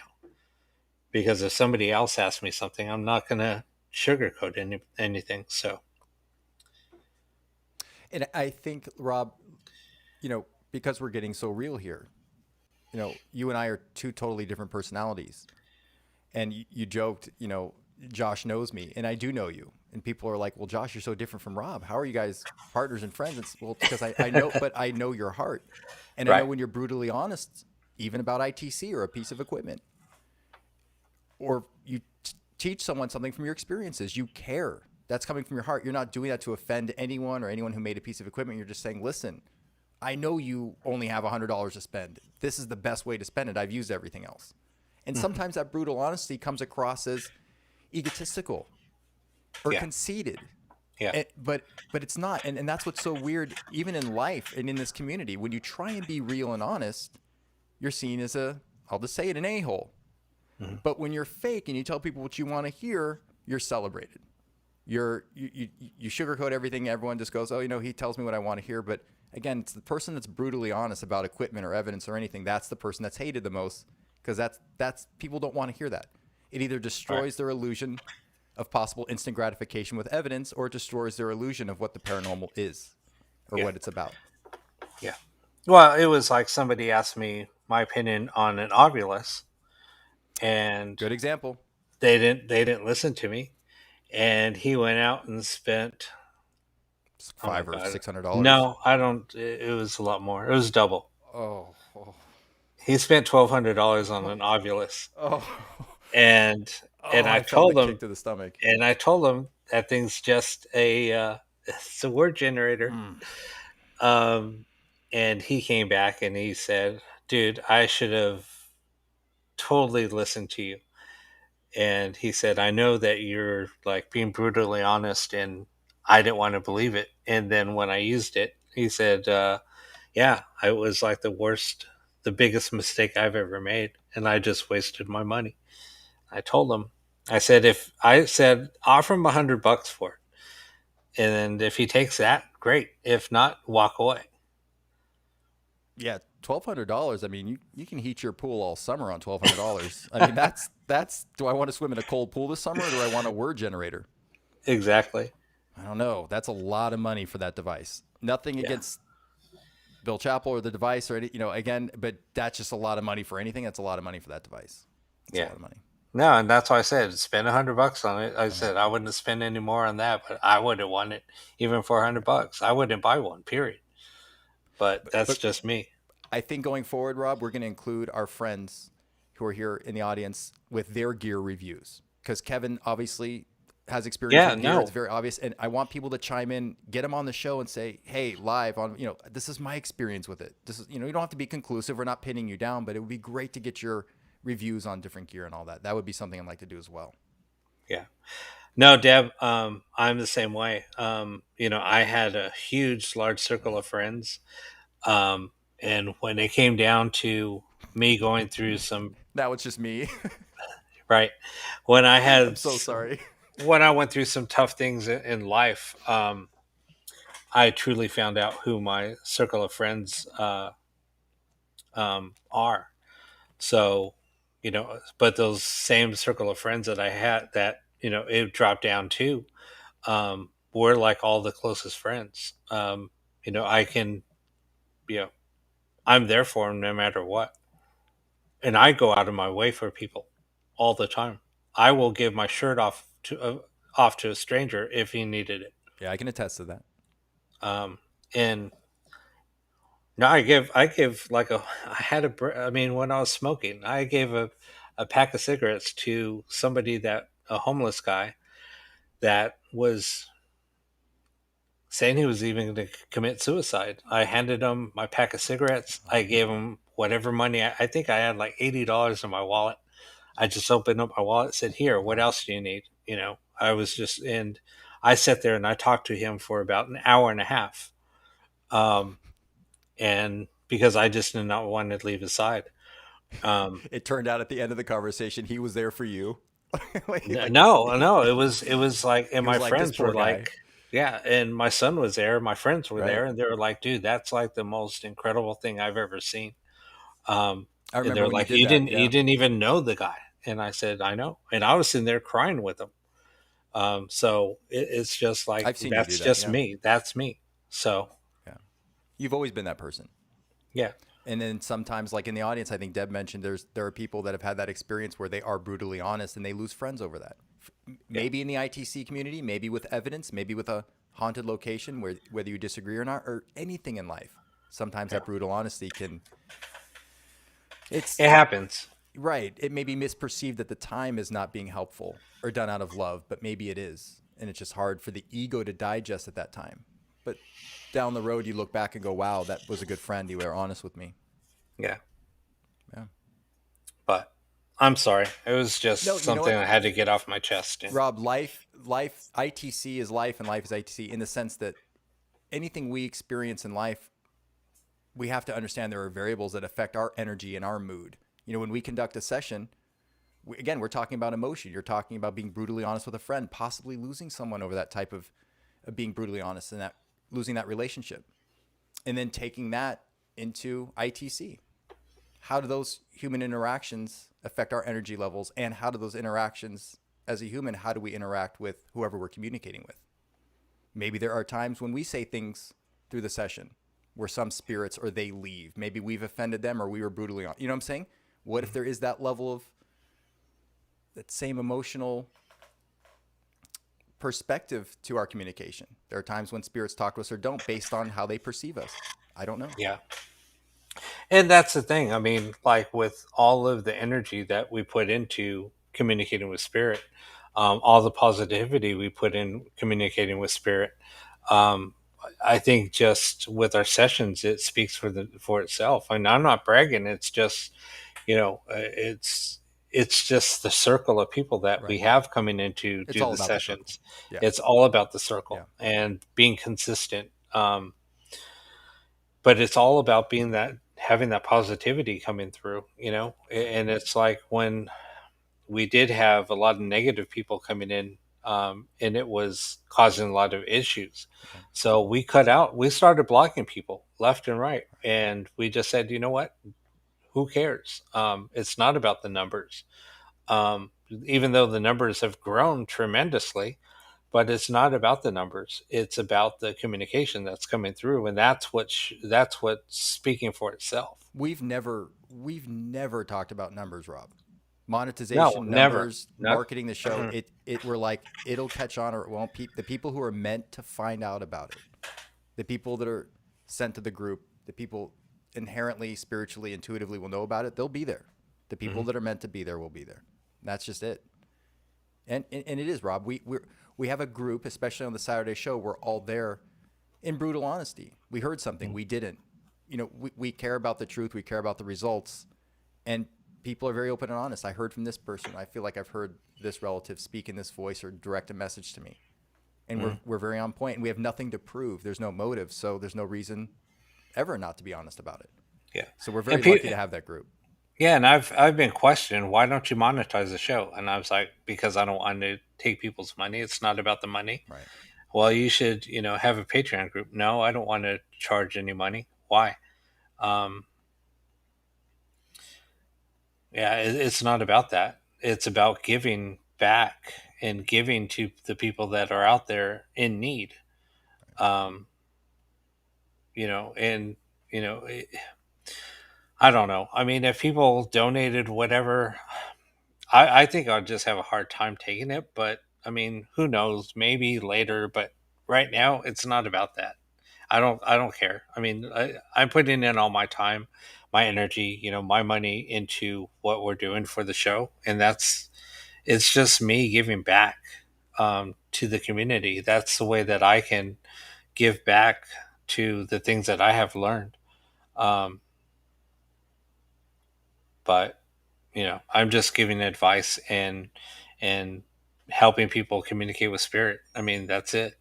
Because if somebody else asks me something, I'm not going to sugarcoat anything. So And I think, Rob, because we're getting so real here, you and I are two totally different personalities. And you joked, Josh knows me, and I do know you. And people are like, well, Josh, you're so different from Rob. How are you guys partners and friends? Well, it's because I know, but I know your heart. And I know right, when you're brutally honest, even about ITC or a piece of equipment, or you teach someone something from your experiences, you care. That's coming from your heart. You're not doing that to offend anyone or anyone who made a piece of equipment. You're just saying, listen, I know you only have $100 to spend. This is the best way to spend it. I've used everything else. And hmm, sometimes that brutal honesty comes across as egotistical or yeah, conceited. yeah, But it's not. And that's what's so weird, even in life and in this community. When you try and be real and honest, you're seen as I'll just say it, an a-hole. hmm, But when you're fake and you tell people what you want to hear, you're celebrated. You sugarcoat everything. Everyone just goes, oh, he tells me what I want to hear. But again, it's the person that's brutally honest about equipment or evidence or anything. That's the person that's hated the most, because that's people don't want to hear that. It either right, destroys their illusion of possible instant gratification with evidence, or it destroys their illusion of what the paranormal is or yeah, what it's about. yeah. Well, it was like somebody asked me my opinion on an Ovilus, and Good example. they didn't listen to me, and he went out and spent, It's oh my five or god, $600. no, I don't. It was a lot more. It was double. Oh, oh, He spent $1,200 on an Ovilus, oh, and and oh! I I felt the told kick him, to the stomach. that thing's just it's a word generator. Mm. Um, and he came back and he said, "Dude, I should have totally listened to you." And he said, "I know that you're like being brutally honest, and I didn't want to believe it. And then when I used it, he said, yeah, it was like the biggest mistake I've ever made, and I just wasted my money." I told him, I said, offer him $100 for it, and if he takes that, great. If not, walk away. Yeah, $1,200. I mean, you can heat your pool all summer on $1,200. I mean, that's. Do I want to swim in a cold pool this summer, or do I want a word generator? Exactly. I don't know. That's a lot of money for that device. Nothing Yeah. against Bill Chappell or the device or any, again, but that's just a lot of money for anything. That's a lot of money for that device. That's a Yeah. lot of money. No, and that's why I said spend $100 on it. I I know. said I wouldn't spend any more on that, but I would have won it even for $100. I wouldn't buy one. Period. But that's But just me. I think going forward, Rob, we're going to include our friends who are here in the audience with their gear reviews, because Kevin obviously has experience Yeah. with gear. It's No. very obvious, and I want people to chime in, get them on the show, and say, "Hey, live on, this is my experience with it. This is, you don't have to be conclusive. We're not pinning you down, but it would be great to get your reviews on different gear and all that. That would be something I'd like to do as well." Yeah. No, Deb. I'm the same way. I had a large circle of friends. And when it came down to me going through some, Now it's just me. right, when I I'm had so sorry. when I went through some tough things in life, I truly found out who my circle of friends are. So, but those same circle of friends that I had that it dropped down to, were like all the closest friends. I can, you know, I'm there for them no matter what, and I go out of my way for people all the time. I will give my shirt off to a stranger if he needed it. Yeah, I can attest to that. And no, I give like I had I mean, when I was smoking, I gave a pack of cigarettes to somebody that a homeless guy that was saying he was even going to commit suicide. I handed him my pack of cigarettes. I gave him whatever money. I think I had like $80 in my wallet. I just opened up my wallet, said, "Here, what Wow. else do you need?" I was just, and I sat there and I talked to him for about an hour and a half. Um, and because I just did not want to leave his side. Um, It turned out at the end of the conversation, he was there for you. Like no, it was like, and he was my like, this friends were poor guy, like, yeah, and my son was there, my friends were right? there, and they were like, "Dude, that's like the most incredible thing I've ever seen." Um, I and remember they're when you like, did "You that. didn't, you Yeah. didn't even know the guy," and I said, "I know," and I was sitting there crying with them. So it's just like, I've seen you do that's that. just Yeah. me. That's me. So Yeah. You've always been that person. yeah, And then sometimes, like in the audience, I think Deb mentioned there are people that have had that experience where they are brutally honest and they lose friends over that. yeah, Maybe in the ITC community, maybe with evidence, maybe with a haunted location where whether you disagree or not, or anything in life. Sometimes yeah. that brutal honesty can it's It happens. right. It may be misperceived at the time as not being helpful or done out of love, but maybe it is. And it's just hard for the ego to digest at that time. But down the road, you look back and go, wow, that was a good friend. You were honest with me. Yeah, Yeah. but I'm sorry. It was No, just you know something what, I had to get off my chest. And Rob? ITC is life, and life is ITC in the sense that anything we experience in life, we have to understand there are variables that affect our energy and our mood. You know, when we conduct a session, again, we're talking about emotion. You're talking about being brutally honest with a friend, possibly losing someone over that type of being brutally honest and that losing that relationship, and then taking that into ITC. How do those human interactions affect our energy levels, and how do those interactions as a human, how do we interact with whoever we're communicating with? Maybe there are times when we say things through the session where some spirits or they leave. Maybe we've offended them or we were brutally on. You know what I'm saying? What if there is that level of that same emotional perspective to our communication? There are times when spirits talk to us or don't based on how they perceive us. I don't know. yeah, and that's the thing. I mean, like with all of the energy that we put into communicating with spirit, all the positivity we put in communicating with spirit, um, I think just with our sessions, it speaks for itself. And I'm not bragging. It's just, it's just the circle of people that we Right. have coming in to It's do all the about the circle. sessions. Yeah. It's all about the Yeah. circle and being consistent. But it's all about being that, having that positivity coming through, Right. and it's like when we did have a lot of negative people coming in, and it was causing a lot of issues. Yeah. So we started blocking people left and right, and we just said, you know what, who cares? It's not about the numbers. Even though the numbers have grown tremendously, but it's not about the numbers. It's about the communication that's coming through, and that's what's speaking for itself. We've never talked about numbers, Rob. No, Monetization, never. numbers, No. marketing the show. Mm-mm. It we're like it'll catch on or it won't. The people who are meant to find out about it, the people that are sent to the group, the people inherently, spiritually, intuitively will know about it. They'll be there. The people Mhm. that are meant to be there will be there. That's just it. And it is, Rob. We have a group, especially on the Saturday show. We're all there in brutal honesty. We heard something, Mhm. we didn't. You know, we care about the truth, we care about the results, and people are very open and honest. I heard from this person. I feel like I've heard this relative speak in this voice or direct a message to me. And Mhm. we're very on point and we have nothing to prove. There's no motive. So there's no reason ever not to be honest about it. Yeah. So we're And very lucky to have that group. yeah, and I've been questioned, why don't you monetize the show? And I was like, because I don't want to take people's money. It's not about the money. Right. Well, you should, have a Patreon group. No, I don't want to charge any money. Why? Um, yeah, it's not about that. It's about giving back and giving to the people that are out there in need. Um, and you know, it, I don't know. I mean, if people donated whatever, I think I'll just have a hard time taking it. But I mean, who knows? Maybe later. But right now, it's not about that. I don't care. I mean, I'm putting in all my time, my energy, my money into what we're doing for the show, and it's just me giving back to the community. That's the way that I can give back to the things that I have learned. Um, but I'm just giving advice and helping people communicate with spirit. I mean, that's it.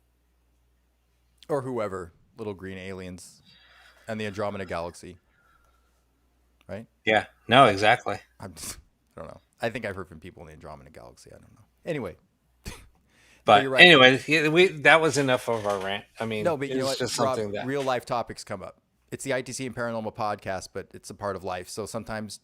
Or whoever, little green aliens and the Andromeda galaxy, right? Yeah. No, I, exactly. I'm just, I don't know. I think I've heard from people in the Andromeda galaxy. I don't know. Anyway, but But you're right. anyway, yeah, we that was enough of our rant. I mean, No, but you know it's what, just Rob? something that Real life topics come up. It's the ITC and Paranormal Podcast, but it's a part of life. So sometimes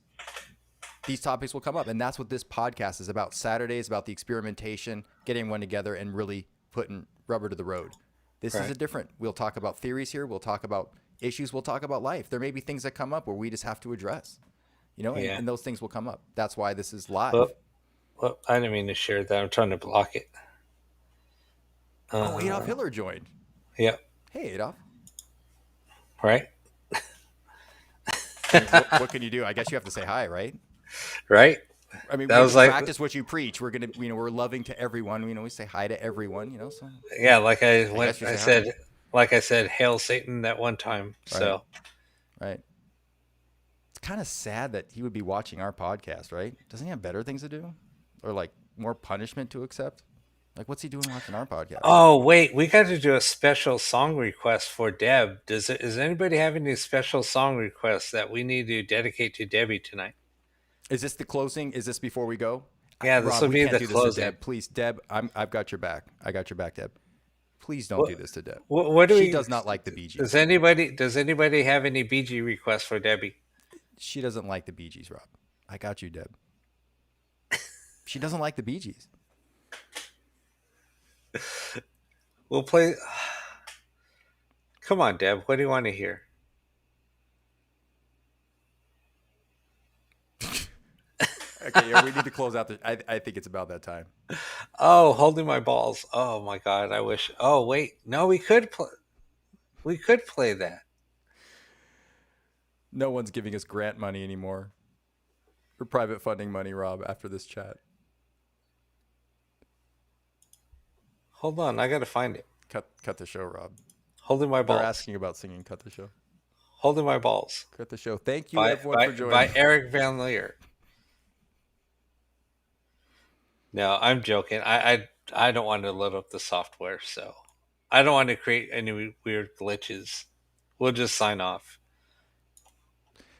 these topics will come up, and that's what this podcast is about. Saturday is about the experimentation, getting everyone together, and really putting rubber to the road. This is right. a different. We'll talk about theories here. We'll talk about issues. We'll talk about life. There may be things that come up where we just have to address, and, Yeah. and those things will come up. That's why this is Well, live. well, I didn't mean to share that. I'm trying to block it. Oh, Adolf Uh, Hitler joined. yeah. Hey, Adolf. Right. I mean, what can you do? I guess you have to say hi, right? Right. I mean, That we was like, practice what you preach. We're gonna, we're loving to everyone. We say hi to everyone. So yeah, like I I went. guess you I say hi, said, like I said, hail Satan that one time. right? So Right. It's kind of sad that he would be watching our podcast, right? Doesn't he have better things to do, or like more punishment to accept? Like, what's he doing watching our podcast? oh wait, we got to do a special song request for Deb. Does anybody have any special song requests that we need to dedicate to Debbie tonight? Is this the closing? Is this before we go? Yeah, this Rob, will we be can't the do this to closing. Deb. Please, Deb, I've got your back. I got your back, Deb. Please don't What do this to Deb. what do She we? does not like the Bee Does Gees. anybody have any BG requests for Debbie? She doesn't like the Bee Gees, Rob. I got you, Deb. She doesn't like the Bee Gees. We'll play. Come on, Deb. What do you want to hear? Okay, yeah, we need to close out the. I think it's about that time. Oh, holding my balls. Oh my God, I wish. Oh wait, no, we could play. We could play that. No one's giving us grant money anymore. Or private funding money, Rob, after this chat. Hold on, I gotta find it. Cut the show, Rob. Holding my They're balls. asking about singing Cut the Show. Holding my balls. Cut the Show. Thank you, By everyone, by for by joining. Eric Van Leer. No, I'm joking. I don't want to load up the software, so I don't want to create any weird glitches. We'll just sign off.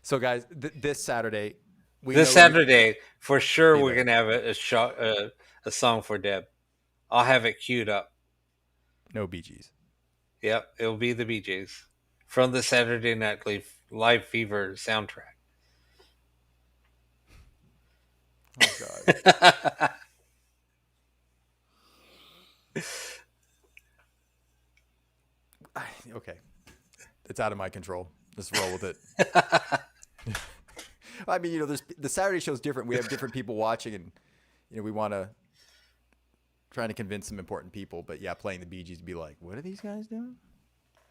So, guys, this Saturday, we This know you Saturday, for sure, be we're there. gonna have a song for Deb. I'll have it queued up. No Bee Gees. Yep, it'll be the BJ's from the Saturday Night Live Fever soundtrack. Oh, God. Okay. It's out of my control. Let's roll with it. I mean, there's the Saturday show's different. We have different people watching, and we want to trying to convince some important people. But yeah, playing the Bee Gees, be like, what are these guys doing?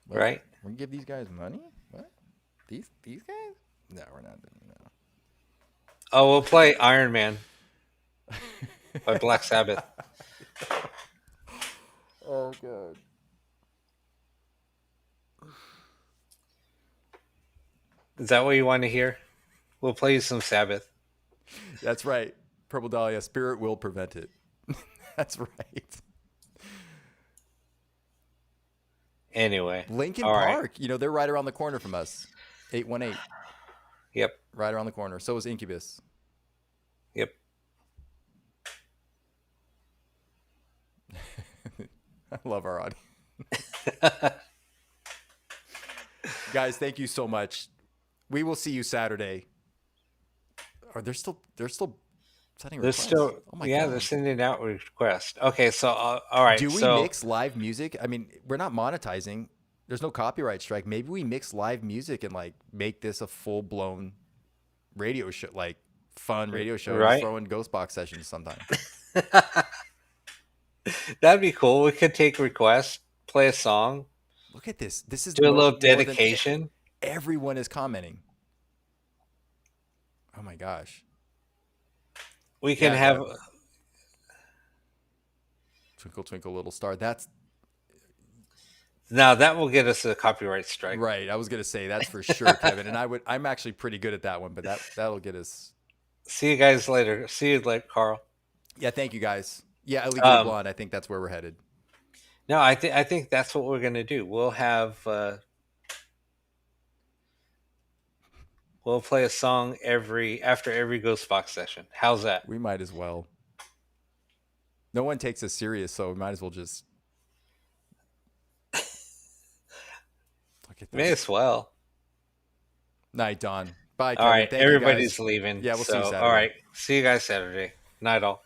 What? Right? We're gonna give these guys money? What? These guys? No, we're not doing that. Oh, we'll play Iron Man by Black Sabbath. Oh, God. Is that what you want to hear? We'll play you some Sabbath. That's right. Purple Dahlia, spirit will prevent it. That's right. Anyway. Lincoln All right. Park, they're right around the corner from us. 818, Yep. right around the corner. So is Incubus. Yep. I love our audience. Guys, thank you so much. We will see you Saturday. Are they're still sending They're requests? still, Oh my yeah, God. they're sending out requests. Okay, so all right, Do we so mix live music? I mean, we're not monetizing. There's no copyright strike. Maybe we mix live music and like make this a full blown radio show, like fun radio show. Just right, throw in ghost box sessions sometime. that'd be cool. We could take requests, play a song, Look at this. This is do a little more than dedication. everyone is commenting. Oh my gosh. We can Yeah, have Twinkle Twinkle Little Star. That's Now that will get us a copyright strike. right. I was gonna say that's for sure, Kevin. And I'm actually pretty good at that one, but that'll get us. See you guys later. See you later, Carl. Yeah, thank you guys. Yeah, illegally Um, blonde. I think that's where we're headed. no, I think that's what we're gonna do. We'll play a song every after every Ghost Box session. How's that? We might as well. No one takes us serious, so we might as well just look at May this. as well. Night, Don. Bye, All Kevin. right, Thank you, guys. everybody's leaving. Yeah, we'll see you So, all Saturday. right, see you guys Saturday. Night all.